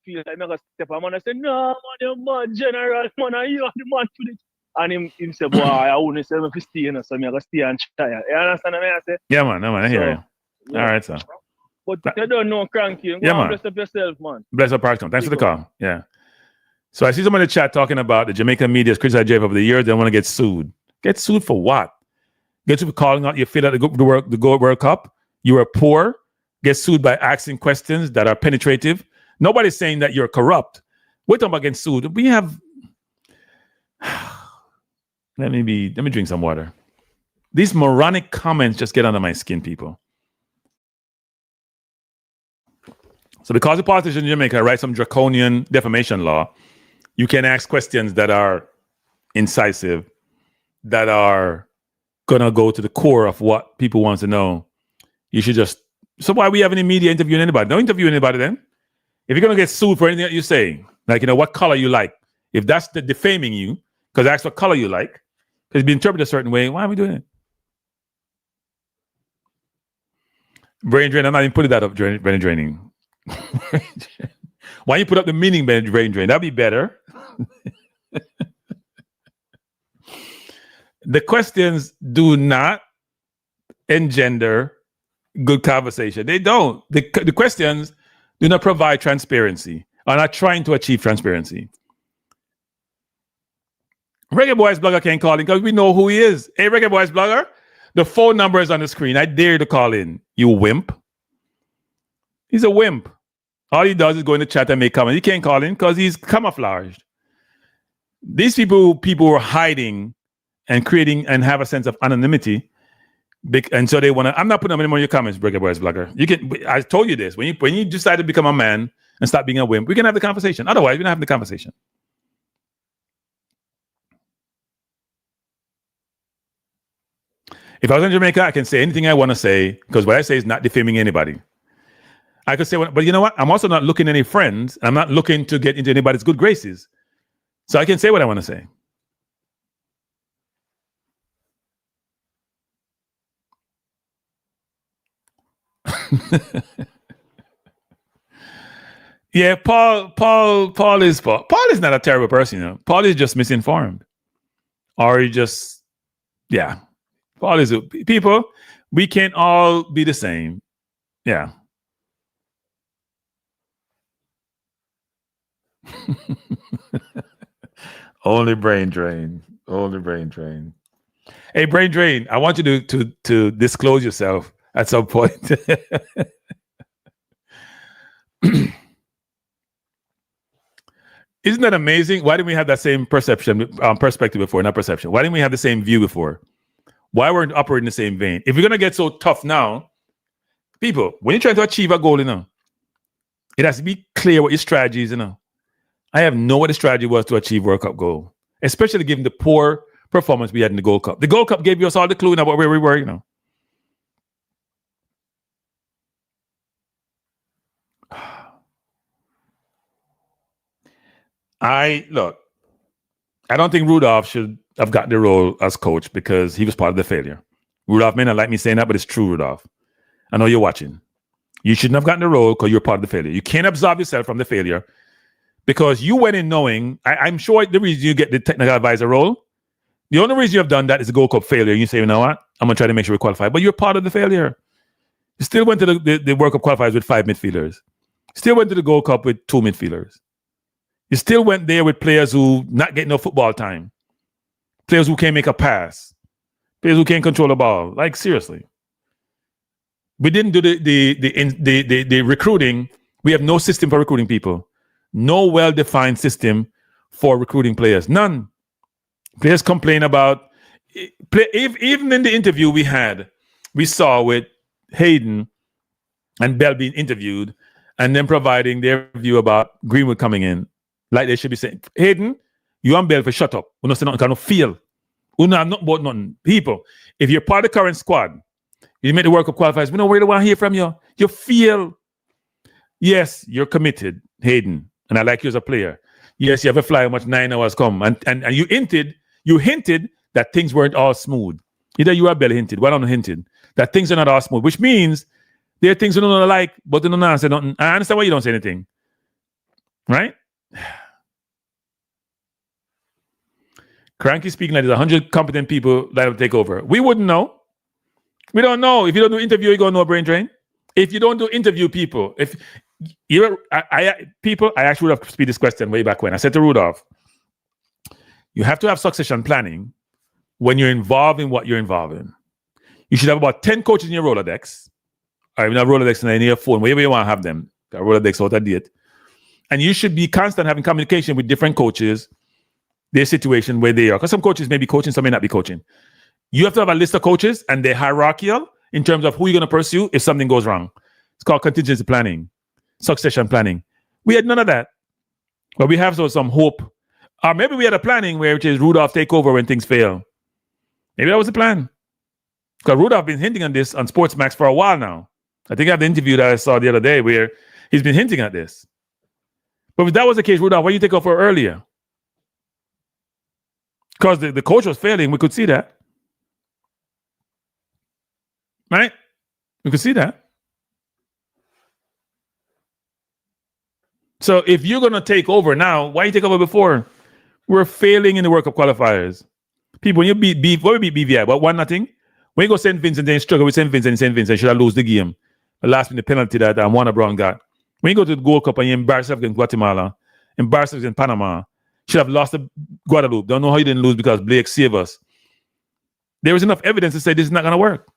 feel like I'm gonna step, I'm gonna say, no, man, you're man, general, man, you are the man to this. And him say, boy, I wouldn't say if you stay, you know, so I'm gonna stay and try. You understand what I say?
Yeah, man, I hear you. Yeah. All right, sir.
But they don't know cranky.
Yeah, man.
Bless up yourself, man.
Bless up, Parkton. Thanks for the call. Yeah. So I see someone in the chat talking about the Jamaican media has criticized JF over the years. They want to get sued. Get sued for what? Get sued for calling out your failure at the World Cup. You were poor. Get sued by asking questions that are penetrative. Nobody's saying that you're corrupt. We're talking about getting sued. We have. Let me drink some water. These moronic comments just get under my skin, people. So because the politician in Jamaica write some draconian defamation law, you can ask questions that are incisive, that are gonna go to the core of what people want to know. You should just. So why are we having any media interviewing anybody? Don't interview anybody then. If you're gonna get sued for anything that you say, like what color you like, if that's the defaming you, because that's what color you like, because it's been interpreted a certain way, why are we doing it? Brain drain. I'm not even putting that up. Brain draining. Why don't you put up the meaning brain drain? That'd be better. The questions do not engender good conversation. They don't. The questions do not provide transparency. Are not trying to achieve transparency. Reggae Boyz Blogger can't call in because we know who he is. Hey, Reggae Boyz Blogger, the phone number is on the screen. I dare you to call in, you wimp. He's a wimp. All he does is go in the chat and make comments. He can't call in because he's camouflaged. These people are hiding and creating and have a sense of anonymity. And so they want to. I'm not putting up any more of your comments, Reggae Boyz Blogger. You can. I told you this. When you decide to become a man and stop being a wimp, we can have the conversation. Otherwise, we're not having the conversation. If I was in Jamaica, I can say anything I want to say because what I say is not defaming anybody. I could say, but you know what? I'm also not looking at any friends. I'm not looking to get into anybody's good graces. So I can say what I want to say. Yeah, Paul is not a terrible person, you know. Paul is just misinformed. Or he just, yeah. Paul is people, we can't all be the same. Yeah. Only brain drain. Only brain drain. Hey, brain drain, I want you to disclose yourself at some point. Isn't that amazing? Why didn't we have that same perception, perspective before? Not perception. Why didn't we have the same view before? Why weren't operating in the same vein? If you're gonna get so tough now, people, when you're trying to achieve a goal, you know, it has to be clear what your strategy is, you know. I have no what the strategy was to achieve World Cup goal, especially given the poor performance we had in the Gold Cup. The Gold Cup gave us all the clue about where we were, you know. I don't think Rudolph should have got the role as coach because he was part of the failure. Rudolph may not like me saying that, but it's true, Rudolph. I know you're watching. You shouldn't have gotten the role because you're part of the failure. You can't absolve yourself from the failure because you went in knowing, I'm sure the reason you get the technical advisor role, the only reason you have done that is the Gold Cup failure. You say, you know what? I'm going to try to make sure we qualify. But you're part of the failure. You still went to the World Cup qualifiers with 5 midfielders. Still went to the Gold Cup with 2 midfielders. You still went there with players who not getting no football time. Players who can't make a pass. Players who can't control the ball. Like, seriously. We didn't do the recruiting. We have no system for recruiting people. No well-defined system for recruiting players. None. Players complain about even in the interview we saw with Hayden and Bell being interviewed and then providing their view about Greenwood coming in. Like they should be saying, Hayden, you and Bell for shut up. We don't say nothing, kind of feel. We not about nothing. People, if you're part of the current squad, you make the World Cup qualifiers, we don't really want to hear from you. You feel, yes, you're committed, Hayden, and I like you as a player. Yes, you have a fly much 9 hours come. And you hinted that things weren't all smooth. Either you or Bell hinted, one on hinted, that things are not all smooth, which means there are things you don't like, but you don't answer nothing. I understand why you don't say anything. Right? Cranky speaking like there's 100 competent people that will take over. We wouldn't know. We don't know. If you don't do interview, you're going to know brain drain. If you don't do interview people, if you're I actually would have speed this question way back when. I said to Rudolph, you have to have succession planning when you're involved in what you're involved in. You should have about 10 coaches in your Rolodex. Or even a Rolodex in your phone, wherever you want to have them. A Rolodex out of date. And you should be constant having communication with different coaches, their situation, where they are. Because some coaches may be coaching, some may not be coaching. You have to have a list of coaches and they're hierarchical in terms of who you're going to pursue if something goes wrong. It's called contingency planning, succession planning. We had none of that. But we have some hope. Or maybe we had a planning which is Rudolph take over when things fail. Maybe that was the plan. Because Rudolph been hinting on this on Sportsmax for a while now. I think I have the interview that I saw the other day where he's been hinting at this. But if that was the case, Rudolph, why didn't you take over earlier? Because the coach was failing. We could see that. Right? We could see that. So if you're going to take over now, why you take over before? We're failing in the World Cup qualifiers. People, when you beat what we beat BVI, but 1-0. When you go St. Vincent, then struggle with St. Vincent, should have lose the game. The last minute penalty that Warner Brown got. When you go to the Gold Cup and you embarrass yourself against Guatemala, embarrass yourself against Panama, should have lost to Guadeloupe. Don't know how you didn't lose because Blake saved us. There was enough evidence to say this is not going to work.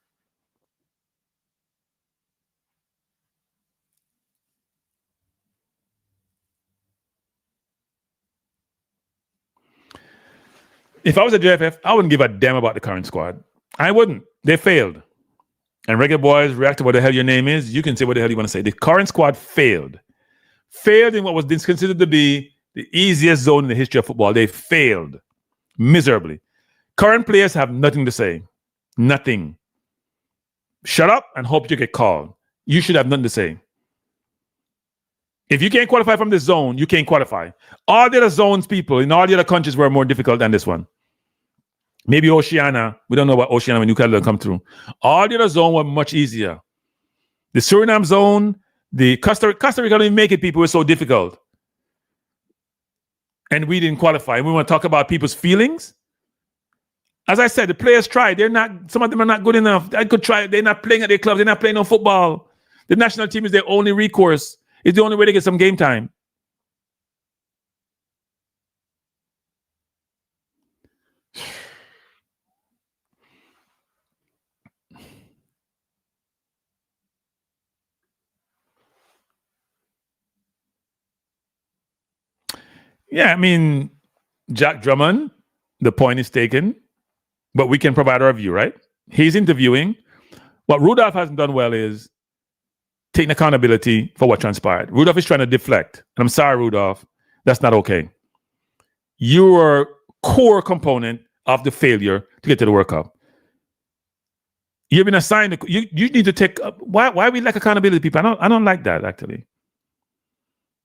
If I was a JFF, I wouldn't give a damn about the current squad. I wouldn't. They failed. And Reggae Boys react to what the hell your name is. You can say what the hell you want to say. The current squad failed. Failed in what was considered to be the easiest zone in the history of football. They failed miserably. Current players have nothing to say. Nothing. Shut up and hope you get called. You should have nothing to say. If you can't qualify from this zone, you can't qualify. All the other zones, people in all the other countries were more difficult than this one. Maybe Oceania. We don't know about Oceania when New Caledonia come through. All the other zones were much easier. The Suriname zone, the Costa Rica don't even make it, people. It's so difficult. And we didn't qualify. We want to talk about people's feelings. As I said, the players tried. Some of them are not good enough. I could try. They're not playing at their clubs. They're not playing no football. The national team is their only recourse. It's the only way to get some game time. Yeah, I mean, Jack Drummond, the point is taken, but we can provide our view, right? He's interviewing. What Rudolph hasn't done well is taking accountability for what transpired. Rudolph is trying to deflect. And I'm sorry, Rudolph, that's not okay. You were a core component of the failure to get to the World Cup. You've been assigned, you need to take, why we lack accountability, people? I don't like that, actually.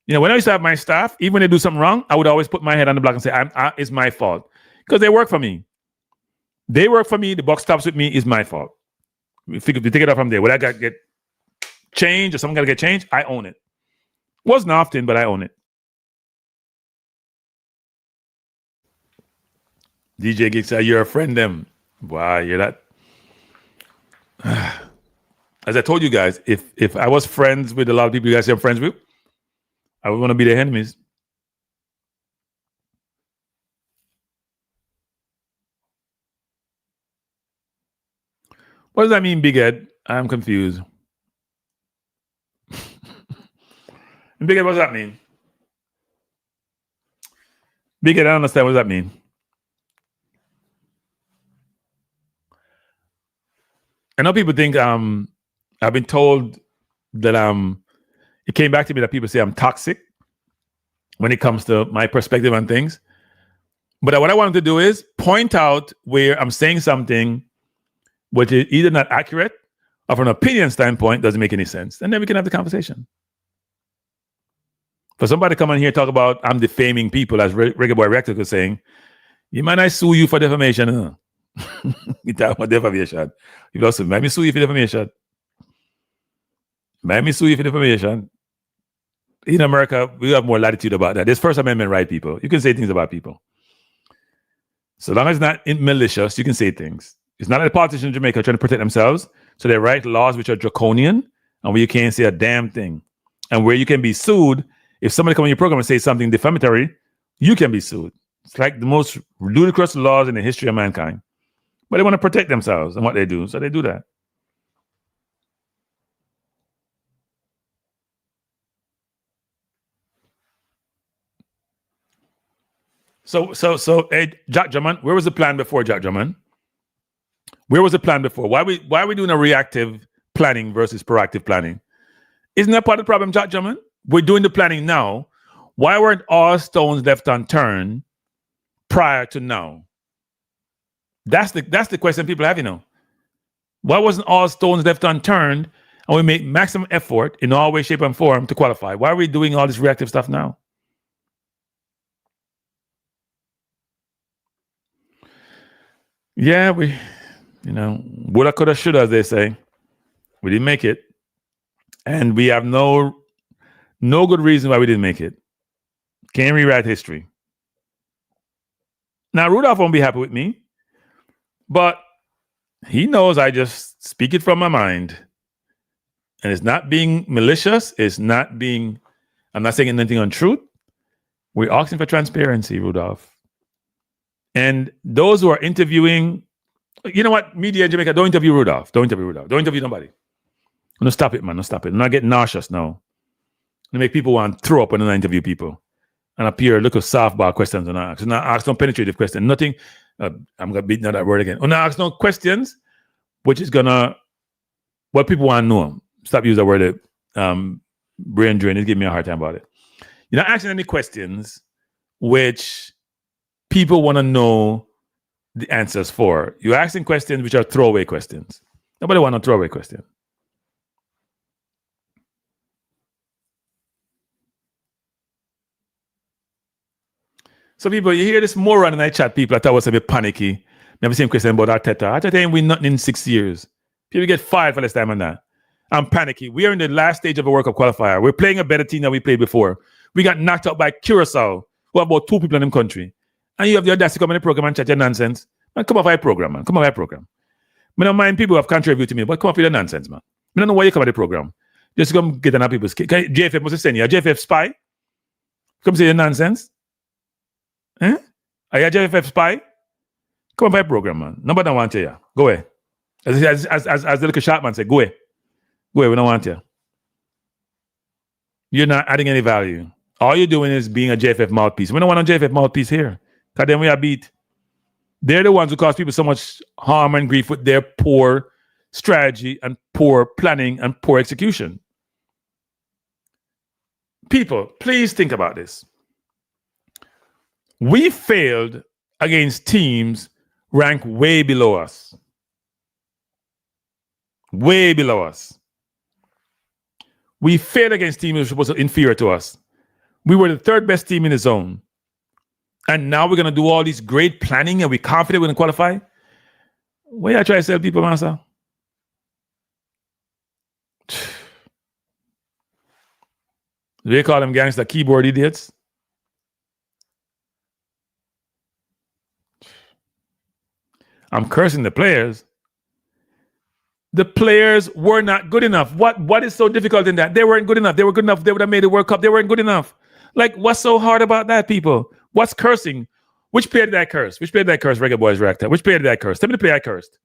You know, when I used to have my staff, even when they do something wrong, I would always put my head on the block and say, it's my fault. Because they work for me. They work for me. The buck stops with me. It's my fault. We take it up from there. When I got to get change or someone got to get change, I own it. Wasn't often, but I own it. DJ Geek said, you're a friend them. Wow, you're that. As I told you guys, if I was friends with a lot of people you guys say I'm friends with, I would want to be their enemies. What does that mean, Big Ed? I'm confused. Big Ed, what does that mean? Big Ed, I don't understand what does that mean. I know people think I've been told that it came back to me that people say I'm toxic when it comes to my perspective on things. But what I wanted to do is point out where I'm saying something which is either not accurate or from an opinion standpoint doesn't make any sense. And then we can have the conversation. For somebody to come on here and talk about I'm defaming people, as Reggae Boy Rector was saying, you might not sue you for defamation. Huh? You talk about defamation. You also might me sue you for defamation. Might me sue you for defamation. In America, we have more latitude about that. There's First Amendment right, people. You can say things about people. So long as it's not malicious, you can say things. It's not like the politicians in Jamaica trying to protect themselves. So they write laws which are draconian and where you can't say a damn thing. And where you can be sued, if somebody comes on your program and says something defamatory, you can be sued. It's like the most ludicrous laws in the history of mankind. But they want to protect themselves and what they do. So they do that. So, hey, Jack Drummond, where was the plan before, Jack Drummond? Where was the plan before? Why are we doing a reactive planning versus proactive planning? Isn't that part of the problem, Jack Drummond? We're doing the planning now. Why weren't all stones left unturned prior to now? That's the question people have, you know. Why wasn't all stones left unturned and we make maximum effort in all way, shape, and form to qualify? Why are we doing all this reactive stuff now? Yeah, we, woulda, coulda, shoulda, as they say. We didn't make it. And we have no good reason why we didn't make it. Can't rewrite history. Now, Rudolph won't be happy with me, but he knows I just speak it from my mind. And it's not being malicious. I'm not saying anything untruth. We're asking for transparency, Rudolph. And those who are interviewing, you know what, media in Jamaica, don't interview Rudolph. Don't interview Rudolph. Don't interview nobody. No, stop it, man. No, stop it. I'm not getting nauseous now. To make people want to throw up when I interview people and appear, look at softball questions and ask. Not ask no penetrative questions. Nothing. I'm going to beat that word again. Not ask no questions, which is going to, what people want to know. Stop using the word brain drain. It's giving me a hard time about it. You're not asking any questions which people want to know the answers for. You're asking questions which are throwaway questions. Nobody wants a throwaway question. So people, you hear this moron in I chat people, I thought was a bit panicky. Never seen question about Arteta. Arteta ain't win nothing in 6 years. People get fired for less time than that. I'm panicky. We are in the last stage of a World Cup qualifier. We're playing a better team than we played before. We got knocked out by Curacao, who have about 2 people in the country. And you have the audacity to come in the program and chat your nonsense. Man, come off our program, man. Come off our program. I don't mind people who have contrary view to me, but come off with the nonsense, man. I don't know why you come at the program. Just come get on people's skin. JFF must send you. A JFF spy? Come say your nonsense? Eh? Are you a JFF spy? Come off our program, man. Nobody don't want you. Yeah. Go away. As the little sharp man said, go away. Go away, we don't want you. You're not adding any value. All you're doing is being a JFF mouthpiece. We don't want a JFF mouthpiece here. Because then we are beat. They're the ones who cause people so much harm and grief with their poor strategy and poor planning and poor execution. People, please think about this. We failed against teams ranked way below us. Way below us. We failed against teams who were inferior to us. We were the third best team in the zone. And now we're going to do all this great planning and we're confident we're going to qualify? Why I try to tell people, master? They call them gangster keyboard idiots. I'm cursing the players. The players were not good enough. What is so difficult in that? They weren't good enough. They were good enough. They would have made the World Cup. They weren't good enough. Like, what's so hard about that, people? What's cursing? Which player did I curse? Which player did I curse? Reggae Boyz World Cup. Which player did I curse? Tell me the player I cursed.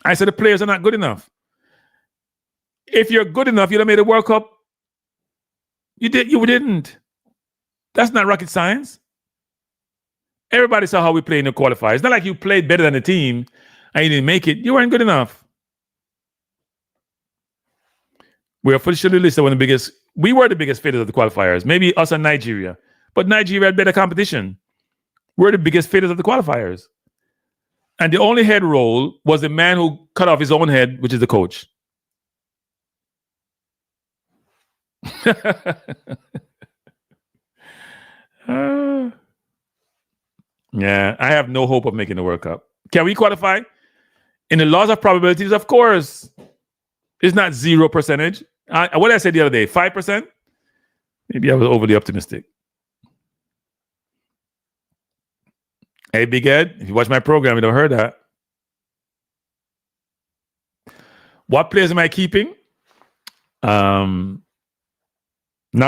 I said the players are not good enough. If you're good enough, you'd have made the World Cup. You didn't. That's not rocket science. Everybody saw how we played in the qualifiers. It's not like you played better than the team and you didn't make it. You weren't good enough. We are officially listed one of the biggest. We were the biggest failures of the qualifiers. Maybe us and Nigeria. But Nigeria had better competition. We're the biggest failures of the qualifiers. And the only head roll was the man who cut off his own head, which is the coach. Yeah, I have no hope of making the World Cup. Can we qualify? In the laws of probabilities, of course. It's not 0%. What did I say the other day? 5%? Maybe I was overly optimistic. Hey, Big Ed, if you watch my program, you don't heard that. What players am I keeping? Not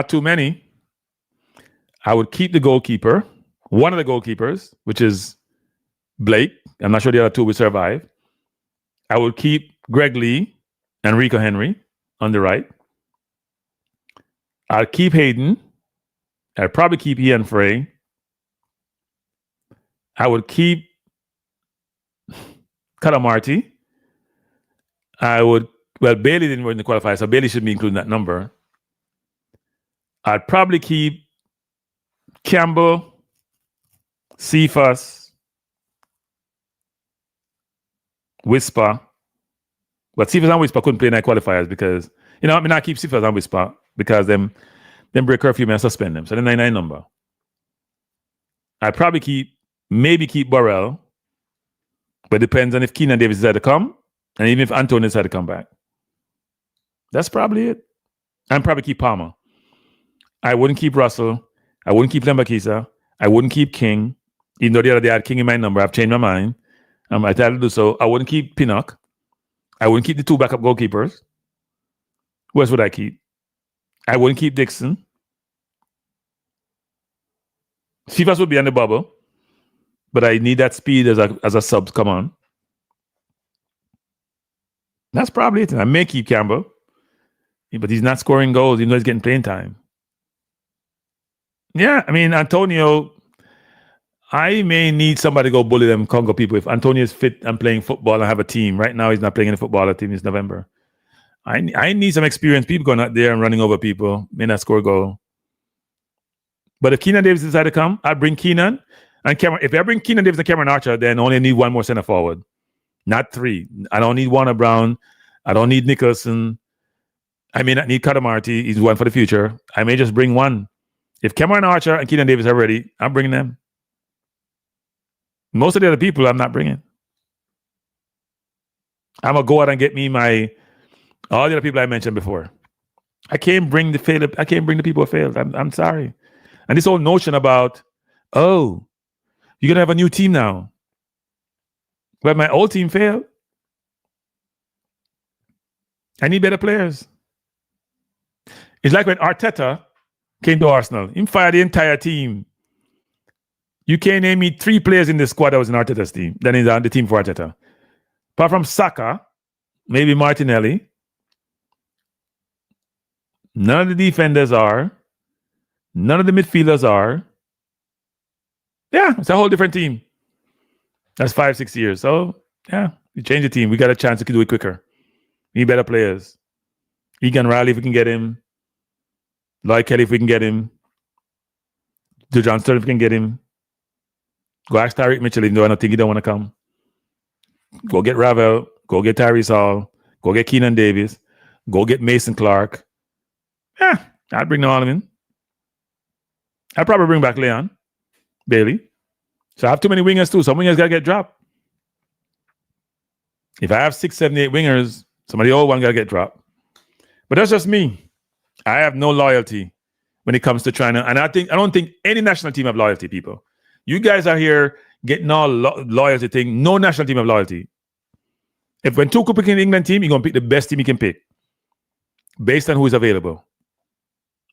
too many. I would keep the goalkeeper, one of the goalkeepers, which is Blake. I'm not sure the other two will survive. I would keep Greg Lee and Rico Henry on the right. I'll keep Hayden. I'd probably keep Ian Frey. I would keep Calamarty. Bailey didn't win the qualifier, so Bailey should be included in that number. I'd probably keep Campbell, Cephas, Whisper. But Cephas and Whisper couldn't play in that qualifiers because, I mean, not keep Cephas and Whisper because them break curfew and suspend them. So the 99 number. I'd probably maybe keep Burrell, but it depends on if Keenan Davis decided to come and even if Antonio decided to come back. That's probably it. I'd probably keep Palmer. I wouldn't keep Russell. I wouldn't keep Lembakisa. I wouldn't keep King. Even though the other day I had King in my number, I've changed my mind. I tried to do so. I wouldn't keep Pinnock. I wouldn't keep the two backup goalkeepers. Who else would I keep? I wouldn't keep Dixon. Cephas would be on the bubble. But I need that speed as a sub to come on. That's probably it. I may keep Campbell. But he's not scoring goals, even though he's getting playing time. Yeah, I mean, Antonio, I may need somebody to go bully them Congo people. If Antonio is fit and playing football and have a team. Right now, he's not playing in a football team. It's November. I need some experienced people going out there and running over people. May not score a goal. But if Keenan Davis decided to come, I'd bring Keenan and Cameron. If I bring Keenan Davis and Cameron Archer, then I only need one more center forward. Not three. I don't need Warner Brown. I don't need Nicholson. I may not need Cadamarty. He's one for the future. I may just bring one. If Cameron Archer and Keenan Davis are ready, I'm bringing them. Most of the other people, I'm not bringing. I'm going to go out and get me my All the other people I mentioned before. I can't bring the people who failed. I'm sorry. And this whole notion about, oh, you're gonna have a new team now. But my old team failed. I need better players. It's like when Arteta came to Arsenal. He fired the entire team. You can't name me 3 players in the squad that was in Arteta's team. That is on the team for Arteta. Apart from Saka, maybe Martinelli. None of the defenders are. None of the midfielders are. Yeah, it's a whole different team. That's 5-6 years. So, yeah, you change the team. We got a chance to do it quicker. We need better players. Egan Riley, if we can get him. Lloyd Kelly, if we can get him. John Stern, if we can get him. Go ask Tyreek Mitchell, even though I don't think he don't want to come. Go get Ravel. Go get Tyrese Hall. Go get Keenan Davis. Go get Mason Clark. Yeah, I'd bring all of them in. I'd probably bring back Leon Bailey. So I have too many wingers too. Some wingers got to get dropped. If I have 6, 7, 8 wingers, somebody old one got to get dropped. But that's just me. I have no loyalty when it comes to trying to, and I don't think any national team have loyalty, people. You guys are here getting all loyalty thing. No national team have loyalty. If when Tuchel picking the England team, you're going to pick the best team you can pick based on who is available.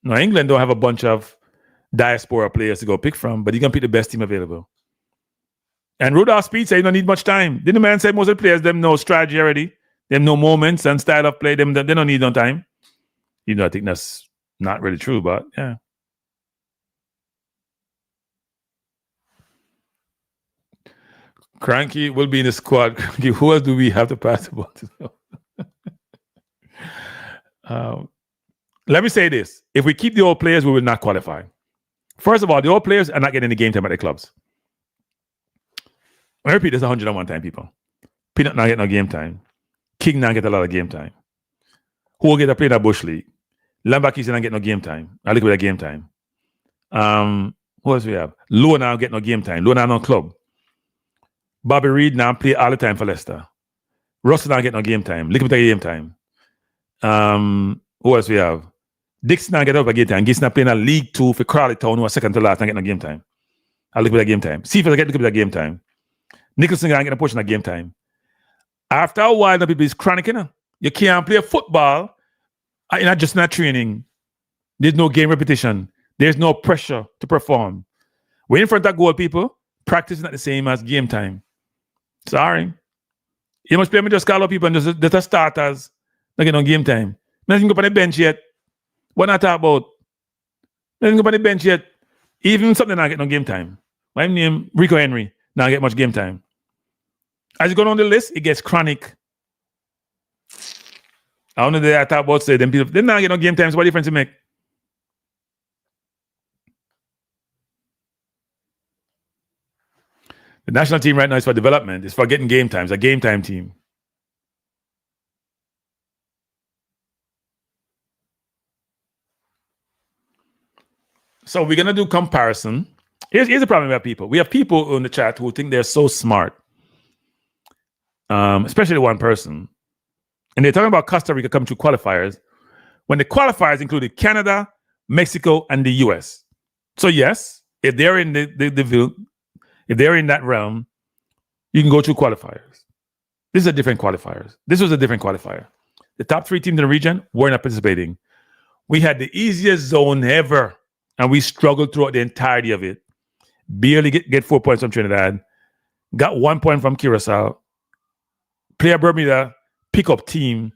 Now, England don't have a bunch of diaspora players to go pick from, but you're going to pick the best team available. And Rudolph Speid said you don't need much time. Didn't the man say most of the players, them know strategy already? Them know moments and style of play. They don't need no time. You know, I think that's not really true, but yeah. Cranky will be in the squad. Cranky, who else do we have to pass the ball to? Let me say this. If we keep the old players, we will not qualify. First of all, the old players are not getting any game time at the clubs. I repeat this 101 time, people. Peanut not get no game time. King not get a lot of game time. Who will get to play in the Bush League? Lambakis not get no game time. I look at the game time. Who else we have? Lua now get no game time. Lua now no club. Bobby Reed now play all the time for Leicester. Russell now get no game time. Look at the game time. Who else we have? Dixon now get up a game time. Gibson playing a League 2 for Crawley Town, who are second to last and get no game time. I look at the game time. See if I get look at the game time. Nicholson can get a push in the game time. After a while, the people is chronic, you know. You can't play football just not training. There's no game repetition. There's no pressure to perform. When in front of goal, people, practice is not the same as game time. Sorry. You must play me just call up people and just starters. Not get no game time. Nothing go up on the bench yet. What not talk about? Nothing go up on the bench yet. Even something not get no game time. My name, Rico Henry, not get much game time. As you go down the list, it gets chronic. I don't know that I talk about say them people, they not get no game time, so what difference it make? The national team right now is for development. It's for getting game time. It's a game time team. So we're going to do comparison. Here's the problem we have people. We have people in the chat who think they're so smart. Especially one person. And they're talking about Costa Rica coming through qualifiers when the qualifiers included Canada, Mexico, and the US. So yes, if they're in if they're in that realm, you can go through qualifiers. This is a different qualifiers. This was a different qualifier. The top 3 teams in the region were not participating. We had the easiest zone ever, and we struggled throughout the entirety of it. Barely get 4 points from Trinidad. Got 1 point from Curacao. Play a Bermuda pickup team.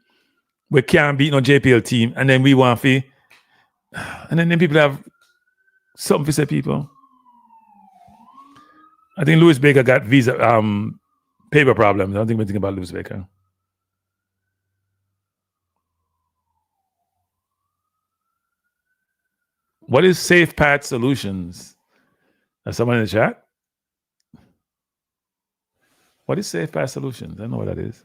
We can't beat no JPL team, and then we want to. And then people have something to say, people. I think Louis Baker got visa paper problems. I don't think we think about Louis Baker. What is Safe Path Solutions? Is someone in the chat? What is Safe Path Solutions? I don't know what that is.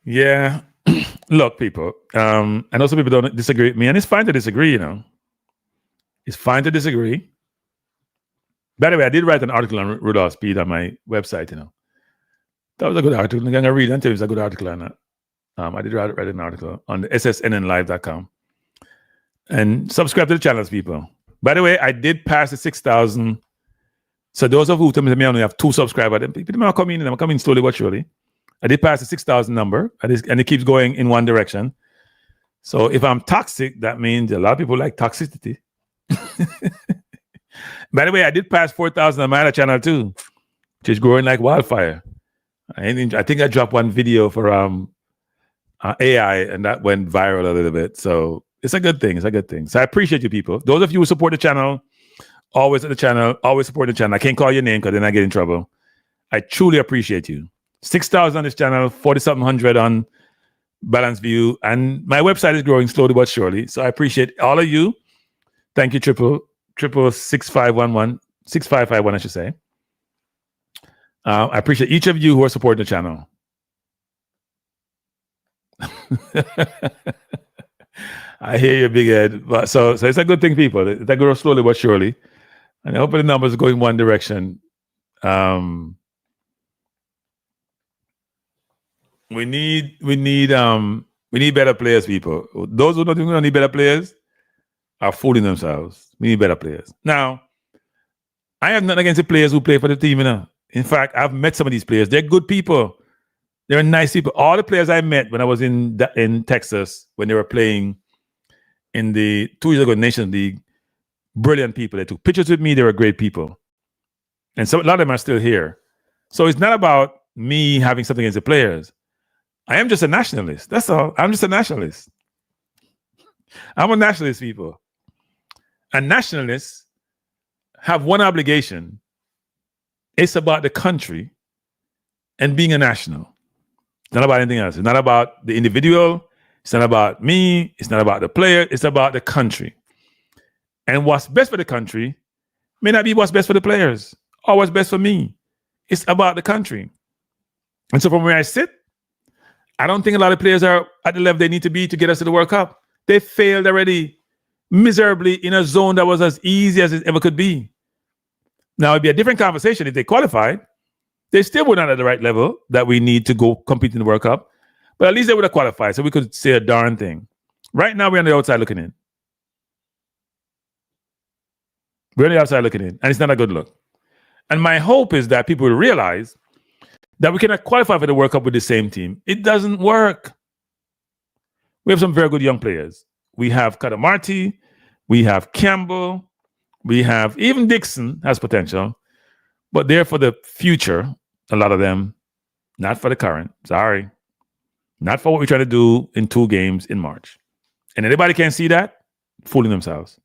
Yeah, Look, people, I know some people don't disagree with me, and it's fine to disagree, you know. It's fine to disagree. By the way, I did write an article on Rudolph Speid on my website, you know. That was a good article. I'm going to read and tell you it's a good article on that. I did write an article on the ssnnlive.com. And subscribe to the channels, people. By the way, I did pass the 6,000. So those of who tell me I only have 2 subscribers, people are coming in. I'm coming slowly but surely. I did pass the 6,000 number, and it keeps going in one direction. So if I'm toxic, that means a lot of people like toxicity. By the way, I did pass 4,000 on my other channel too, which is growing like wildfire. I think I dropped one video for AI, and that went viral a little bit. So it's a good thing. It's a good thing. So I appreciate you people. Those of you who support the channel, always at the channel, always support the channel. I can't call your name because then I get in trouble. I truly appreciate you. 6,000 on this channel, 40-something on Balance View, and my website is growing slowly but surely. So I appreciate all of you. Thank you, triple 6511 6551, I should say. I appreciate each of you who are supporting the channel. I hear you, big head. But so it's a good thing, people. They grow slowly but surely, and I hope the numbers go in one direction. We need better players, people. Those who don't think we need better players are fooling themselves. We need better players. Now, I have nothing against the players who play for the team, you know. In fact, I've met some of these players. They're good people. They're nice people. All the players I met when I was in Texas, when they were playing in the 2 years ago Nations League, brilliant people. They took pictures with me. They were great people. And so a lot of them are still here. So it's not about me having something against the players. I am just a nationalist. That's all. I'm just a nationalist. I'm a nationalist, people. And nationalists have one obligation. It's about the country and being a national. It's not about anything else. It's not about the individual. It's not about me. It's not about the player. It's about the country. And what's best for the country may not be what's best for the players or what's best for me. It's about the country. And so from where I sit, I don't think a lot of players are at the level they need to be to get us to the World Cup. They failed already miserably in a zone that was as easy as it ever could be. Now, it'd be a different conversation if they qualified. They still were not at the right level that we need to go compete in the World Cup. But at least they would have qualified, so we could say a darn thing. Right now, we're on the outside looking in. We're on the outside looking in, and it's not a good look. And my hope is that people will realize that we cannot qualify for the World Cup with the same team. It doesn't work. We have some very good young players. We have Kadamarti, we have Campbell, we have even Dixon has potential, but they're for the future, a lot of them, not for the current. Sorry. Not for what we're trying to do in 2 games in March. And anybody can see that, fooling themselves.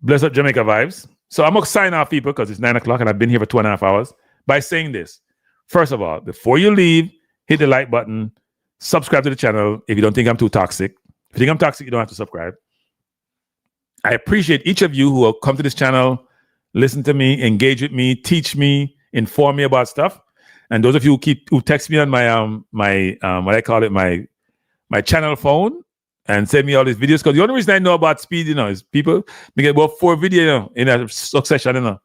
Bless up Jamaica vibes. So I'm going to sign off, people, because it's 9 o'clock and I've been here for 2.5 hours, by saying this. First of all, before you leave, hit the like button, subscribe to the channel if you don't think I'm too toxic. If you think I'm toxic, you don't have to subscribe. I appreciate each of you who will come to this channel, listen to me, engage with me, teach me, inform me about stuff. And those of you who text me on my what I call it, my channel phone and send me all these videos. Because the only reason I know about Speid, you know, is people get about 4 videos in a succession, you know,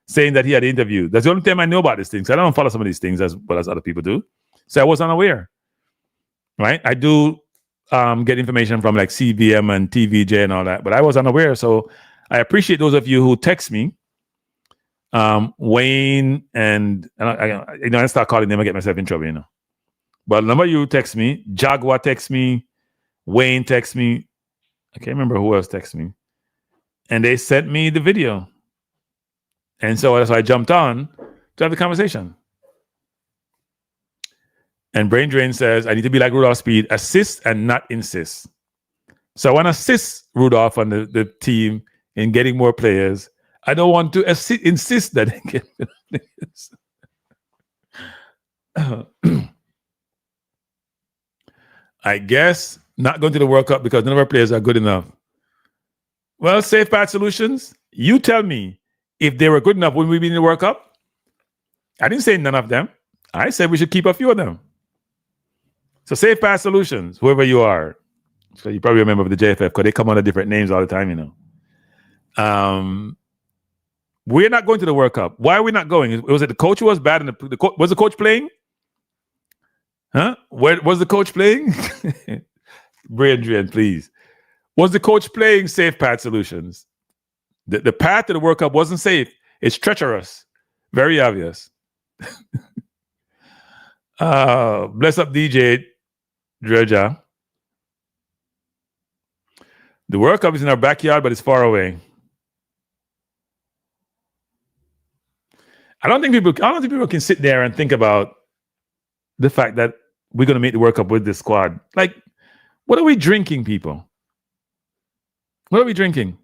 saying that he had an interview. That's the only time I know about these things. I don't follow some of these things as well as other people do. So I was unaware. Right? I do get information from like CBM and TVJ and all that, but I was unaware. So I appreciate those of you who text me. Wayne and I start calling them, I get myself in trouble, you know. But a number of you text me, Jaguar text me, Wayne text me. I can't remember who else text me. And they sent me the video. And so that's why I jumped on to have the conversation. And Brain Drain says, I need to be like Rudolph Speid, assist and not insist. So I want to assist Rudolph and the team in getting more players. I don't want to insist that they get players. I guess not going to the World Cup because none of our players are good enough. Well, Safe Path Solutions, you tell me if they were good enough, wouldn't we be in the World Cup? I didn't say none of them. I said we should keep a few of them. So Safe Path Solutions, whoever you are. So you probably remember the JFF because they come under different names all the time, you know. We're not going to the World Cup. Why are we not going? Was it the coach who was bad? And was the coach playing? Huh? Where was the coach playing? Brian, please. Was the coach playing Safe Path Solutions? The path to the World Cup wasn't safe. It's treacherous. Very obvious. Bless up DJ Dredja. The World Cup is in our backyard, but it's far away. I don't think people can sit there and think about the fact that we're going to make the World Cup with this squad. Like, what are we drinking, people? What are we drinking?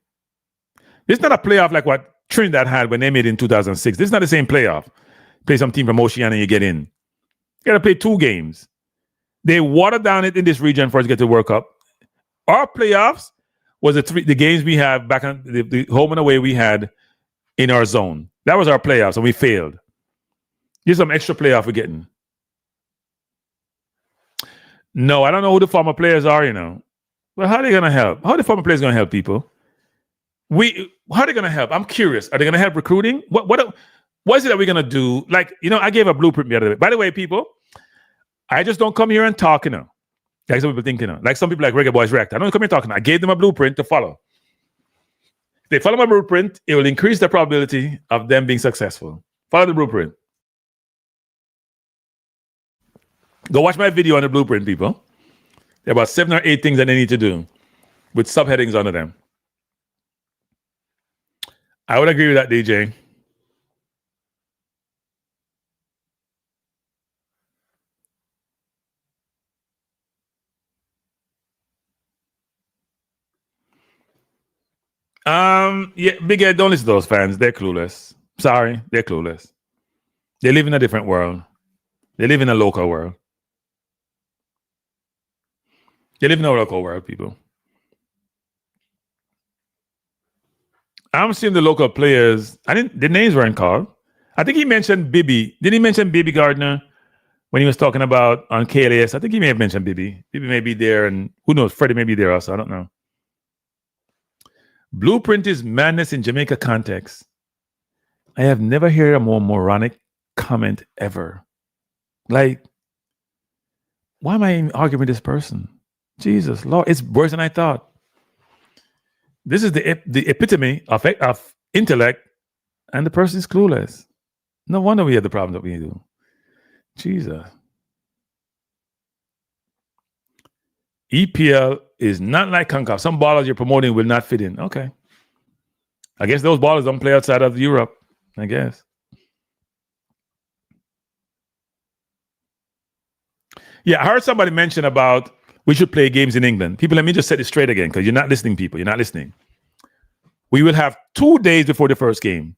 This is not a playoff like what Trinidad had when they made it in 2006. This is not the same playoff. Play some team from Oceania and you get in. You got to play 2 games. They watered down it in this region for us to get to the World Cup. Our playoffs was the games we have back on the home and away we had in our zone. That was our playoffs, and we failed. Here's some extra playoff we're getting. No, I don't know who the former players are, you know. But how are they going to help? How are the former players going to help people? How are they going to help? I'm curious. Are they going to help recruiting? What is it that we're going to do? Like, you know, I gave a blueprint the other day. By the way, people, I just don't come here and talk, you know. Like some people think, you know. Like some people like Reggae Boyz React. I don't come here talking. I gave them a blueprint to follow. If they follow my blueprint, it will increase the probability of them being successful. Follow the blueprint. Go watch my video on the blueprint, people. There are about 7 or 8 things that they need to do with subheadings under them. I would agree with that, DJ. Yeah, Big Ed, don't listen to those fans. They're clueless. Sorry, they're clueless. They live in a different world. They live in a local world. They live in a local world, people. I'm seeing the local players. The names weren't called. I think he mentioned Bibi. Did he mention Bibi Gardner when he was talking about on KLAS? I think he may have mentioned Bibi. Bibi may be there, and who knows? Freddie may be there also. I don't know. Blueprint is madness in Jamaica context. I have never heard a more moronic comment ever. Like, why am I even arguing with this person? Jesus, Lord, it's worse than I thought. This is the epitome of intellect, and the person is clueless. No wonder we have the problem that we do. Jesus. EPL is not like CONCACAF. Some ballers you're promoting will not fit in. Okay. I guess those ballers don't play outside of Europe, I guess. Yeah, I heard somebody mention about we should play games in England. People, let me just set it straight again because you're not listening, people. You're not listening. We will have 2 days before the first game.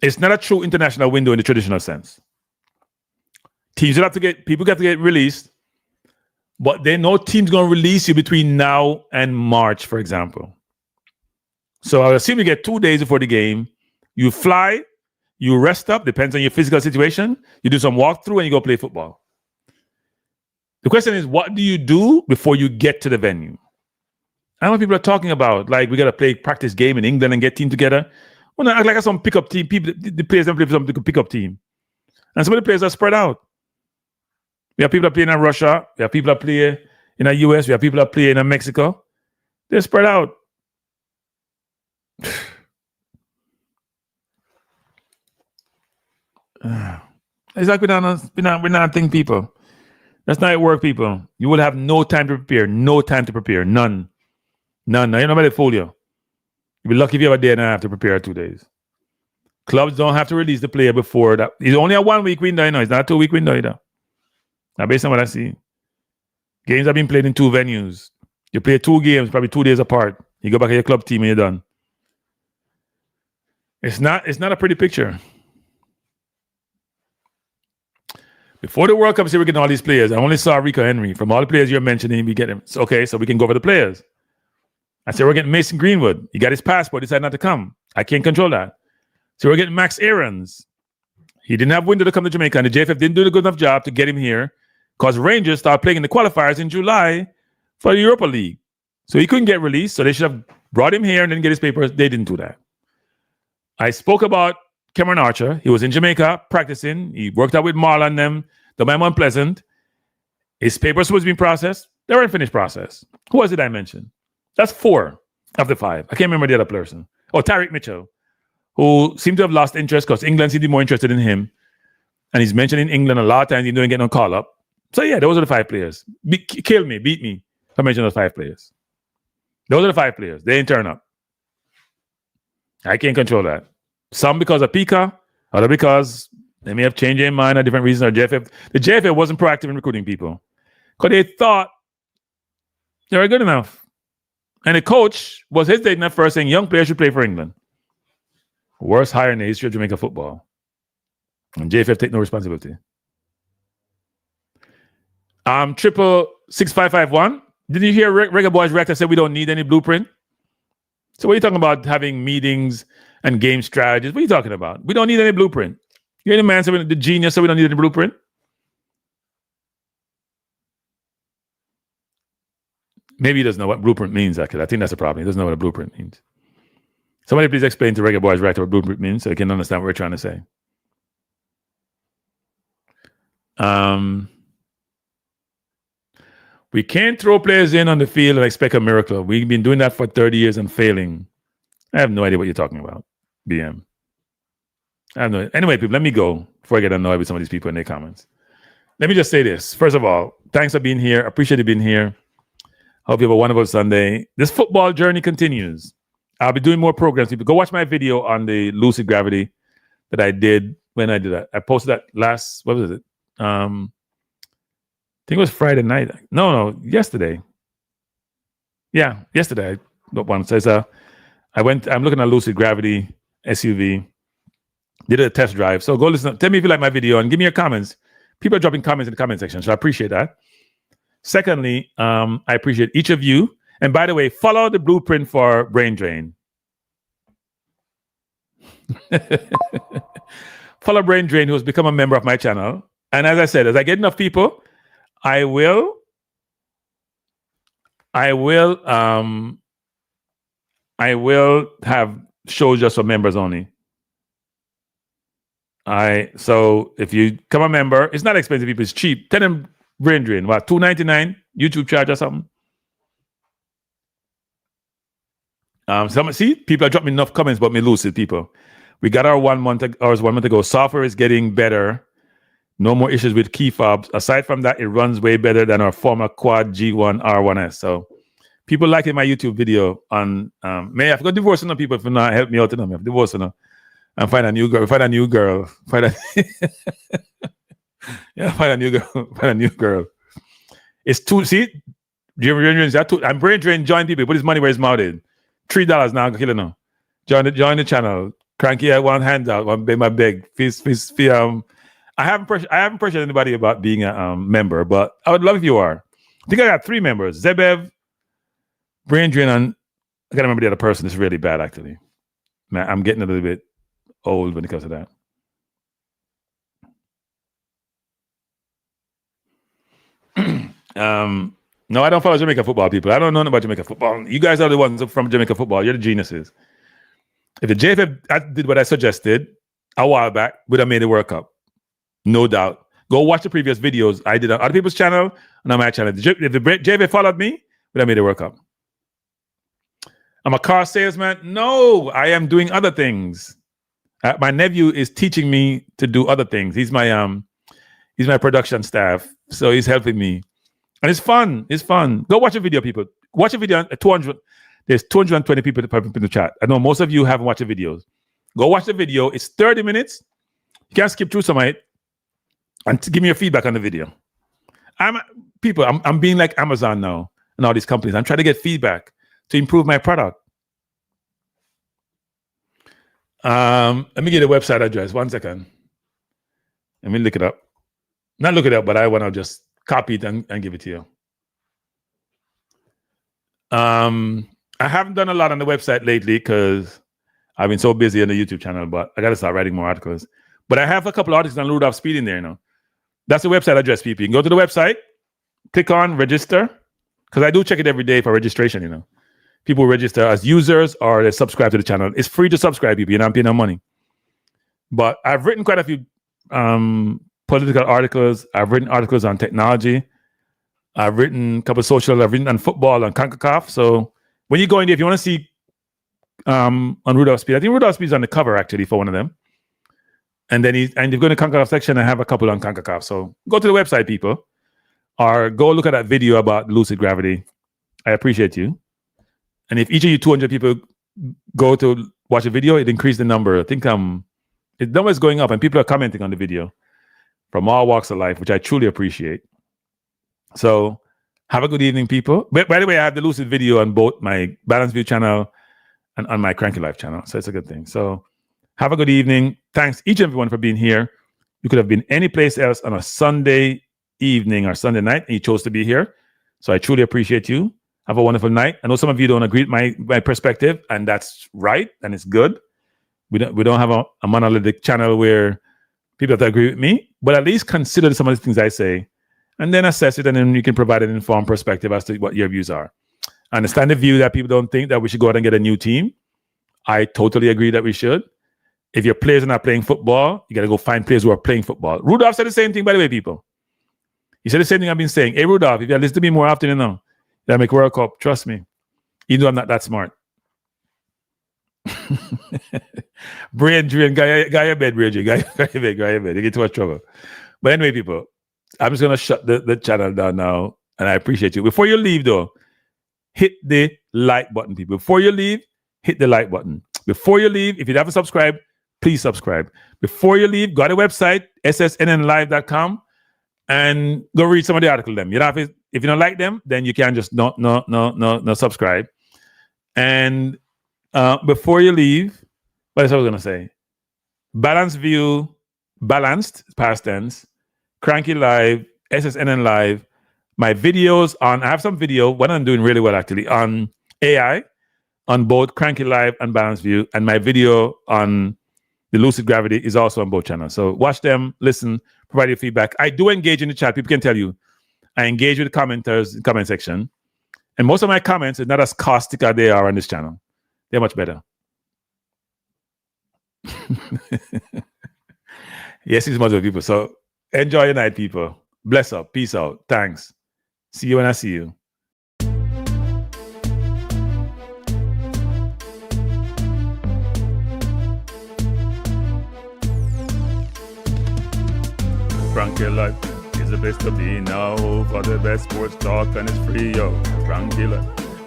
It's not a true international window in the traditional sense. Teams will have to people got to get released, but then no team's going to release you between now and March, for example. So I assume you get 2 days before the game. You fly, you rest up, depends on your physical situation. You do some walkthrough and you go play football. The question is, what do you do before you get to the venue? I know what people are talking about. Like, we got to play practice game in England and get team together. Well, not act like some pickup team. People, the players don't play for some pickup team. And some of the players are spread out. We have people that play in Russia. We have people that play in the US. We have people that play in Mexico. They're spread out. It's like we're not thinking, people. That's not how it work, people. You will have no time to prepare. No time to prepare. None. Now, ain't nobody fool you. You'll be lucky if you have a day and a half to prepare 2 days. Clubs don't have to release the player before that. It's only a 1 week window, you know. It's not a 2 week window either. Now, based on what I see, games have been played in 2 venues. You play 2 games, probably 2 days apart. You go back to your club team and you're done. It's not a pretty picture. Before the World Cup, we're getting all these players. I only saw Rico Henry. From all the players you're mentioning, we get him. So, okay, so we can go over the players. I said, we're getting Mason Greenwood. He got his passport, decided not to come. I can't control that. So we're getting Max Aarons. He didn't have window to come to Jamaica, and the JFF didn't do a good enough job to get him here because Rangers started playing in the qualifiers in July for the Europa League. So he couldn't get released, so they should have brought him here and then get his papers. They didn't do that. I spoke about Cameron Archer. He was in Jamaica practicing. He worked out with Marlon and them. The man was pleasant. His papers was being processed. They weren't finished process. Who was it I mentioned? That's 4 of the 5. I can't remember the other person. Oh, Tariq Mitchell, who seemed to have lost interest because England seemed to be more interested in him. And he's mentioned in England a lot of times he didn't get no call up. So yeah, those are the 5 players. Kill me, beat me if I mention those 5 players. Those are the 5 players. They didn't turn up. I can't control that. Some because of Pika, other because they may have changed their mind or different reasons. Or JFF. The JFF wasn't proactive in recruiting people because they thought they were good enough. And the coach was hesitating at first saying young players should play for England. Worst hire in the history of Jamaica football. And JFF take no responsibility. 66551. Didn't you hear Reggae Boyz reactor say we don't need any blueprint? So what are you talking about having meetings and game strategies? What are you talking about? We don't need any blueprint. You're the man saying the genius, so we don't need any blueprint. Maybe he doesn't know what blueprint means, actually. I think that's the problem. He doesn't know what a blueprint means. Somebody please explain to Reggae Boyz reactor what blueprint means so they can understand what we're trying to say. We can't throw players in on the field and expect a miracle. We've been doing that for 30 years and failing. I have no idea what you're talking about, BM. I have no. Anyway, people, let me go before I get annoyed with some of these people in their comments. Let me just say this. First of all, thanks for being here. Appreciate you being here. Hope you have a wonderful Sunday. This football journey continues. I'll be doing more programs. People, go watch my video on the lucid gravity that I did when I did that. I posted that last, what was it? I think it was Friday night. No, yesterday. Yeah, yesterday. One says, I'm looking at lucid gravity SUV. Did a test drive. So go listen. Tell me if you like my video and give me your comments. People are dropping comments in the comment section, so I appreciate that. Secondly, I appreciate each of you. And by the way, follow the blueprint for brain drain. Follow Brain Drain, who has become a member of my channel. And as I said, as I get enough people, I will have shows just for members only. So if you become a member, it's not expensive, people. It's cheap. Tell them Brain Drain. What, $2.99 YouTube charge or something? See, people are dropping enough comments about me lucid people. We got our 1 month ago. Software is getting better. No more issues with key fobs. Aside from that, it runs way better than our former quad G1 R1S. So people liking my YouTube video on may I forgot divorcing them people if not help me out to them. Divorcing them and find a new girl. Find a new girl. Find a new girl. It's two. See, I'm Brain Drain. Join people. Put his money where his mouth is. $3 now. Kill it now. Join the channel. Cranky, I want handout. One my beg. I haven't pressured anybody about being a member, but I would love if you are. I think I got 3 members: Zebev, Brain Drain, and I gotta remember the other person. It's really bad, actually. Man, I'm getting a little bit old when it comes to that. No, I don't follow Jamaica football, people. I don't know about Jamaica football. You guys are the ones from Jamaica football. You're the geniuses. If the JFF did what I suggested a while back, would have made the World Cup. No doubt. Go watch the previous videos I did on other people's channel and on my channel. If the JFF followed me, would have made the World Cup. I'm a car salesman. No, I am doing other things. My nephew is teaching me to do other things. He's my production staff, so he's helping me. And it's fun. It's fun. Go watch a video, people. Watch a video at 200. There's 220 people in the chat. I know most of you haven't watched the videos. Go watch the video. It's 30 minutes. You can't skip through some of it. And give me your feedback on the video. I'm being like Amazon now and all these companies. I'm trying to get feedback to improve my product. Let me get a website address. 1 second. Let me look it up. Not look it up, but I want to just copy it and give it to you. I haven't done a lot on the website lately because I've been so busy on the YouTube channel, but I got to start writing more articles. But I have a couple articles on Rudolph Speid in there, That's the website address, people. You can go to the website, click on register, because I do check it every day for registration, People register as users or they subscribe to the channel. It's free to subscribe, people. You're not paying no money. But I've written quite a few political articles. I've written articles on technology. I've written a couple of social. I've written on football, on CONCACAF. So when you go in there, if you want to see on Rudolph Speid, I think Rudolph Speid is on the cover actually for one of them. And then if you go to the CONCACAF section, I have a couple on CONCACAF. So go to the website, people, or go look at that video about lucid gravity. I appreciate you. And if each of you 200 people go to watch a video, it increased the number. I think the number is going up, and people are commenting on the video from all walks of life, which I truly appreciate. So have a good evening, people. By the way, I have the lucid video on both my Balanced View channel and on my Cranky Life channel. So it's a good thing. So have a good evening. Thanks each and everyone for being here. You could have been any place else on a Sunday evening or Sunday night, and you chose to be here. So I truly appreciate you. Have a wonderful night. I know some of you don't agree with my perspective, and that's right, and it's good. We don't have a monolithic channel where people have to agree with me, but at least consider some of the things I say, and then assess it, and then you can provide an informed perspective as to what your views are. I understand the view that people don't think that we should go out and get a new team. I totally agree that we should. If your players are not playing football, you got to go find players who are playing football. Rudolph said the same thing, by the way, people. He said the same thing I've been saying. Hey, Rudolph, if you listen to me more often, that make World Cup. Trust me. Even though I'm not that smart. Brain drain, guy your bed, brain drain. Guy your bed. You get too much trouble. But anyway, people, I'm just gonna shut the channel down now, and I appreciate you. Before you leave, though, hit the like button, people. Before you leave, hit the like button. Before you leave, if you haven't subscribed, please subscribe. Before you leave, go to the website, ssnnlive.com, and go read some of the articles. If you don't like them, then you can just no subscribe. And before you leave, what else I was gonna say? Balanced View, balanced past tense, Cranky Live, SSNN Live. My videos I have some video. One I'm doing really well actually on AI, on both Cranky Live and Balanced View, and my video on the lucid gravity is also on both channels. So watch them, listen, provide your feedback. I do engage in the chat. People can tell you. I engage with the commenters in the comment section. And most of my comments are not as caustic as they are on this channel. They're much better. Yes, it's much of people. So enjoy your night, people. Bless up. Peace out. Thanks. See you when I see you. Cranky Life is the place to be now for the best sports talk, and it's free, yo. Cranky Life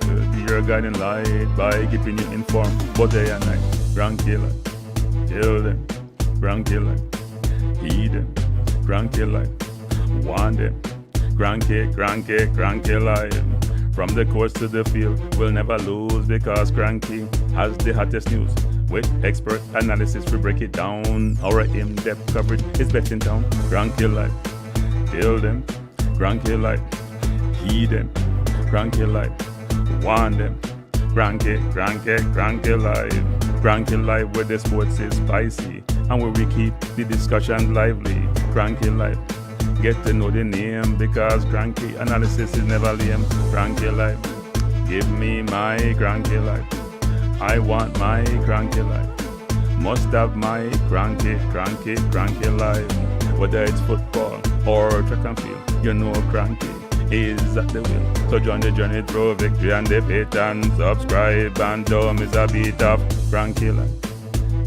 will be your guiding light by keeping you informed both day and night. Cranky Life, tell them. Cranky Life, heed them. Cranky Life, want them. Cranky Life. From the courts to the field, we'll never lose because Cranky has the hottest news. With expert analysis, we break it down. Our in-depth coverage is best in town. Cranky Life, tell them. Cranky Life, heed them. Cranky Life, want them. Cranky Life. Cranky Life, where the sports is spicy and where we keep the discussion lively. Cranky Life, get to know the name because Cranky analysis is never lame. Cranky Life, give me my Cranky Life. I want my Cranky Life. Must have my Cranky Life. Whether it's football or track and field, you know Cranky is at the wheel. So join the journey through victory and defeat, and subscribe and don't miss a beat of Cranky Life.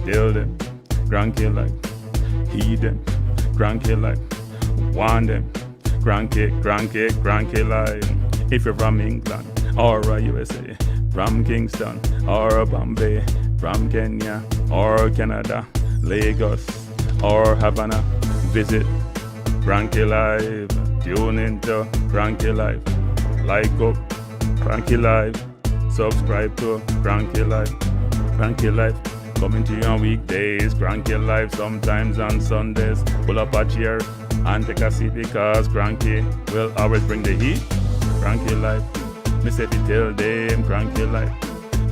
Tell them, Cranky Life. Heed them, Cranky Life. Want them, Cranky Life. If you're from England or USA, from Kingston or Bombay, from Kenya or Canada, Lagos or Havana, visit Cranky Life. Tune into Cranky Life. Like up Cranky Life. Subscribe to Cranky Life. Cranky Life coming to you on weekdays. Cranky Life sometimes on Sundays. Pull up a chair and take a seat because Cranky will always bring the heat. Cranky Life. Me say fi tell them Cranky Life.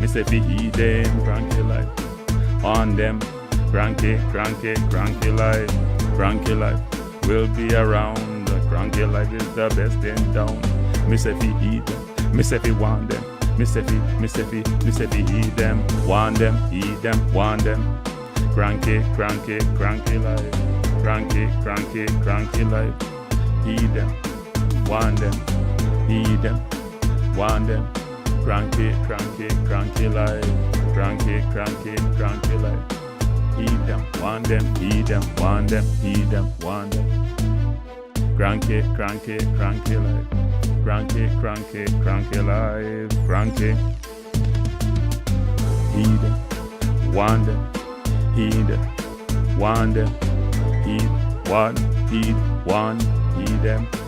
Me say fi heed them Cranky Life. On them Cranky life, cranky life. We'll be around. Cranky life is the best in town. Miss if he eat them, miss if he want them. Miss if he eat them, want them, eat them, want them. Cranky life, cranky life. Eat them, want them, eat them, want them. Cranky life, cranky life. Eat them, want them, eat them, want them, eat them, want them. Cranky life. Cranky life, cranky. Heed them, want them, heed them, want them, heed, want, heed them.